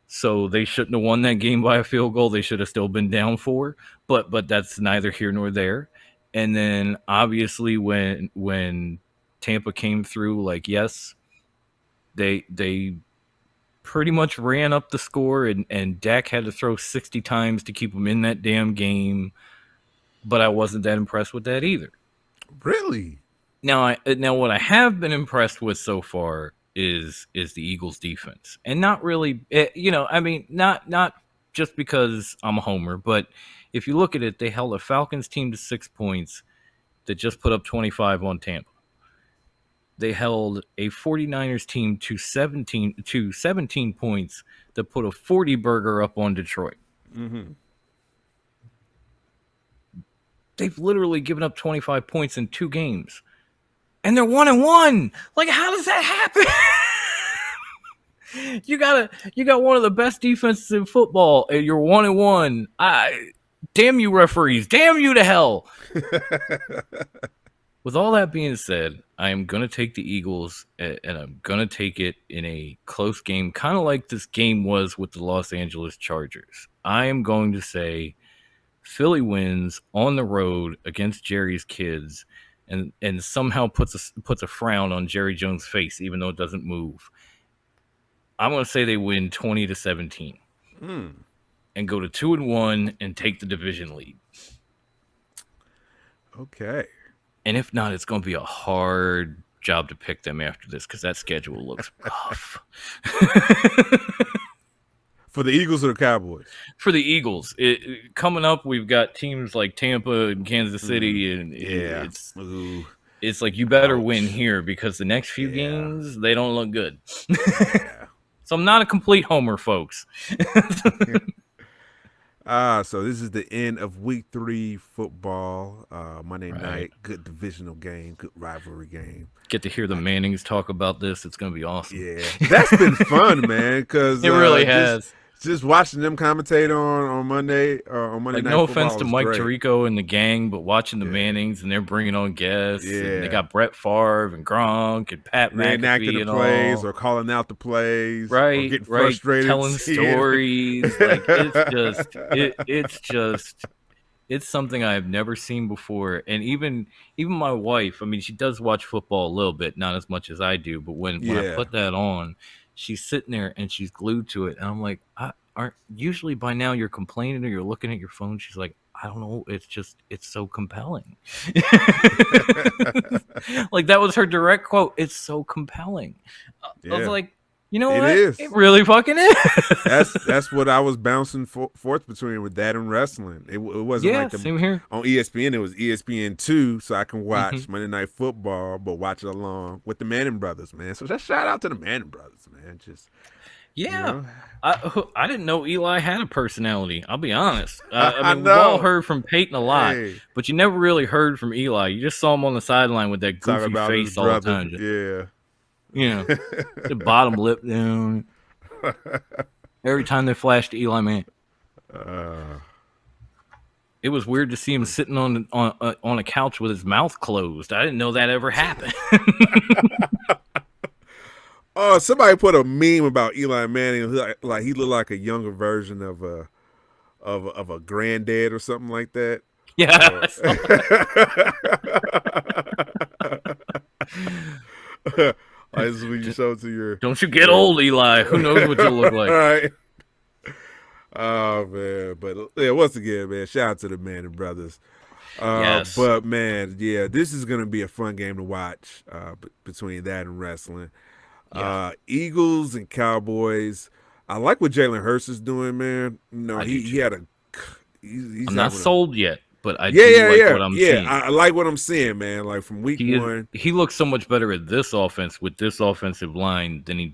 So they shouldn't have won that game by a field goal. They should have still been down 4. But that's neither here nor there. And then obviously when Tampa came through, like, yes, they pretty much ran up the score, and Dak had to throw 60 times to keep him in that damn game. But I wasn't that impressed with that either. Really? Now what I have been impressed with so far is the Eagles defense. And not really, not just because I'm a homer, but if you look at it, they held a Falcons team to 6 points that just put up 25 on Tampa. They held a 49ers team to 17 points that put a 40-burger up on Detroit. Mm-hmm. They've literally given up 25 points in 2 games. And they're 1-1. Like, how does that happen? You got one of the best defenses in football, and you're 1-1. Damn you, referees. Damn you to hell. With all that being said, I am going to take the Eagles, and I'm going to take it in a close game, kind of like this game was with the Los Angeles Chargers. I am going to say Phlly wins on the road against Jerry's kids, and somehow puts a frown on Jerry Jones' face, even though it doesn't move. I'm going to say they win 20-17 and go to 2-1 and take the division lead. Okay. And if not, it's going to be a hard job to pick them after this because that schedule looks rough. For the Eagles or the Cowboys? For the Eagles. Coming up, we've got teams like Tampa and Kansas City, and it's like you better win here because the next few games, they don't look good. So I'm not a complete homer, folks. So this is the end of Week 3 football. Monday night, good divisional game, good rivalry game. Get to hear the Mannings talk about this. It's going to be awesome. Yeah, that's been fun, man. Because it really has. just watching them commentate on Monday on Monday Like, Night no Football offense to was Mike great. Tirico and the gang, but watching the Mannings and they're bringing on guests. Yeah. And they got Brett Favre and Gronk and Pat Reenacting McAfee the and plays all. or calling out the plays or Right, getting right. frustrated. Telling seeing- stories. Like, it's something I have never seen before. And even my wife, I mean, she does watch football a little bit, not as much as I do, but when I put that on, she's sitting there and she's glued to it. And I'm like, aren't usually by now you're complaining or you're looking at your phone. She's like, I don't know. It's so compelling. Like, that was her direct quote. It's so compelling. I was like, you know what? It really fucking is. That's what I was bouncing forth between with that and wrestling. It wasn't like same here. On ESPN. It was ESPN2, so I can watch Monday Night Football, but watch it along with the Manning brothers, man. So just shout out to the Manning brothers, man. Just you know. I didn't know Eli had a personality. I'll be honest. I mean, know. we've all heard from Peyton a lot, but you never really heard from Eli. You just saw him on the sideline with that goofy face all the time. Yeah. You know, the bottom lip down. Every time they flashed Eli Manning. It was weird to see him sitting on a couch with his mouth closed. I didn't know that ever happened. Oh, somebody put a meme about Eli Manning, like he looked like a younger version of a granddad or something like that. Yeah. This is when you show it to your. Don't you get old, Eli? Who knows what you look like? All right. Oh man, but yeah, once again, man, shout out to the Manning brothers. Yes. But man, yeah, this is gonna be a fun game to watch between that and wrestling. Yeah. Eagles and Cowboys. I like what Jalen Hurts is doing, man. No, he had a. He's I'm not sold yet, but I do like what I'm seeing. I like what I'm seeing, man. Like from week one, he looks so much better at this offense with this offensive line than he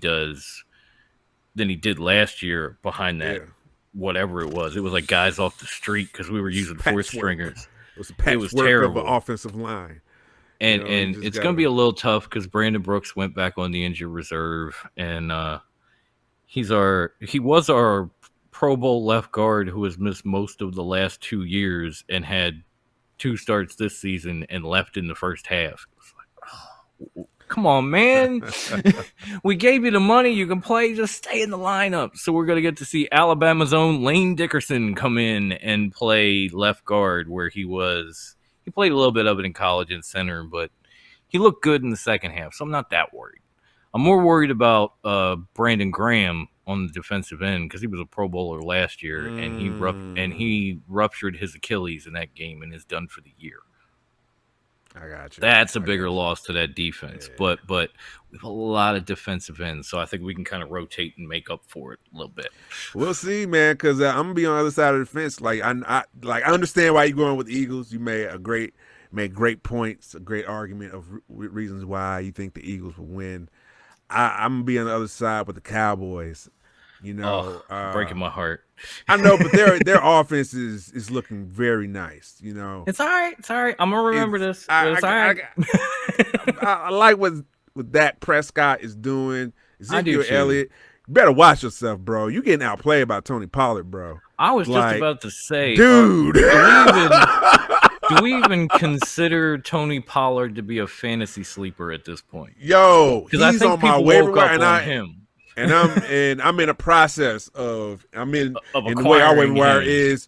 did last year behind that. Whatever it was like guys off the street because we were using fourth stringers. It was terrible of an offensive line. And it's going to be a little tough because Brandon Brooks went back on the injured reserve, and he was our Pro Bowl left guard who has missed most of the last 2 years and had 2 starts this season and left in the first half. It was like, oh, come on, man. We gave you the money. You can play. Just stay in the lineup. So we're going to get to see Alabama's own Lane Dickerson come in and play left guard where he played a little bit of it in college and center, but he looked good in the second half. So I'm not that worried. I'm more worried about Brandon Graham on the defensive end because he was a Pro Bowler last year and he ruptured his Achilles in that game and is done for the year. I got you. That's a bigger loss to that defense, but we have a lot of defensive ends, so I think we can kind of rotate and make up for it a little bit. We'll see, man, because I'm gonna be on the other side of the fence. Like I understand why you're going with the Eagles. You made great points, a great argument of reasons why you think the Eagles will win. I'm gonna be on the other side with the Cowboys. You know, breaking my heart. I know, but their offense is looking very nice. You know, it's all right. It's all right. I'm gonna remember this. It's all right. I like what Dak Prescott is doing. Ezekiel too. Elliott, you better watch yourself, bro. You getting outplayed by Tony Pollard, bro. I was just about to say, dude. Do we even consider Tony Pollard to be a fantasy sleeper at this point? Yo, because I think on my waiver wire, him. And I'm in a process of the way our waiver wire is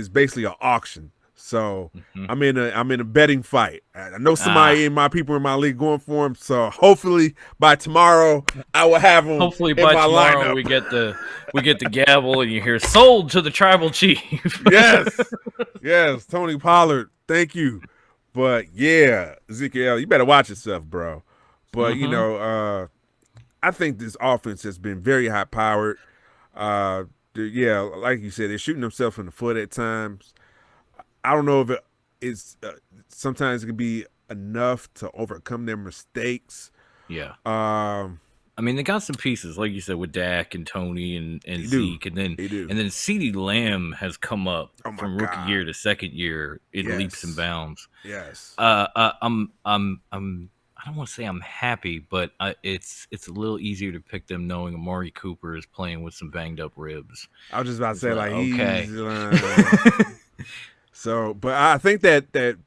basically an auction. So I'm in a betting fight. I know somebody in my people in my league going for him. So hopefully by tomorrow I will have him. Hopefully by tomorrow lineup. we get the gavel and you hear sold to the tribal chief. yes, Tony Pollard. Thank you. But yeah, Ezekiel, you better watch yourself, bro. But you know, I think this offense has been very high powered. Like you said, they're shooting themselves in the foot at times. I don't know if it's sometimes it can be enough to overcome their mistakes. Yeah. I mean, they got some pieces, like you said, with Dak and Tony and Zeke, and then CeeDee Lamb has come up from rookie year to second year in leaps and bounds. Yes. I'm I don't want to say I'm happy, but it's a little easier to pick them knowing Amari Cooper is playing with some banged up ribs. I was just about to say, like, okay. So, but I think that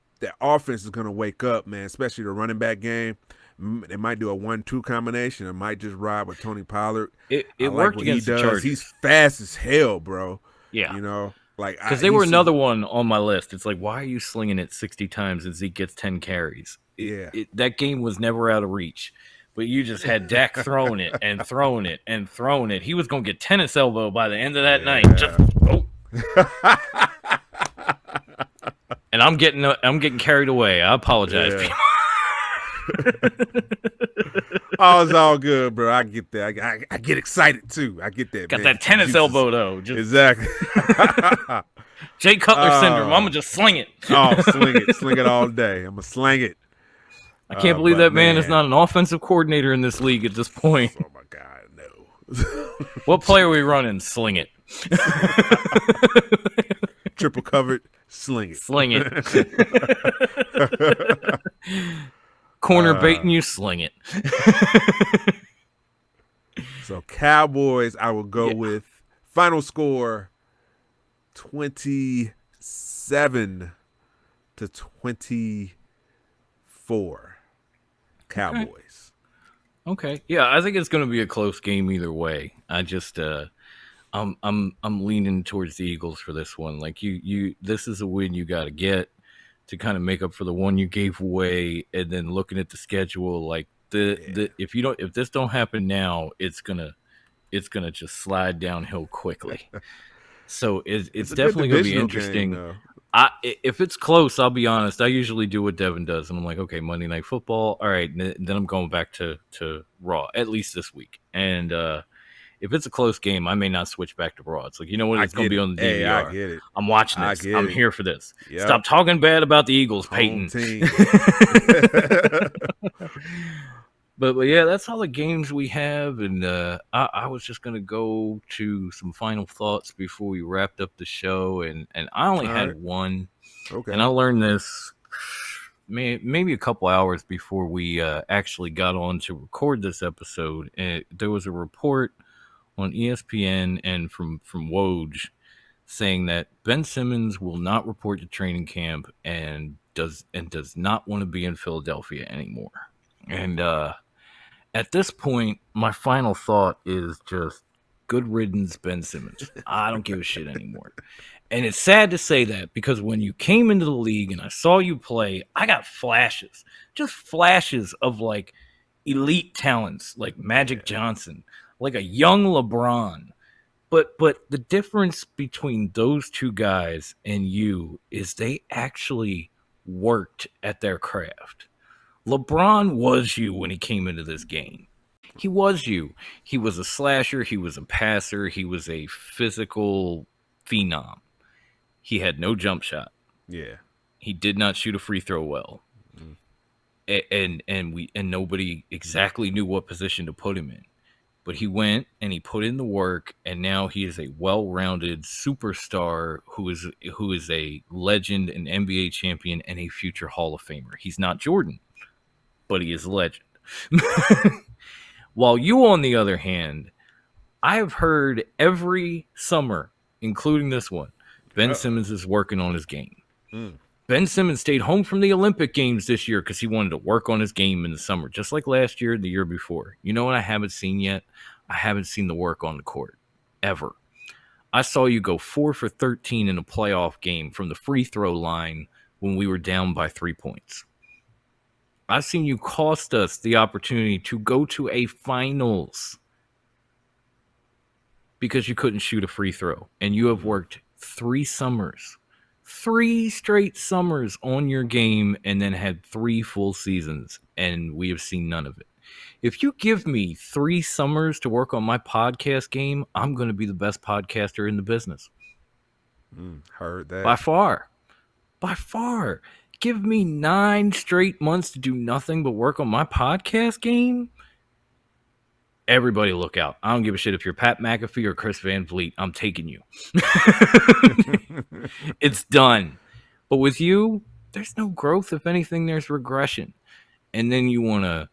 offense is going to wake up, man, especially the running back game. They might do a 1-2 combination. It might just ride with Tony Pollard. It worked against the Chargers. He's fast as hell, bro. Yeah. You know, like, because they were another one on my list. It's like, why are you slinging it 60 times and Zeke gets 10 carries? That game was never out of reach. But you just had Dak throwing it and throwing it and throwing it. He was going to get tennis elbow by the end of that night. And I'm getting carried away. I apologize, people. Oh, it's all good, bro. I get that. I get excited too. I get that. Got that tennis elbow though. Exactly. Jay Cutler syndrome. I'm gonna just sling it. Sling it all day. I'm gonna sling it. I can't believe that man is not an offensive coordinator in this league at this point. Oh my God, no. What play are we running? Sling it. Triple covered. Sling it. Sling it. Corner baiting you, sling it. So Cowboys, I will go with final score 27-24. Cowboys. Okay. Yeah, I think it's going to be a close game either way. I just I'm leaning towards the Eagles for this one. Like you this is a win you got to get to kind of make up for the one you gave away, and then looking at the schedule, like if this don't happen now, it's gonna just slide downhill quickly. So it's definitely gonna be interesting. If it's close, I'll be honest. I usually do what Devin does, and I'm like, okay, Monday Night Football. All right, then I'm going back to Raw at least this week. And if it's a close game, I may not switch back to Raw. It's like, you know what? It's going to be on the DVR. Hey, I get it. I'm watching this. I'm here for this. Yep. Stop talking bad about the Eagles, Peyton. But yeah, that's all the games we have. And I was just going to go to some final thoughts before we wrapped up the show. And I only had one. Okay. And I learned this maybe a couple hours before we actually got on to record this episode. And there was a report on ESPN and from Woj saying that Ben Simmons will not report to training camp and does not want to be in Philadelphia anymore. And at this point, my final thought is just good riddance, Ben Simmons. I don't give a shit anymore. And it's sad to say that because when you came into the league and I saw you play, I got flashes of like elite talents like Magic Johnson, like a young LeBron. But the difference between those two guys and you is they actually worked at their craft. LeBron was you when he came into this game. He was you. He was a slasher. He was a passer. He was a physical phenom. He had no jump shot. Yeah. He did not shoot a free throw well. And nobody exactly knew what position to put him in. But he went and he put in the work, and now he is a well-rounded superstar who is a legend, an NBA champion, and a future Hall of Famer. He's not Jordan, but he is a legend. While you, on the other hand, I have heard every summer, including this one, Ben Simmons is working on his game. Ben Simmons stayed home from the Olympic Games this year because he wanted to work on his game in the summer, just like last year and the year before. You know what I haven't seen yet? I haven't seen the work on the court, ever. I saw you go 4 for 13 in a playoff game from the free throw line when we were down by 3 points. I've seen you cost us the opportunity to go to a finals because you couldn't shoot a free throw. And you have worked 3 straight summers on your game and then had 3 full seasons, and we have seen none of it. If you give me 3 summers to work on my podcast game, I'm going to be the best podcaster in the business. Heard that. By far. Give me 9 straight months to do nothing but work on my podcast game. Everybody look out. I don't give a shit if you're Pat McAfee or Chris Van Vliet. I'm taking you. It's done. But with you, there's no growth. If anything, there's regression. and then you want to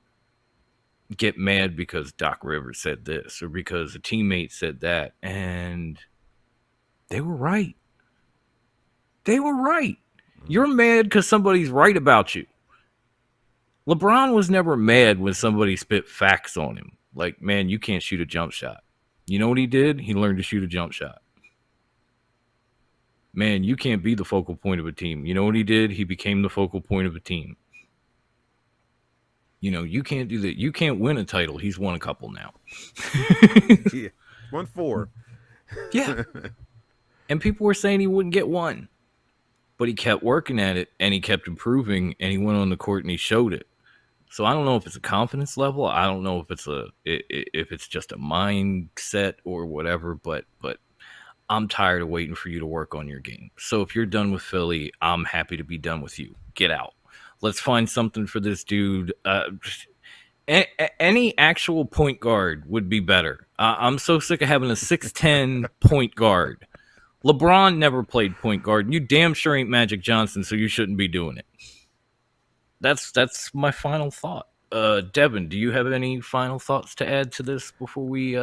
get mad because Doc Rivers said this or because a teammate said that, and they were right. You're mad because somebody's right about you. LeBron was never mad when somebody spit facts on him. Like, man, you can't shoot a jump shot. You know what he did? He learned to shoot a jump shot. Man, you can't be the focal point of a team. You know what he did? He became the focal point of a team. You know, you can't do that. You can't win a title. He's won a couple now. Yeah, won 4. Yeah. And people were saying he wouldn't get one. But he kept working at it, and he kept improving, and he went on the court and he showed it. So I don't know if it's a confidence level. I don't know if it's just a mindset or whatever, but I'm tired of waiting for you to work on your game. So if you're done with Philly, I'm happy to be done with you. Get out. Let's find something for this dude. Any actual point guard would be better. I'm so sick of having a 6'10" point guard. LeBron never played point guard, and you damn sure ain't Magic Johnson, so you shouldn't be doing it. That's my final thought. Devin, do you have any final thoughts to add to this before we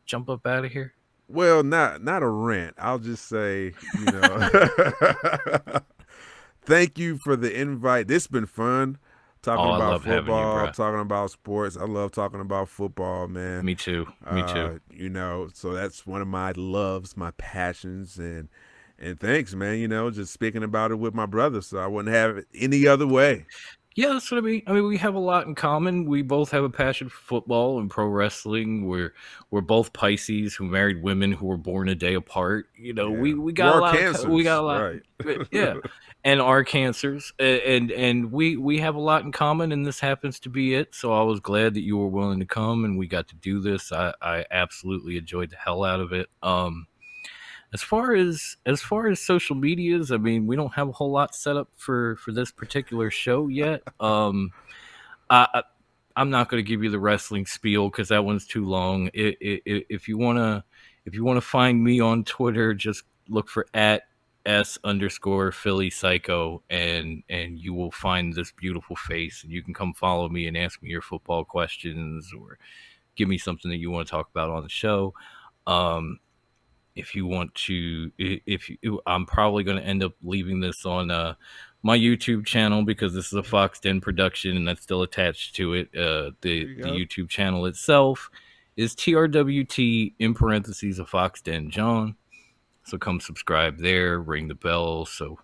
jump up out of here? Well, not a rant. I'll just say, thank you for the invite. This has been fun. Talking about football, talking about sports. I love talking about football, man. Me too. So that's one of my loves, my passions, and thanks, man. Just speaking about it with my brother, so I wouldn't have it any other way. Yeah, that's what I mean. I mean, we have a lot in common. We both have a passion for football and pro wrestling. We're both Pisces who married women who were born a day apart. We got a lot. We got a lot. Right. Yeah. And our cancers, and we have a lot in common, and this happens to be it. So I was glad that you were willing to come, and we got to do this. I absolutely enjoyed the hell out of it. As far as social medias, I mean, we don't have a whole lot set up for this particular show yet. I'm not going to give you the wrestling spiel because that one's too long. If you wanna find me on Twitter, just look for @S_Phlly Sycho, and you will find this beautiful face, and you can come follow me and ask me your football questions or give me something that you want to talk about on the show. If you want to, I'm probably going to end up leaving this on my YouTube channel because this is a Fox Den production and that's still attached to it. The YouTube channel itself is TRWT in parentheses a Fox Den John. So come subscribe there, ring the bell. So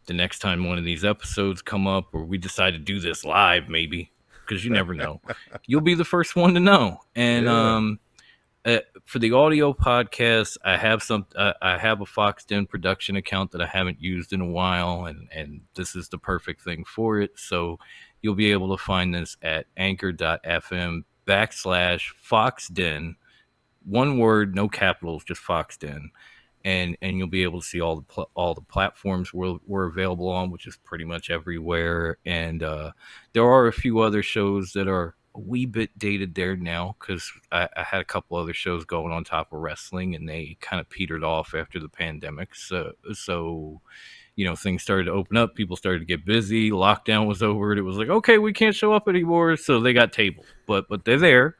the next time one of these episodes come up or we decide to do this live, maybe, because you never know, you'll be the first one to know. And for the audio podcast, I have a Fox Den production account that I haven't used in a while, and this is the perfect thing for it. So you'll be able to find this at anchor.fm/FoxDen. One word, no capitals, just Fox Den. And you'll be able to see all the platforms we're available on, which is pretty much everywhere. And there are a few other shows that are a wee bit dated there now because I had a couple other shows going on top of wrestling, and they kind of petered off after the pandemic. So things started to open up. People started to get busy. Lockdown was over. And it was like, okay, we can't show up anymore. So they got tabled. But they're there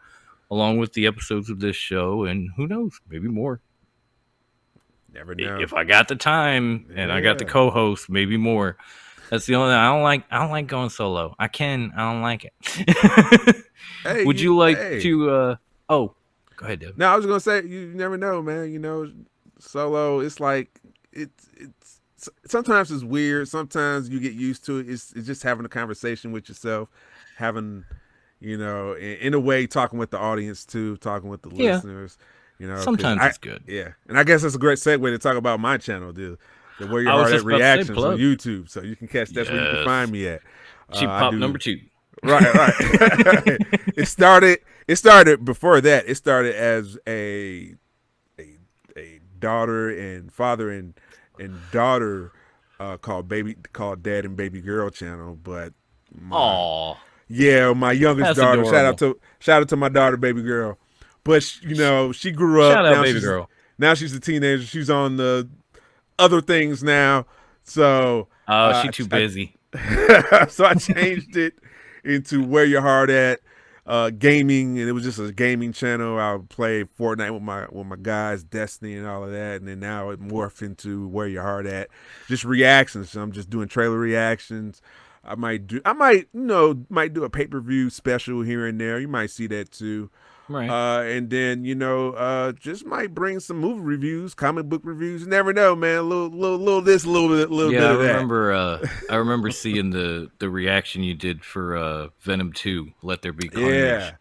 along with the episodes of this show, and who knows, maybe more. Never know. If I got the time and I got the co-host, maybe more. That's the only thing. I don't like going solo. I don't like it. Hey, Would you like to go ahead, Devin. No, I was gonna say you never know, man. Solo, it's like it's sometimes it's weird. Sometimes you get used to it. It's just having a conversation with yourself, having, in a way, talking with the audience too, talking with the listeners. Sometimes it's good. Yeah, and I guess that's a great segue to talk about my channel, dude. The Where Your Heart At Reactions on YouTube, so you can catch. That's where you can find me at. Cheap Pop number 2. Right. It started before that. It started as a daughter and father and daughter called Dad and Baby Girl channel, but my youngest daughter. Adorable. Shout out to my daughter, Baby Girl. But she grew up. Shout out, Baby Girl. Now she's a teenager. She's on the other things now. So she's too busy. So I changed it, into Where Your Heart At gaming, and it was just a gaming channel. I would play Fortnite with my guys, Destiny and all of that, and then now it morphed into Where Your Heart At, just reactions. So I'm just doing trailer reactions. I might do a pay-per-view special here and there. You might see that too. Right. And then just might bring some movie reviews, comic book reviews. You never know, man. A little this, a little bit of that. I remember seeing the reaction you did for Venom 2, Let There Be Carnage.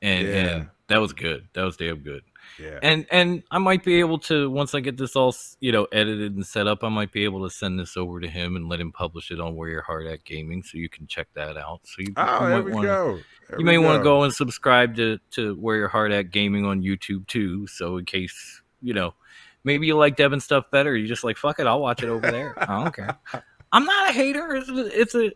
And that was good. That was damn good. Yeah. And I might be able to, once I get this all edited and set up, I might be able to send this over to him and let him publish it on Where Your Heart At Gaming, so you can check that out. So there we go. You may want to go and subscribe to Where Your Heart At Gaming on YouTube too. So in case, maybe you like Devin stuff better, you just like, fuck it, I'll watch it over there. I don't care. I'm not a hater. It's a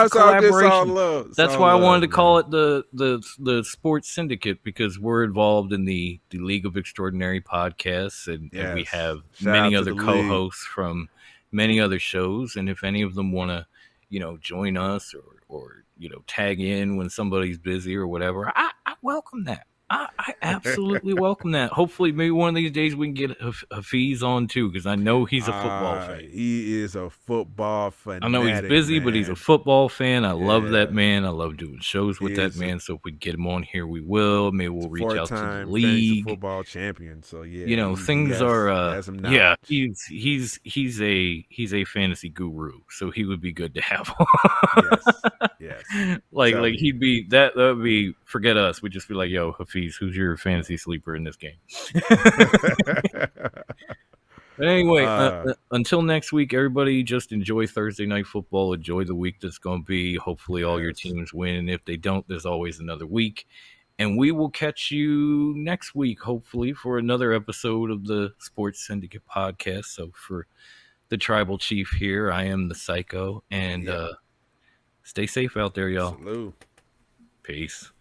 collaboration. All love. That's why I wanted to call it the Sports Syndicate, because we're involved in the League of Extraordinary podcasts, and we have many other co-hosts from many other shows. And if any of them want to, join us or tag in when somebody's busy or whatever, I welcome that. I absolutely welcome that. Hopefully, maybe one of these days we can get Hafiz on too, because I know he's a football fan. He is a football fanatic. I know he's busy, but he's a football fan. I love that man. I love doing shows with that man. So if we get him on here, we will. Maybe we'll reach out to the league. Football champion. So things are. He's a fantasy guru, so he would be good to have on. Yes. Like he'd be that would be, forget us. We'd just be like, yo, Hafiz, who's your fantasy sleeper in this game? But anyway, until next week, everybody, just enjoy Thursday night football. Enjoy the week that's going to be. Hopefully all your teams win. And if they don't, there's always another week. And we will catch you next week, hopefully, for another episode of the Sports Syndicate Podcast. So for the Tribal Chief here, I am the Sycho. And stay safe out there, y'all. Salute. Peace.